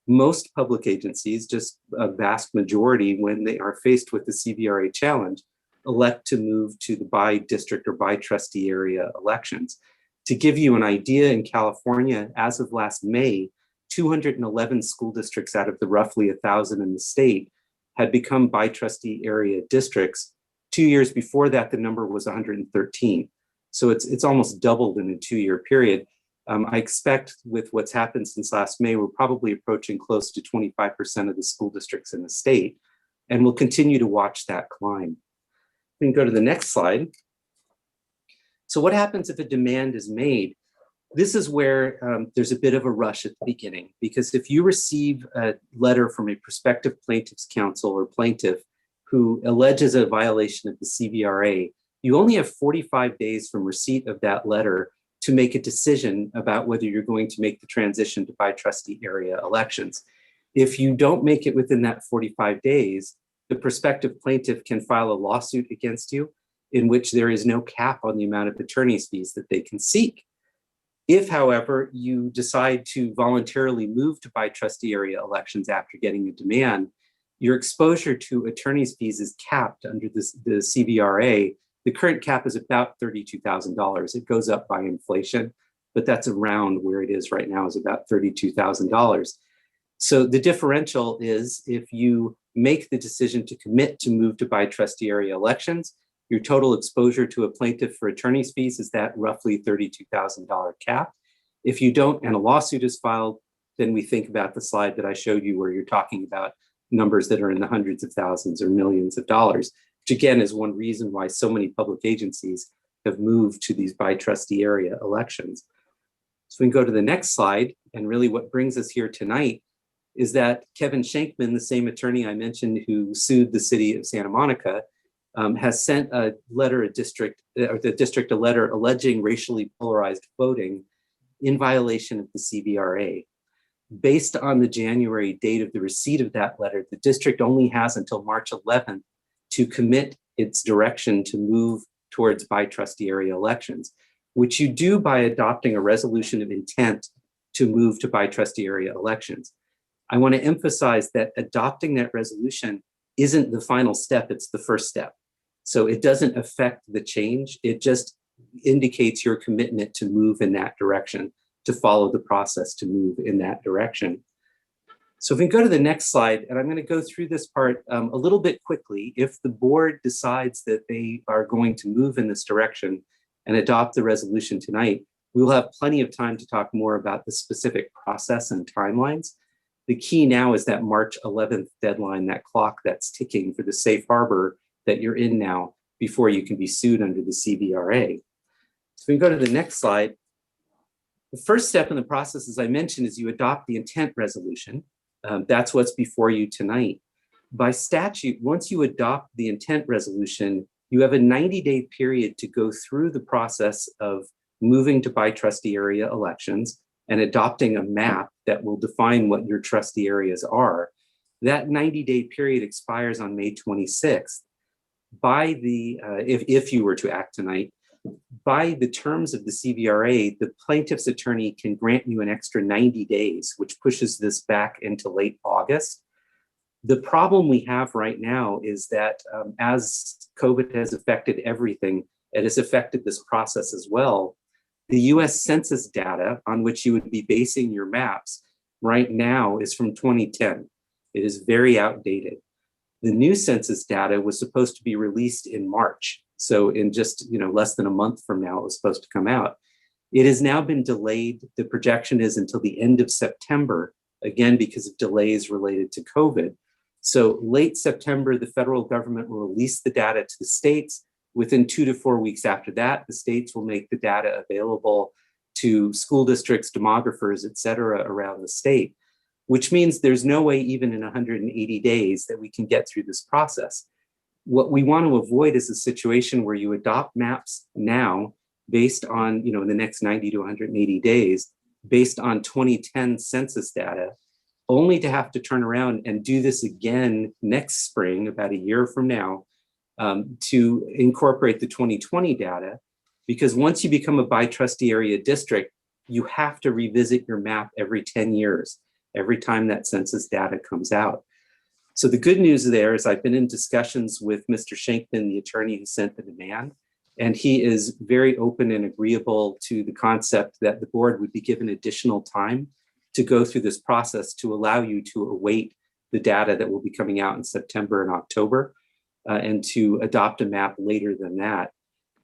most public agencies, just a vast majority, when they are faced with the CVRA challenge, elect to move to the by district or by trustee area elections. To give you an idea, in California, as of last May, 211 school districts out of the roughly 1,000 in the state had become by trustee area districts. 2 years before that, the number was 113. So it's almost doubled in a 2-year period. I expect with what's happened since last May, we're probably approaching close to 25% of the school districts in the state, and we'll continue to watch that climb. We can go to the next slide. So what happens if a demand is made? This is where there's a bit of a rush at the beginning, because if you receive a letter from a prospective plaintiff's counsel or plaintiff who alleges a violation of the CVRA, you only have 45 days from receipt of that letter to make a decision about whether you're going to make the transition to by trustee area elections. If you don't make it within that 45 days, the prospective plaintiff can file a lawsuit against you in which there is no cap on the amount of attorney's fees that they can seek. If, however, you decide to voluntarily move to by trustee area elections after getting a demand, your exposure to attorney's fees is capped under the CVRA. The current cap is about $32,000. It goes up by inflation, but that's around where it is right now, is about $32,000. So the differential is if you make the decision to commit to move to by trustee area elections, your total exposure to a plaintiff for attorney's fees is that roughly $32,000 cap. If you don't and a lawsuit is filed, then we think about the slide that I showed you where you're talking about numbers that are in the hundreds of thousands or millions of dollars, which again is one reason why so many public agencies have moved to these by trustee area elections. So we can go to the next slide, and really what brings us here tonight is that Kevin Shankman, the same attorney I mentioned who sued the city of Santa Monica, has sent a letter, the district a letter alleging racially polarized voting in violation of the Cvra. Based on the January date of the receipt of that letter, the district only has until March 11th to commit its direction to move towards by trustee area elections, which you do by adopting a resolution of intent to move to by trustee area elections. I want to emphasize that adopting that resolution isn't the final step, it's the first step. So it doesn't affect the change, it just indicates your commitment to move in that direction, to follow the process to move in that direction. So if we go to the next slide, and I'm going to go through this part a little bit quickly. If the board decides that they are going to move in this direction and adopt the resolution tonight, we will have plenty of time to talk more about the specific process and timelines. The key now is that March 11th deadline, that clock that's ticking for the safe harbor that you're in now before you can be sued under the Cvra. So we can go to the next slide. The first step in the process, as I mentioned, is you adopt the intent resolution. That's what's before you tonight. By statute, once you adopt the intent resolution, you have a 90-day period to go through the process of moving to by trustee area elections and adopting a map that will define what your trustee areas are. That 90-day period expires on May 26th. By the, if you were to act tonight, by the terms of the Cvra, the plaintiff's attorney can grant you an extra 90 days, which pushes this back into late August. The problem we have right now is that as COVID has affected everything, it has affected this process as well. The US Census data on which you would be basing your maps right now is from 2010. It is very outdated. The new census data was supposed to be released in March. So in just less than a month from now, it was supposed to come out. It has now been delayed. The projection is until the end of September, again, because of delays related to COVID. So late September, the federal government will release the data to the states. Within 2 to 4 weeks after that, the states will make the data available to school districts, demographers, et cetera, around the state, which means there's no way even in 180 days that we can get through this process. What we want to avoid is a situation where you adopt maps now based on, in the next 90 to 180 days, based on 2010 census data, only to have to turn around and do this again next spring, about a year from now, to incorporate the 2020 data. Because once you become a by trustee area district, you have to revisit your map every 10 years, every time that census data comes out. So the good news there is I've been in discussions with Mr. Shankman, the attorney who sent the demand, and he is very open and agreeable to the concept that the board would be given additional time to go through this process to allow you to await the data that will be coming out in September and October, and to adopt a map later than that.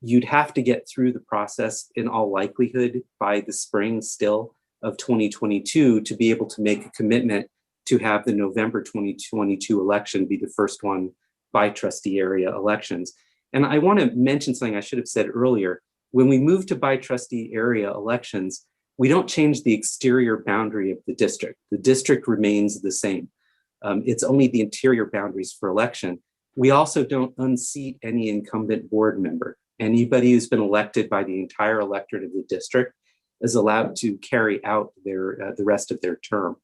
You'd have to get through the process in all likelihood by the spring still of 2022 to be able to make a commitment to have the November 2022 election be the first one by trustee area elections. And I want to mention something I should have said earlier. When we move to by trustee area elections, we don't change the exterior boundary of the district. The district remains the same. It's only the interior boundaries for election. We also don't unseat any incumbent board member. Anybody who's been elected by the entire electorate of the district is allowed to carry out the rest of their term.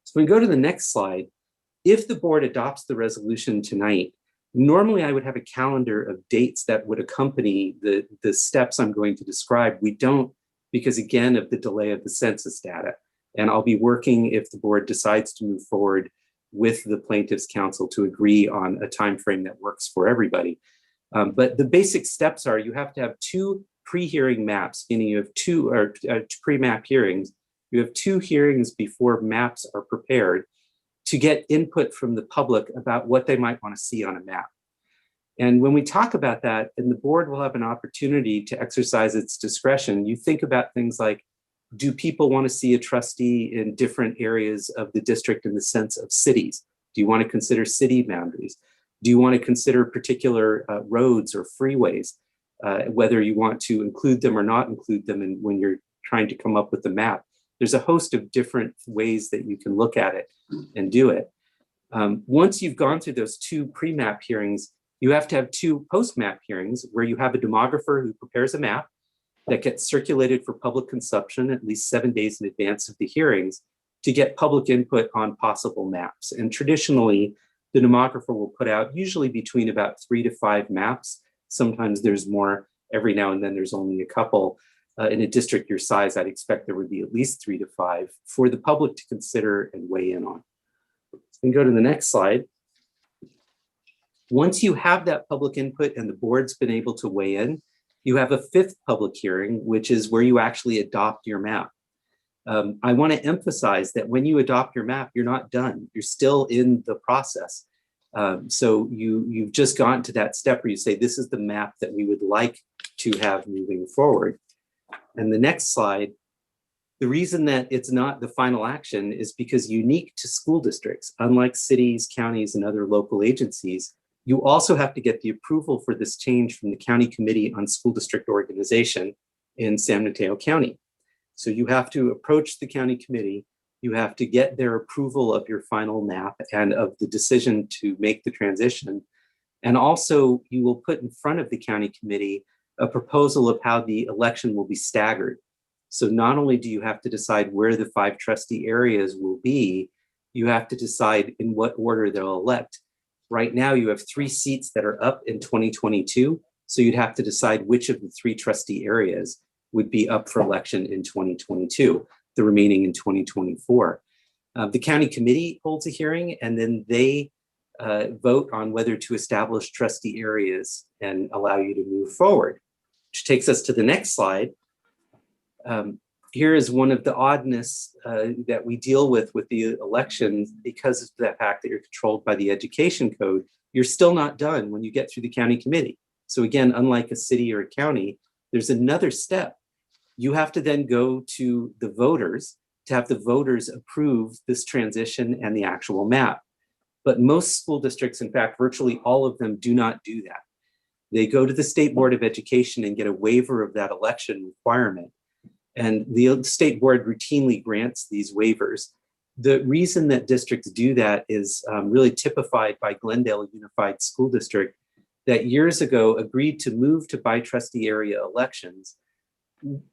So we go to the next slide. If the board adopts the resolution tonight, normally I would have a calendar of dates that would accompany the steps I'm going to describe. We don't, because again of the delay of the census data. And I'll be working, if the board decides to move forward, with the plaintiff's counsel to agree on a time frame that works for everybody. But the basic steps are you have to have 2 pre-hearing maps, meaning you have 2 pre-map hearings. You have 2 hearings before maps are prepared to get input from the public about what they might want to see on a map. And when we talk about that, and the board will have an opportunity to exercise its discretion, you think about things like, do people want to see a trustee in different areas of the district in the sense of cities? Do you want to consider city boundaries? Do you want to consider particular roads or freeways? whether you want to include them or not include them, and when you're trying to come up with the map. There's a host of different ways that you can look at it and do it. Once you've gone through those 2 pre-map hearings, you have to have 2 post-map hearings where you have a demographer who prepares a map that gets circulated for public consumption at least 7 days in advance of the hearings to get public input on possible maps. And traditionally, the demographer will put out usually between about 3 to 5 maps. Sometimes there's more. Every now and then there's only a couple. In a district your size, I'd expect there would be at least 3 to 5 for the public to consider and weigh in on. And go to the next slide. Once you have that public input and the board's been able to weigh in, you have a 5th public hearing, which is where you actually adopt your map. I want to emphasize that when you adopt your map, you're not done. You're still in the process. So you've just gotten to that step where you say, this is the map that we would like to have moving forward. And the next slide, the reason that it's not the final action is because unique to school districts, unlike cities, counties, and other local agencies, you also have to get the approval for this change from the County Committee on School District Organization in San Mateo County. So you have to approach the county committee, you have to get their approval of your final map and of the decision to make the transition. And also you will put in front of the county committee a proposal of how the election will be staggered. So not only do you have to decide where the 5 trustee areas will be, you have to decide in what order they'll elect. Right now you have 3 seats that are up in 2022. So you'd have to decide which of the 3 trustee areas would be up for election in 2022, the remaining in 2024. The county committee holds a hearing and then they vote on whether to establish trustee areas and allow you to move forward, which takes us to the next slide. Here is one of the oddness that we deal with the elections because of the fact that you're controlled by the education code. You're still not done when you get through the county committee. So again, unlike a city or a county, there's another step. You have to then go to the voters to have the voters approve this transition and the actual map. But most school districts, in fact, virtually all of them do not do that. They go to the State Board of Education and get a waiver of that election requirement. And the state board routinely grants these waivers. The reason that districts do that is really typified by Glendale Unified School District that years ago agreed to move to bi-trustee area elections,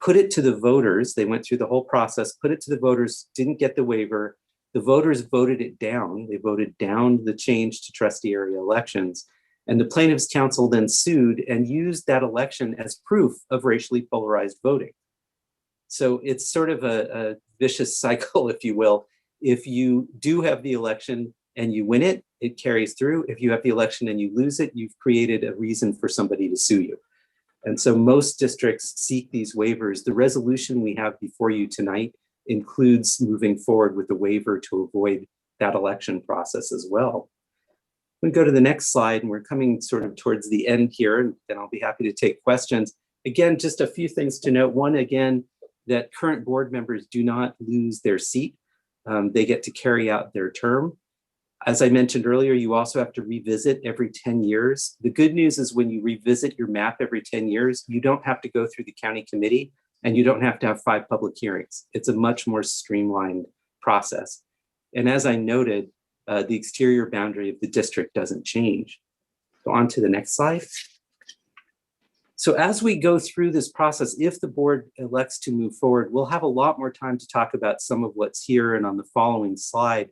put it to the voters. They went through the whole process, put it to the voters, didn't get the waiver. The voters voted it down. They voted down the change to trustee area elections. And the plaintiffs' counsel then sued and used that election as proof of racially polarized voting. So it's sort of a vicious cycle, if you will. If you do have the election and you win it, it carries through. If you have the election and you lose it, you've created a reason for somebody to sue you. And so most districts seek these waivers. The resolution we have before you tonight includes moving forward with a waiver to avoid that election process as well. We go to the next slide, and we're coming sort of towards the end here, and then I'll be happy to take questions. Again, just a few things to note. One, again, that current board members do not lose their seat. They get to carry out their term. As I mentioned earlier, you also have to revisit every 10 years. The good news is when you revisit your map every 10 years, you don't have to go through the county committee and you don't have to have 5 public hearings. It's a much more streamlined process. And as I noted, the exterior boundary of the district doesn't change. So on to the next slide. So as we go through this process, if the board elects to move forward, we'll have a lot more time to talk about some of what's here and on the following slide.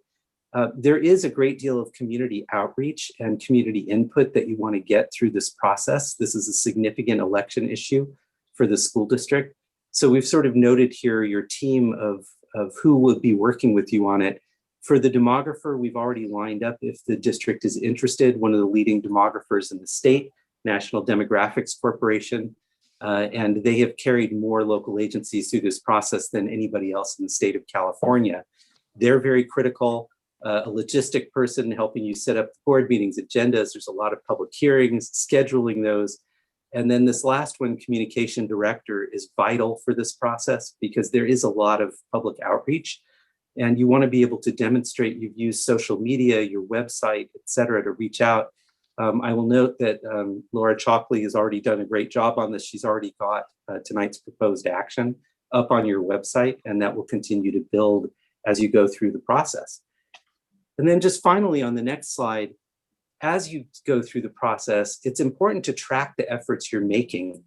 There is a great deal of community outreach and community input that you want to get through this process. This is a significant election issue for the school district. So we've sort of noted here your team of who will be working with you on it. For the demographer, we've already lined up if the district is interested, one of the leading demographers in the state, National Demographics Corporation, and they have carried more local agencies through this process than anybody else in the state of California. They're very critical. A logistic person helping you set up the board meetings, agendas. There's a lot of public hearings, scheduling those. And then this last one, communication director, is vital for this process because there is a lot of public outreach. And you want to be able to demonstrate you've used social media, your website, et cetera, to reach out. I will note that Laura Chalkley has already done a great job on this. She's already got tonight's proposed action up on your website, and that will continue to build as you go through the process. And then just finally on the next slide, as you go through the process, it's important to track the efforts you're making.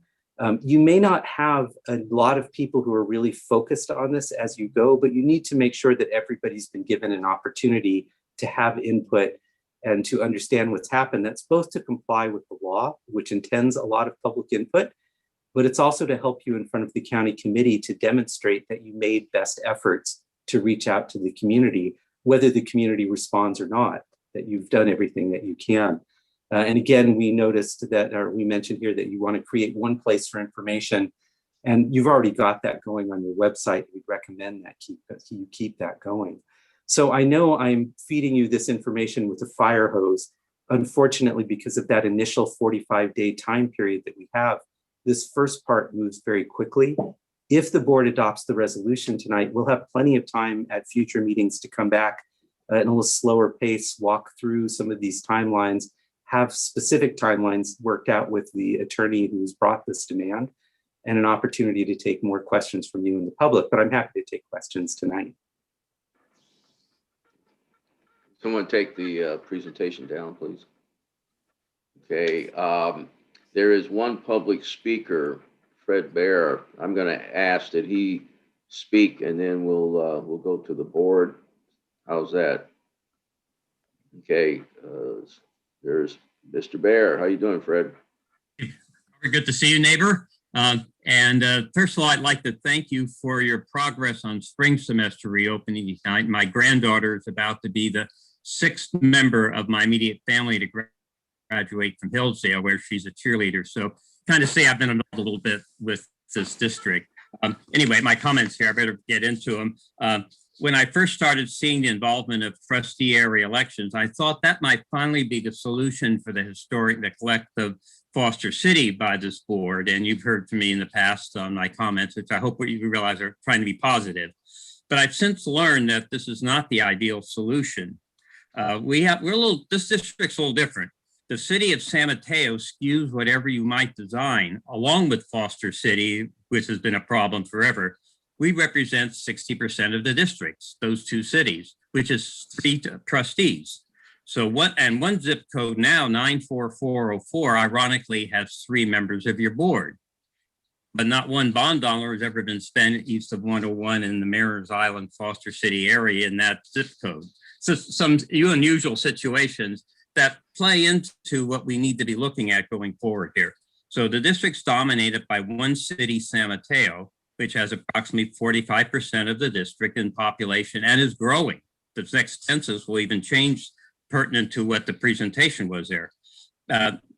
You may not have a lot of people who are really focused on this as you go, but you need to make sure that everybody's been given an opportunity to have input and to understand what's happened. That's both to comply with the law, which intends a lot of public input, but it's also to help you in front of the county committee to demonstrate that you made best efforts to reach out to the community, whether the community responds or not, that you've done everything that you can. And again, we noticed that, or we mentioned here that you want to create one place for information, and you've already got that going on your website. We'd recommend that you keep that going. So I know I'm feeding you this information with a fire hose. Unfortunately, because of that initial 45-day time period that we have, this first part moves very quickly. If the board adopts the resolution tonight, we'll have plenty of time at future meetings to come back at a little slower pace, walk through some of these timelines, have specific timelines worked out with the attorney who's brought this demand, and an opportunity to take more questions from you and the public, but I'm happy to take questions tonight. Someone take the presentation down, please. Okay, there is one public speaker, Fred Bear. I'm going to ask that he speak, and then we'll go to the board. How's that? Okay, there's Mr. Bear. How you doing, Fred? Very good to see you, neighbor. First of all, I'd like to thank you for your progress on spring semester reopening tonight. My granddaughter is about to be the 6th member of my immediate family to graduate from Hillsdale, where she's a cheerleader. So kind of say I've been involved a little bit with this district. Anyway, my comments here, I better get into them. When I first started seeing the involvement of trustee area elections, I thought that might finally be the solution for the historic neglect of Foster City by this board. And you've heard from me in the past on my comments, which I hope what you realize are trying to be positive. But I've since learned that this is not the ideal solution. This district's a little different. The city of San Mateo skews whatever you might design, along with Foster City, which has been a problem forever. We represent 60% of the districts, those two cities, which is 3 trustees. So one zip code now, 94404, ironically has 3 members of your board. But not one bond dollar has ever been spent east of 101 in the Mariners Island, Foster City area in that zip code. So some unusual situations that play into what we need to be looking at going forward here. So the district's dominated by one city, San Mateo, which has approximately 45% of the district in population and is growing. The next census will even change pertinent to what the presentation was there.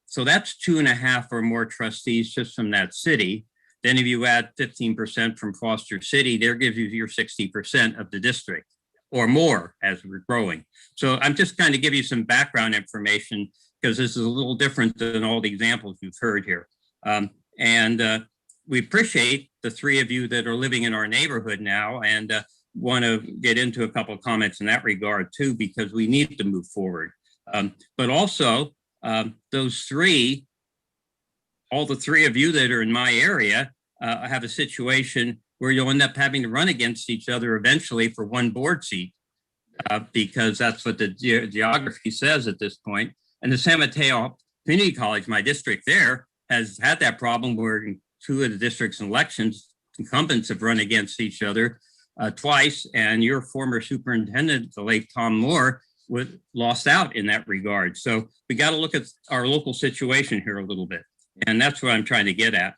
So that's 2.5 or more trustees just from that city. Then if you add 15% from Foster City, there gives you your 60% of the district or more as we're growing. So I'm just kind of give you some background information because this is a little different than all the examples you've heard here. We appreciate the 3 of you that are living in our neighborhood now and want to get into a couple of comments in that regard too, because we need to move forward. But also those 3, all the 3 of you that are in my area have a situation where you'll end up having to run against each other eventually for one board seat because that's what the geography says at this point. And the San Mateo Community College, my district there, has had that problem where 2 of the district's elections, incumbents have run against each other twice, and your former superintendent, the late Tom Moore, lost out in that regard. So we got to look at our local situation here a little bit, and that's what I'm trying to get at.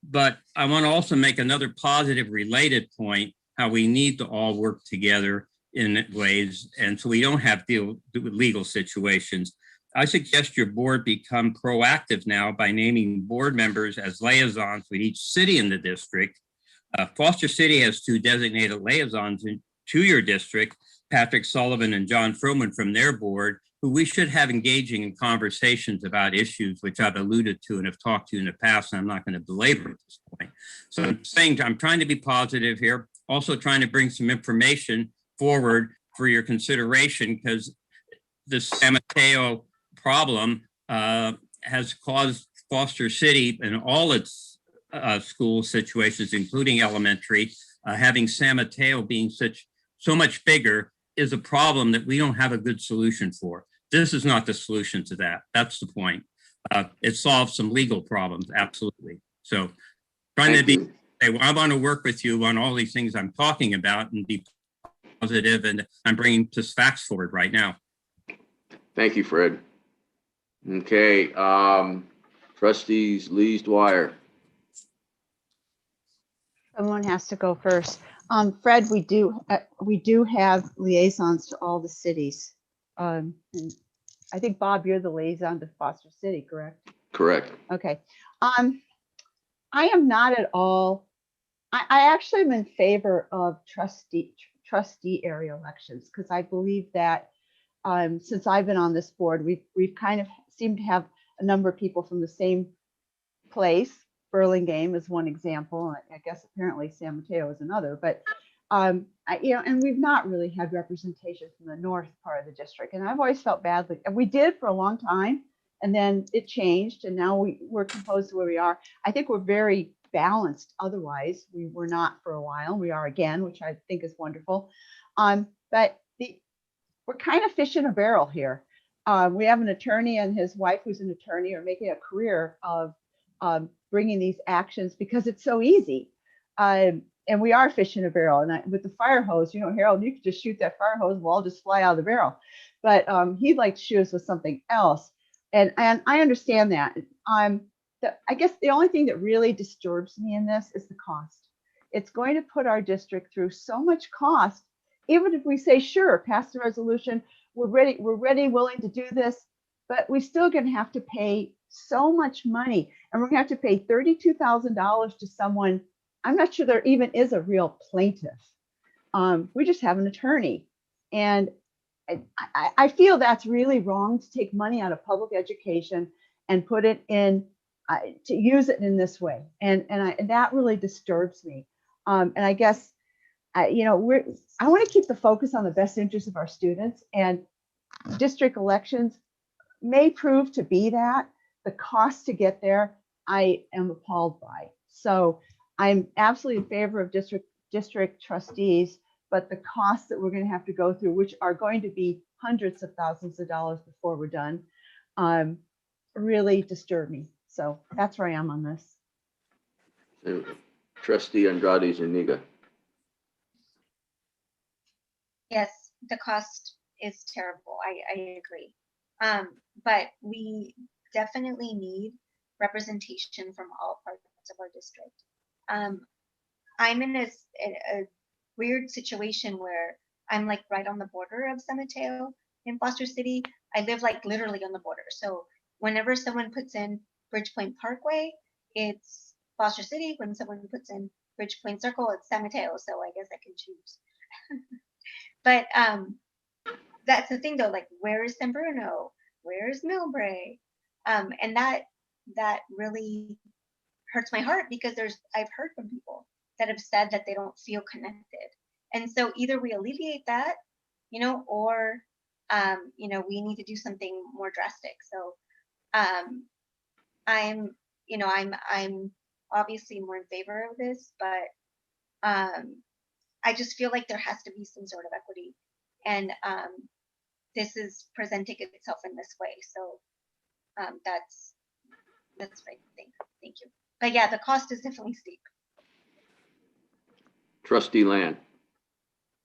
But I want to also make another positive related point, how we need to all work together in ways, and so we don't have to deal with legal situations. I suggest your board become proactive now by naming board members as liaisons with each city in the district. Foster City has 2 designated liaisons to your district, Patrick Sullivan and John Froman from their board, who we should have engaging in conversations about issues which I've alluded to and have talked to in the past, and I'm not going to belabor at this point. So I'm trying to be positive here, also trying to bring some information forward for your consideration, because the San Mateo problem has caused Foster City and all its school situations, including elementary, having San Mateo being so much bigger is a problem that we don't have a good solution for. This is not the solution to that. That's the point. It solves some legal problems, absolutely. So trying to be, I want to work with you on all these things I'm talking about and be positive, and I'm bringing just facts forward right now. Thank you, Fred. Okay, trustees Lees Dwyer. Someone has to go first. Fred, we do have liaisons to all the cities. And I think, Bob, you're the liaison to Foster City, correct? Correct. Okay. I am not at all, I actually am in favor of trustee area elections, because I believe that since I've been on this board, we've kind of seemed to have a number of people from the same place. Burlingame is one example. I guess apparently San Mateo is another, but and we've not really had representation from the north part of the district. And I've always felt badly, and we did for a long time, and then it changed, and now we're composed to where we are. I think we're very balanced. Otherwise, we were not for a while. We are again, which I think is wonderful. But we're kind of fish in a barrel here. We have an attorney and his wife, who's an attorney, are making a career of bringing these actions because it's so easy. And we are fish in a barrel. And with the fire hose, Harold, you could just shoot that fire hose, we'll all just fly out of the barrel. But he'd like to shoot us with something else. And I understand that. I guess the only thing that really disturbs me in this is the cost. It's going to put our district through so much cost. Even if we say, sure, pass the resolution, we're ready, willing to do this, but we're still going to have to pay so much money. And we're going to have to pay $32,000 to someone. I'm not sure there even is a real plaintiff. We just have an attorney. And I feel that's really wrong, to take money out of public education and put it in, to use it in this way. And that really disturbs me. And I guess, I want to keep the focus on the best interest of our students, and district elections may prove to be that. The cost to get there, I am appalled by. So I'm absolutely in favor of district trustees, but the costs that we're going to have to go through, which are going to be hundreds of thousands of dollars before we're done, really disturb me. So that's where I am on this. Trustee Andrade Zuniga. Yes, the cost is terrible. I agree. But we definitely need representation from all parts of our district. I'm in a weird situation where I'm like right on the border of San Mateo in Foster City. I live like literally on the border. So whenever someone puts in Bridgepoint Parkway, it's Foster City. When someone puts in Bridgepoint Circle, it's San Mateo. So I guess I can choose. But that's the thing though, like, where is San Bruno? Where is Millbrae? And that really hurts my heart, because I've heard from people that have said that they don't feel connected. And so either we alleviate that, or we need to do something more drastic. So I'm obviously more in favor of this, but I just feel like there has to be some sort of equity, and this is presenting itself in this way. So that's my thing. Thank you. But yeah, the cost is definitely steep. Trustee Land.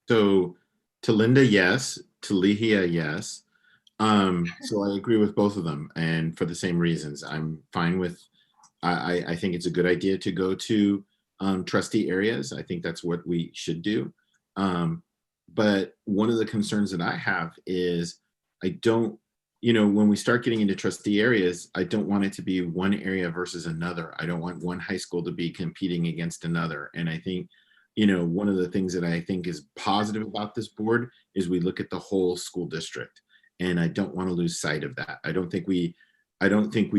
So to Linda, yes. To Lehia, yes. So I agree with both of them, and for the same reasons. I'm fine with, I think it's a good idea to go to trustee areas. I think that's what we should do. But one of the concerns that I have is I don't, when we start getting into trustee areas, I don't want it to be one area versus another. I don't want one high school to be competing against another. And I think, one of the things that I think is positive about this board is we look at the whole school district. And I don't want to lose sight of that. I don't think we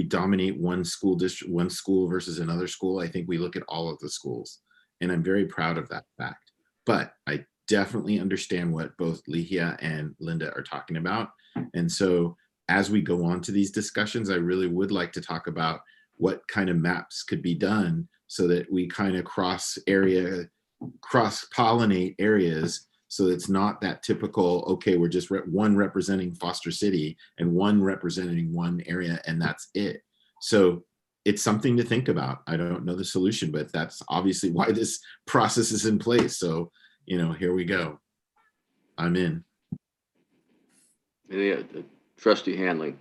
dominate one school district, one school versus another school. I think we look at all of the schools, and I'm very proud of that fact. But I definitely understand what both Lehia and Linda are talking about. And so as we go on to these discussions, I really would like to talk about what kind of maps could be done so that we kind of cross-pollinate areas, so it's not that typical, okay, we're just one representing Foster City and one representing one area and that's it. So it's something to think about. I don't know the solution, but that's obviously why this process is in place. So, here we go. I'm in. Yeah, Trustee Hanley.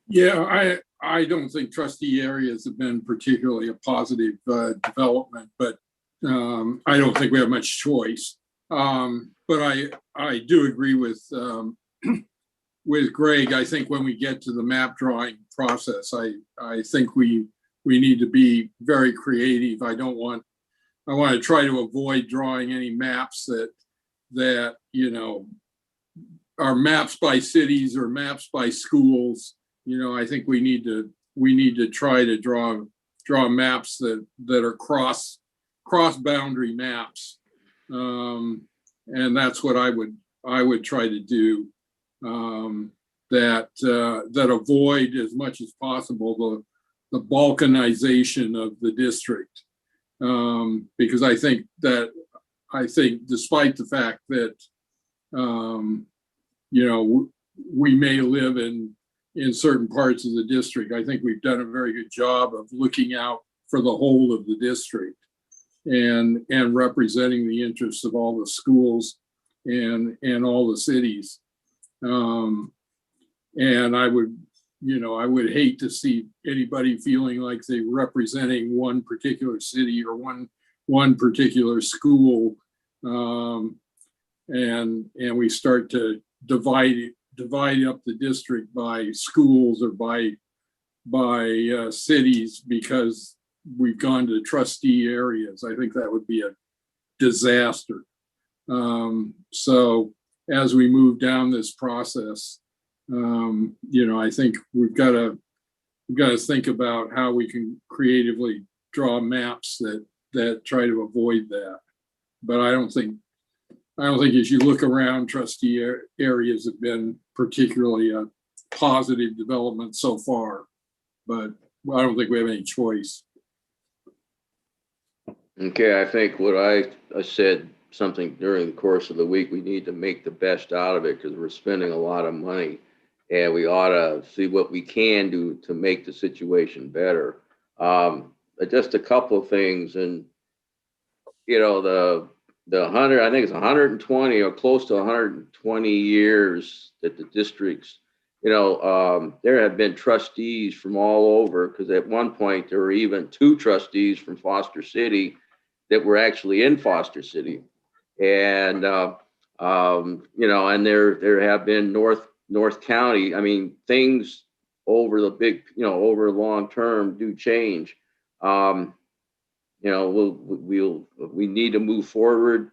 Yeah, I don't think trustee areas have been particularly a positive development, but I don't think we have much choice. But I do agree with Greg. I think when we get to the map drawing process, I think we need to be very creative. I want to try to avoid drawing any maps that are maps by cities or maps by schools. I think we need to try to draw maps that are cross boundary maps, and that's what I would try to do. That avoid as much as possible the balkanization of the district, because I think despite the fact that we may live in certain parts of the district, I think we've done a very good job of looking out for the whole of the district and representing the interests of all the schools and all the cities. And I would hate to see anybody feeling like they're representing one particular city or one particular school, and we start to divide up the district by schools or by cities because we've gone to trustee areas. I think that would be a disaster. So as we move down this process, I think we've got to think about how we can creatively draw maps that try to avoid that. But I don't think as you look around, trustee areas have been particularly a positive development so far, but I don't think we have any choice. Okay, I think what I said something during the course of the week, we need to make the best out of it because we're spending a lot of money and we ought to see what we can do to make the situation better. Just a couple of things, and the 100, I think it's 120 or close to 120 years that the districts, there have been trustees from all over, because at one point there were even 2 trustees from Foster City that were actually in Foster City. And, and there have been North County. I mean, things over the big, over long term do change. We need to move forward,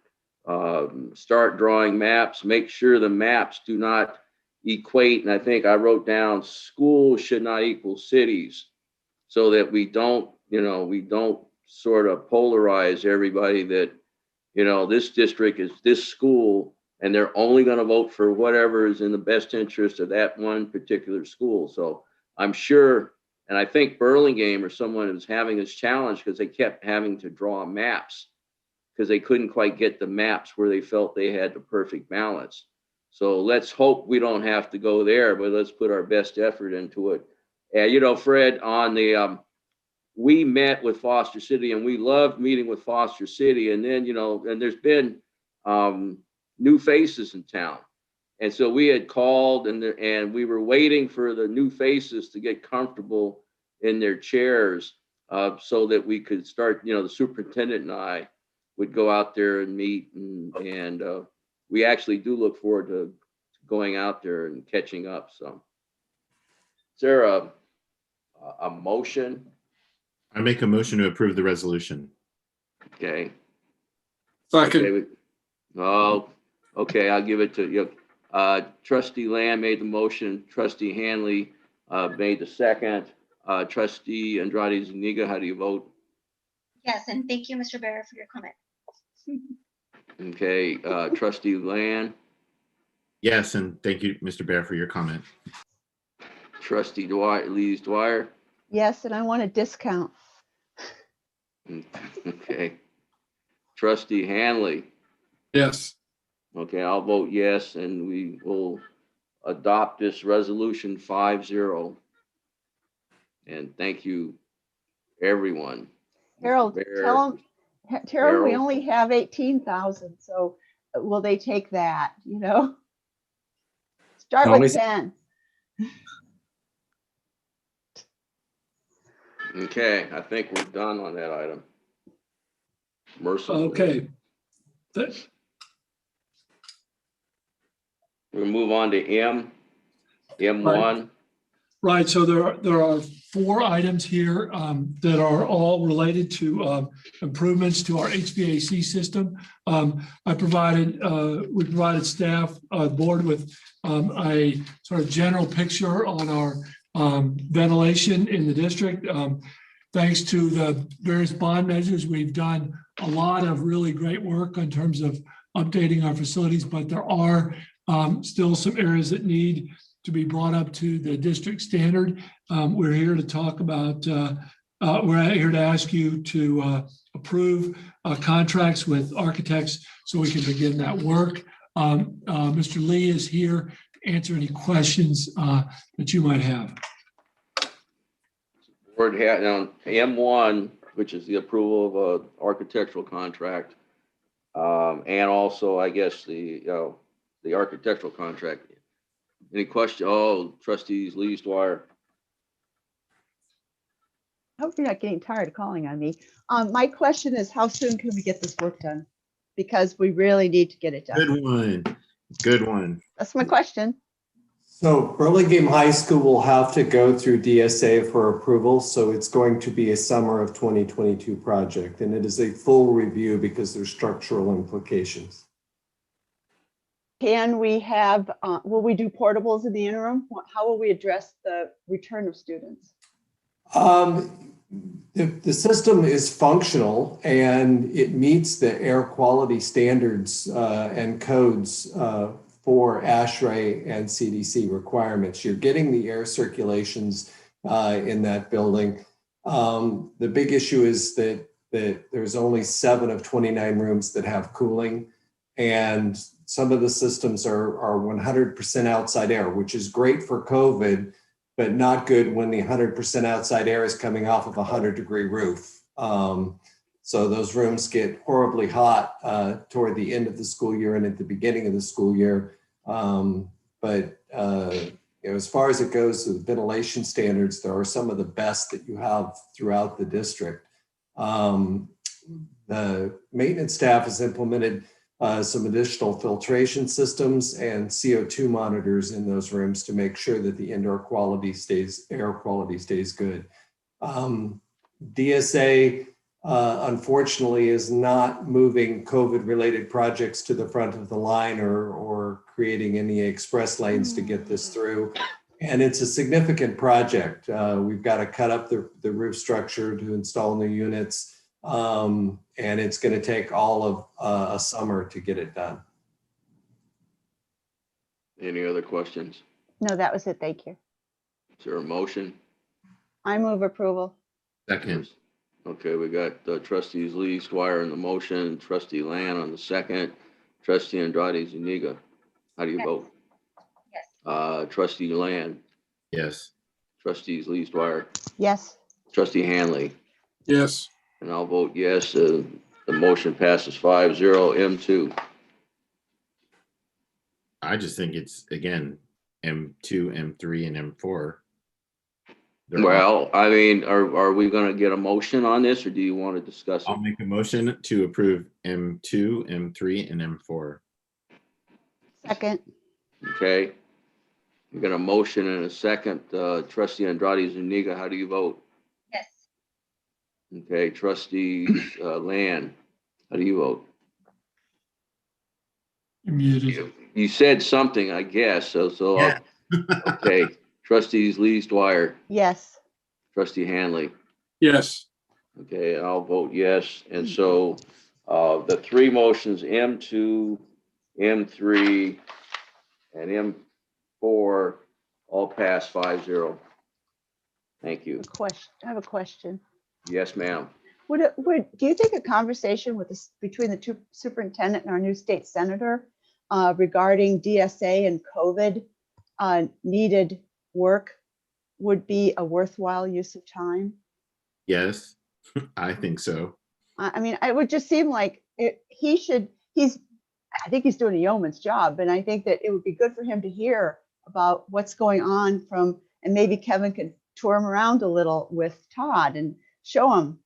start drawing maps, make sure the maps do not equate. And I think I wrote down schools should not equal cities, so that we don't sort of polarize everybody that, this district is this school and they're only going to vote for whatever is in the best interest of that one particular school. So I'm sure, and I think Burlingame or someone was having this challenge because they kept having to draw maps because they couldn't quite get the maps where they felt they had the perfect balance. So let's hope we don't have to go there, but let's put our best effort into it. And, Fred, on the, we met with Foster City and we loved meeting with Foster City. And then, and there's been new faces in town. And so we had called and we were waiting for the new faces to get comfortable in their chairs so that we could start, the superintendent and I would go out there and meet. And we actually do look forward to going out there and catching up. So is there a motion? I make a motion to approve the resolution. Okay. Second. Okay, I'll give it to you. Trustee Lamb made the motion. Trustee Hanley made the second. Trustee Andrade Zuniga, how do you vote? Yes, and thank you, Mr. Barrett, for your comment. Okay, Trustee Land. Yes, and thank you, Mr. Bear, for your comment. Trustee Lees Dwyer. Yes, and I want a discount. Okay. Trustee Hanley. Yes. Okay, I'll vote yes, and we will adopt this resolution 5-0. And thank you, everyone. Harold, Bear, tell them, Harold, we Harold. only have 18,000, so will they take that, you know? Start with Always- 10. Okay, I think we're done on that item. Mercifully. Okay. We'll move on to M1. Right, so there are 4 items here that are all related to improvements to our HVAC system. We provided staff, board with a sort of general picture on our ventilation in the district. Thanks to the various bond measures, we've done a lot of really great work in terms of updating our facilities, but there are still some areas that need to be brought up to the district standard. We're here to talk about, we're here to ask you to approve contracts with architects so we can begin that work. Mr. Lee is here to answer any questions that you might have. Board had on M1, which is the approval of an architectural contract, and also, I guess, the architectural contract. Any question? Oh, trustees Lees Dwyer. I hope you're not getting tired of calling on me. My question is, how soon can we get this work done? Because we really need to get it done. Good one. Good one. That's my question. So Burlingame High School will have to go through DSA for approval. So it's going to be a summer of 2022 project, and it is a full review because there's structural implications. Can we have, will we do portables in the interim? How will we address the return of students? The system is functional and it meets the air quality standards and codes for ASHRAE and CDC requirements. You're getting the air circulations in that building. The big issue is that there's only 7 of 29 rooms that have cooling, and some of the systems are 100% outside air, which is great for COVID, but not good when the 100% outside air is coming off of a 100-degree roof. So those rooms get horribly hot toward the end of the school year and at the beginning of the school year. As far as it goes to the ventilation standards, there are some of the best that you have throughout the district. The maintenance staff has implemented some additional filtration systems and CO2 monitors in those rooms to make sure that the indoor quality air quality stays good. DSA, unfortunately, is not moving COVID-related projects to the front of the line or creating any express lanes to get this through. And it's a significant project. We've got to cut up the roof structure to install new units. And it's going to take all of a summer to get it done. Any other questions? No, that was it. Thank you. Is there a motion? I move approval. Second. Okay, we got trustees Lee Squire on the motion, trustee Land on the second, trustee Andrade Zuniga. How do you vote? Yes. Trustee Land, Yes. trustees Lee Squire, Yes. trustee Hanley, Yes. and I'll vote yes. The motion passes 5-0. M2. I just think it's, again, M2, M3, and M4. Well, I mean, are we going to get a motion on this, or do you want to discuss it? I'll make a motion to approve M2, M3, and M4. Second. Okay. We got a motion and a second. Trustee Andrade Zuniga, how do you vote? Yes. Okay, trustee Land, how do you vote? You're muted. You said something, I guess. So Yeah. okay. Trustees Lees Dwyer, Yes. trustee Hanley. Yes. Okay, and I'll vote yes. And so the 3 motions, M2, M3, and M4 All passed 5-0. Thank you. I have a question. Yes, ma'am. Do you think a conversation between the two superintendent and our new state senator regarding DSA and COVID needed work would be a worthwhile use of time? Yes, I think so. I mean, it would just seem like I think he's doing a yeoman's job, and I think that it would be good for him to hear about what's going on and maybe Kevin could tour him around a little with Todd and show him,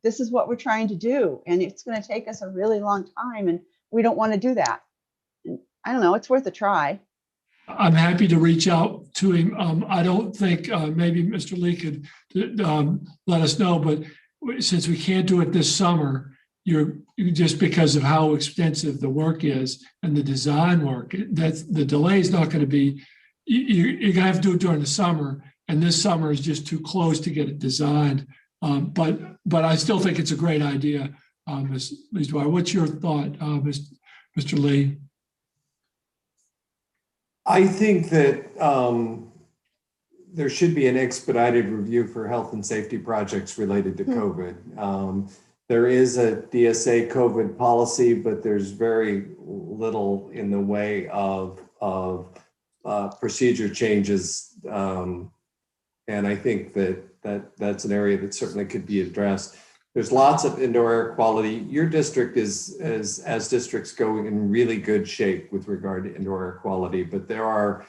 this is what we're trying to do, and it's going to take us a really long time, and we don't want to do that. And I don't know, it's worth a try. I'm happy to reach out to him. I don't think maybe Mr. Lee could let us know, but since we can't do it this summer, you're just because of how extensive the work is and the design work, that's the delay is not going to be, you're going to have to do it during the summer, and this summer is just too close to get it designed. But I still think it's a great idea, Ms. Dwyer. What's your thought, Mr. Lee? I think that there should be an expedited review for health and safety projects related to COVID. There is a DSA COVID policy, but there's very little in the way of procedure changes. And I think that's an area that certainly could be addressed. There's lots of indoor air quality. Your district is, as districts go, in really good shape with regard to indoor air quality, but there are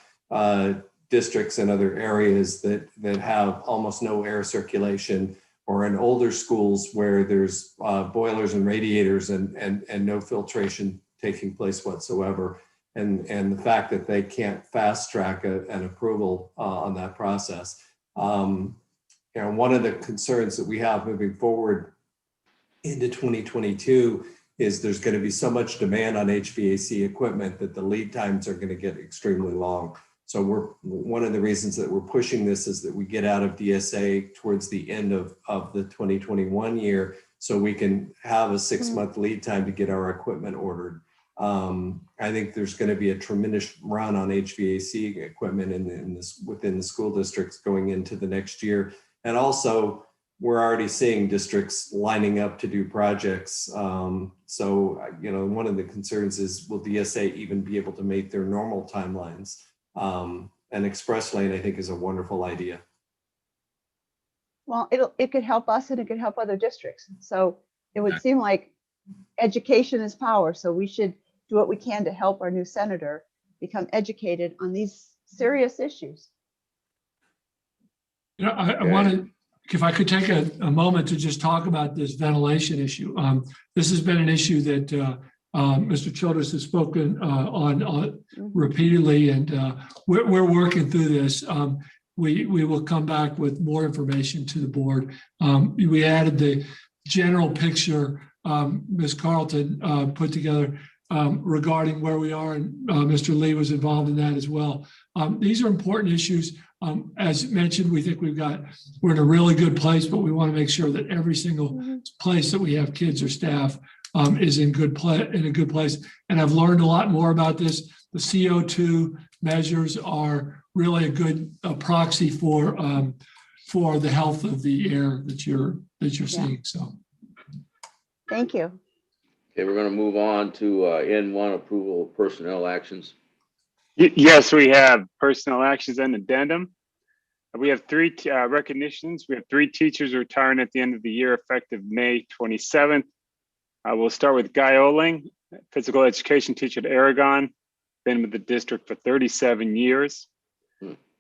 districts in other areas that have almost no air circulation, or in older schools where there's boilers and radiators and no filtration taking place whatsoever. And the fact that they can't fast track an approval on that process. One of the concerns that we have moving forward into 2022 is there's going to be so much demand on HVAC equipment that the lead times are going to get extremely long. So one of the reasons that we're pushing this is that we get out of DSA towards the end of the 2021 year, so we can have a 6-month lead time to get our equipment ordered. I think there's going to be a tremendous run on HVAC equipment within the school districts going into the next year. And also, we're already seeing districts lining up to do projects. So, one of the concerns is, will DSA even be able to make their normal timelines? And express lane, I think, is a wonderful idea. Well, it could help us and it could help other districts. So it would seem like education is power. So we should do what we can to help our new senator become educated on these serious issues. I wanted, if I could take a moment to just talk about this ventilation issue. This has been an issue that Mr. Childress has spoken on repeatedly, and we're working through this. We will come back with more information to the board. We added the general picture Ms. Carlton put together regarding where we are, and Mr. Lee was involved in that as well. These are important issues. As mentioned, we think we're in a really good place, but we want to make sure that every single place that we have kids or staff is in a good place. And I've learned a lot more about this. The CO2 measures are really a good proxy for the health of the air that you're seeing. So, thank you. Okay, we're going to move on to N1, approval of personnel actions. Yes, we have personnel actions and addendum. We have 3 recognitions. We have 3 teachers retiring at the end of the year, effective May 27th. We'll start with Guy Oling, physical education teacher at Aragon, been with the district for 37 years.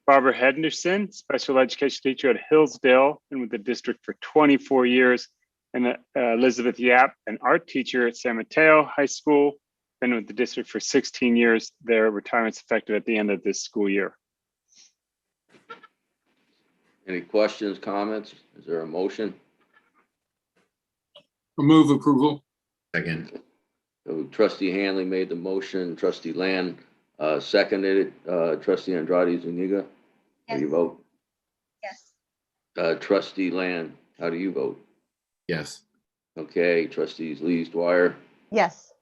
Barbara Henderson, special education teacher at Hillsdale, been with the district for 24 years. And Elizabeth Yap, an art teacher at San Mateo High School, been with the district for 16 years. Their retirement's effective at the end of this school year. Any questions, comments? Is there a motion? I move approval. Second. So Trustee Hanley made the motion. Trustee Land seconded it. Trustee Andrade Zuniga, how do you vote? Yes. Trustee Land, how do you vote? Yes. Okay. Trustees Lees, Dwyer. Yes.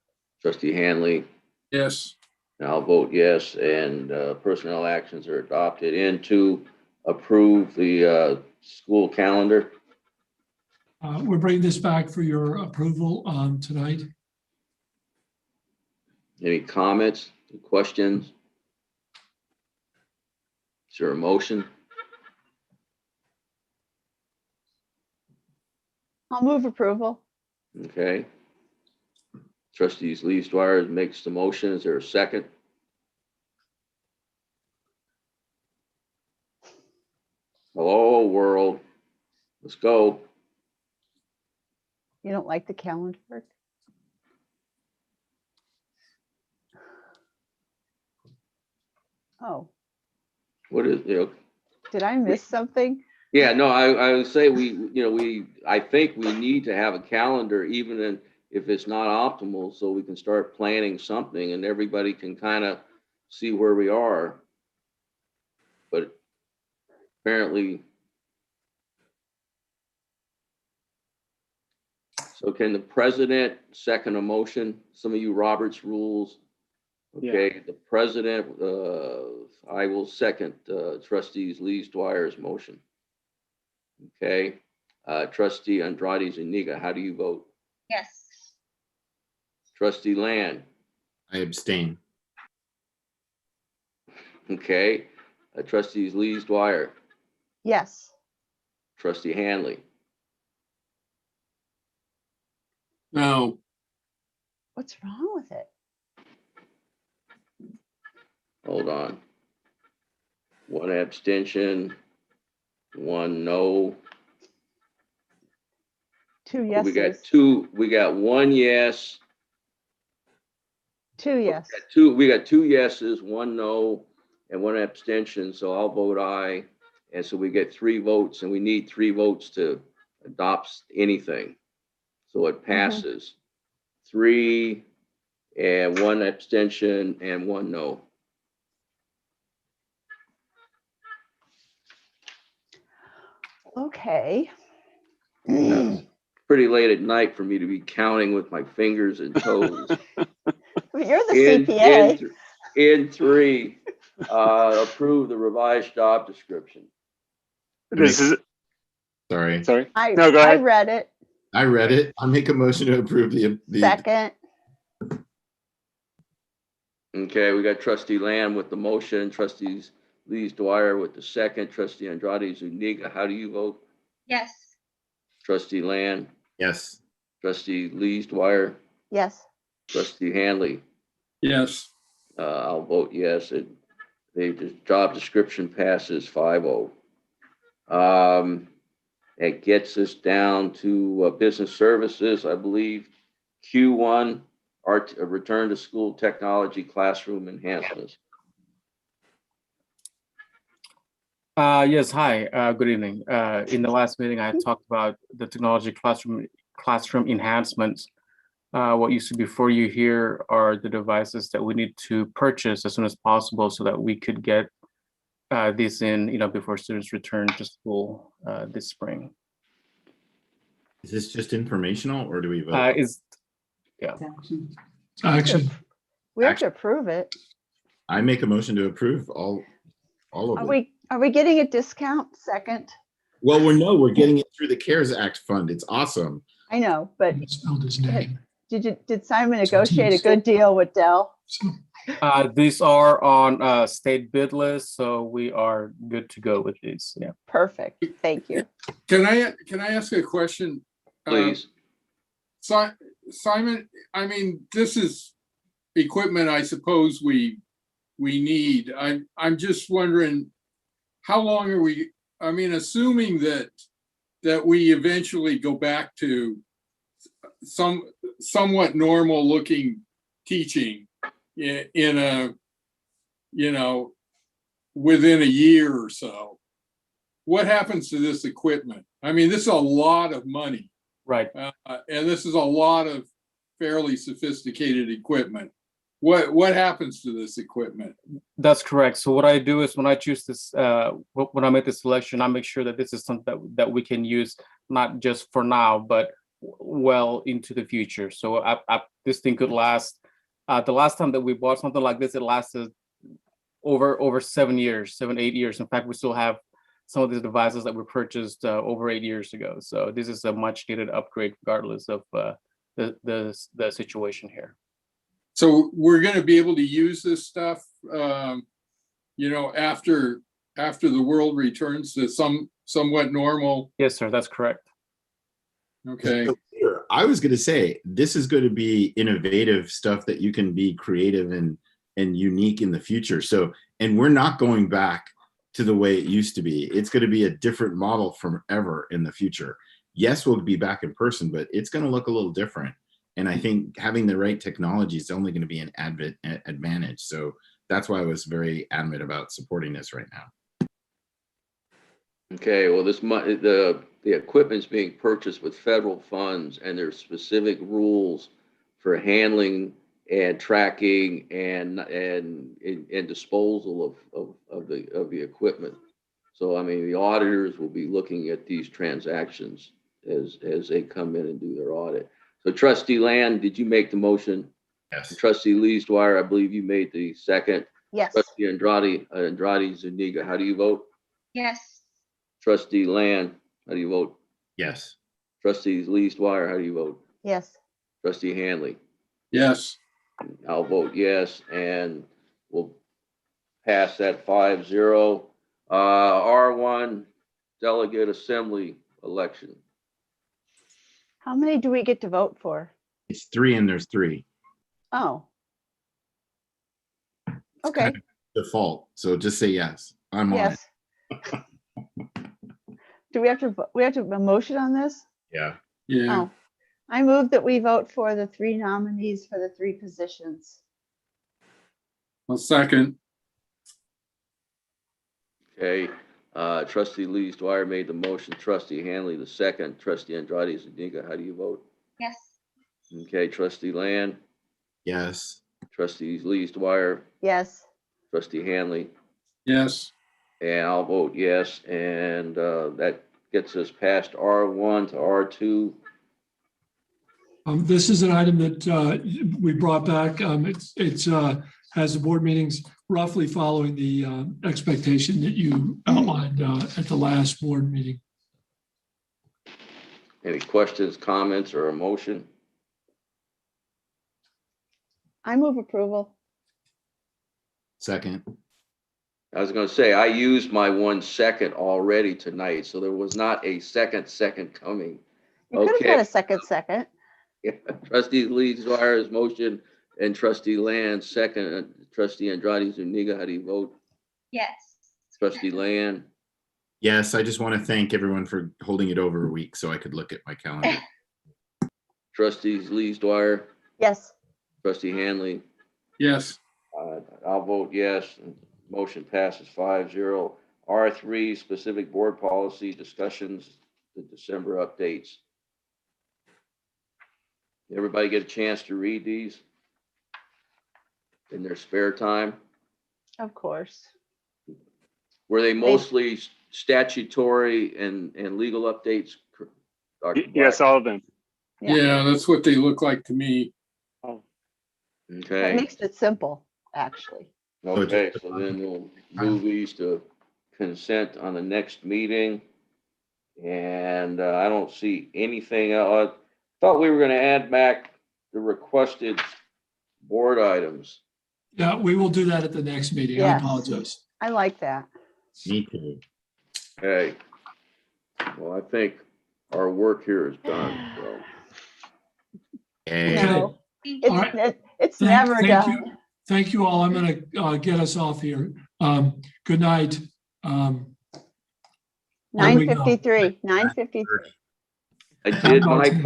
Trustee Hanley. Yes. And I'll vote yes, and personnel actions are adopted. And to approve the school calendar. We're bringing this back for your approval tonight. Any comments, questions? Is there a motion? I'll move approval. Okay. Trustees Lees Dwyer makes the motion. Is there a second? Hello, world. Let's go. You don't like the calendar? Oh, What is, did I miss something? yeah, no, I would say I think we need to have a calendar, even if it's not optimal, so we can start planning something and everybody can kind of see where we are. But apparently, so can the president second a motion? Some of you Robert's rules. Okay, the president, I will second trustees Lees Dwyer's motion. Okay, trustee Andrade Zuniga, how do you vote? Yes. Trustee Land. I abstain. Okay, trustees Lees Dwyer. Yes. Trustee Hanley. No. What's wrong with it? Hold on. One abstention, one no. Two yeses. We got one yes. Two yes. We got two yeses, one no, and one abstention. So I'll vote aye. And so we get 3 votes, and we need 3 votes to adopt anything. So it passes. 3 and 1 abstention and 1 no. Okay. Pretty late at night for me to be counting with my fingers and toes. Well, you're the CPA. In 3, approve the revised job description. This is Sorry. sorry. No, go ahead. I read it. I read it. I'll make a motion to approve the Second. Okay, we got trustee Lamb with the motion, trustees Lees Dwyer with the second, trustee Andrade Zuniga, how do you vote? Yes. Trustee Land? Yes. Trustee Lees Dwyer? Yes. Trustee Hanley? Yes. I'll vote yes. The job description passes 5-0. It gets us down to business services, I believe. Q1, our return to school technology classroom enhancements. Yes, hi, good evening. In the last meeting, I talked about the technology classroom enhancements. What you see before you here are the devices that we need to purchase as soon as possible so that we could get this in, before students return to school this spring. Is this just informational or do we vote? Yeah. Action. We have to approve it. I make a motion to approve all of it. Are we getting a discount? Second. Well, we're getting it through the CARES Act fund. It's awesome. I know, but He spelled his name. did Simon negotiate a good deal with Dell? These are on state bid list, so we are good to go with these. Yeah. Perfect. Thank you. Can I ask a question? Please. Simon, I mean, this is equipment I suppose we need. I'm just wondering, how long are we, I mean, assuming that we eventually go back to somewhat normal looking teaching in a, within a year or so, what happens to this equipment? I mean, this is a lot of money. Right. And this is a lot of fairly sophisticated equipment. What happens to this equipment? That's correct. So what I do is when I choose this, when I make the selection, I make sure that this is something that we can use, not just for now, but well into the future. So this thing could last The last time that we bought something like this, it lasted over 7 years, 8 years. In fact, we still have some of these devices that were purchased over 8 years ago. So this is a much needed upgrade regardless of the situation here. So we're going to be able to use this stuff, you know, after the world returns to somewhat normal. Yes, sir, that's correct. Okay. So here, I was going to say, this is going to be innovative stuff that you can be creative and unique in the future. So, and we're not going back to the way it used to be. It's going to be a different model from ever in the future. Yes, we'll be back in person, but it's going to look a little different. And I think having the right technology is only going to be an advantage. So that's why I was very adamant about supporting this right now. Okay, well, the equipment's being purchased with federal funds, and there's specific rules for handling and tracking and disposal of the equipment. So I mean, the auditors will be looking at these transactions as they come in and do their audit. So Trustee Land, did you make the motion? Yes. Trustee Leesdwyer, I believe you made the second. Yes. Trustee Andrade Zuniga, how do you vote? Yes. Trustee Land, how do you vote? Yes. Trustee Leesdwyer, how do you vote? Yes. Trustee Hanley? Yes. I'll vote yes, and we'll pass that 5-0. R1 Delegate Assembly election. How many do we get to vote for? It's 3 and there's 3. Oh. It's Okay. kind of default. So just say yes. I'm on it. Yes. Do we have to a motion on this? Yeah. Yeah. Oh, I move that we vote for the 3 nominees for the 3 positions. I'll second. Okay, Trustee Leesdwyer made the motion, Trustee Hanley the second, Trustee Andrade Zuniga, how do you vote? Yes. Okay, Trustee Land, Yes. Trustee Leesdwyer, Yes. Trustee Hanley, Yes. and I'll vote yes, and that gets us past R1 to R2. This is an item that we brought back. It's has the board meetings roughly following the expectation that you outlined at the last board meeting. Any questions, comments, or a motion? I move approval. Second. I was going to say, I used my 1 second already tonight, so there was not a second coming. You could have had a second. Yeah. Trustee Leesdwyer's motion and Trustee Land second. Trustee Andrade Zuniga, how do you vote? Yes. Trustee Land? Yes, I just want to thank everyone for holding it over a week so I could look at my calendar. Trustees Leesdwyer? Yes. Trustee Hanley? Yes. I'll vote yes. Motion passes 5-0. R3, specific board policy discussions, the December updates. Everybody get a chance to read these in their spare time? Of course. Were they mostly statutory and legal updates? Dr. Yes, all of them. Yeah, that's what they look like to me. Oh. That Okay. makes it simple, actually. Okay, so then we'll move these to consent on the next meeting. And I don't see anything else. I thought we were going to add back the requested board items. Yeah, we will do that at the next meeting. I Yes. apologize. I like that. Me too. Okay. Well, I think our work here is done. So. Okay. No, All right. it's never done. you. Thank you all. I'm going to get us off here. Good night. 9:53. 9:53. I did my part.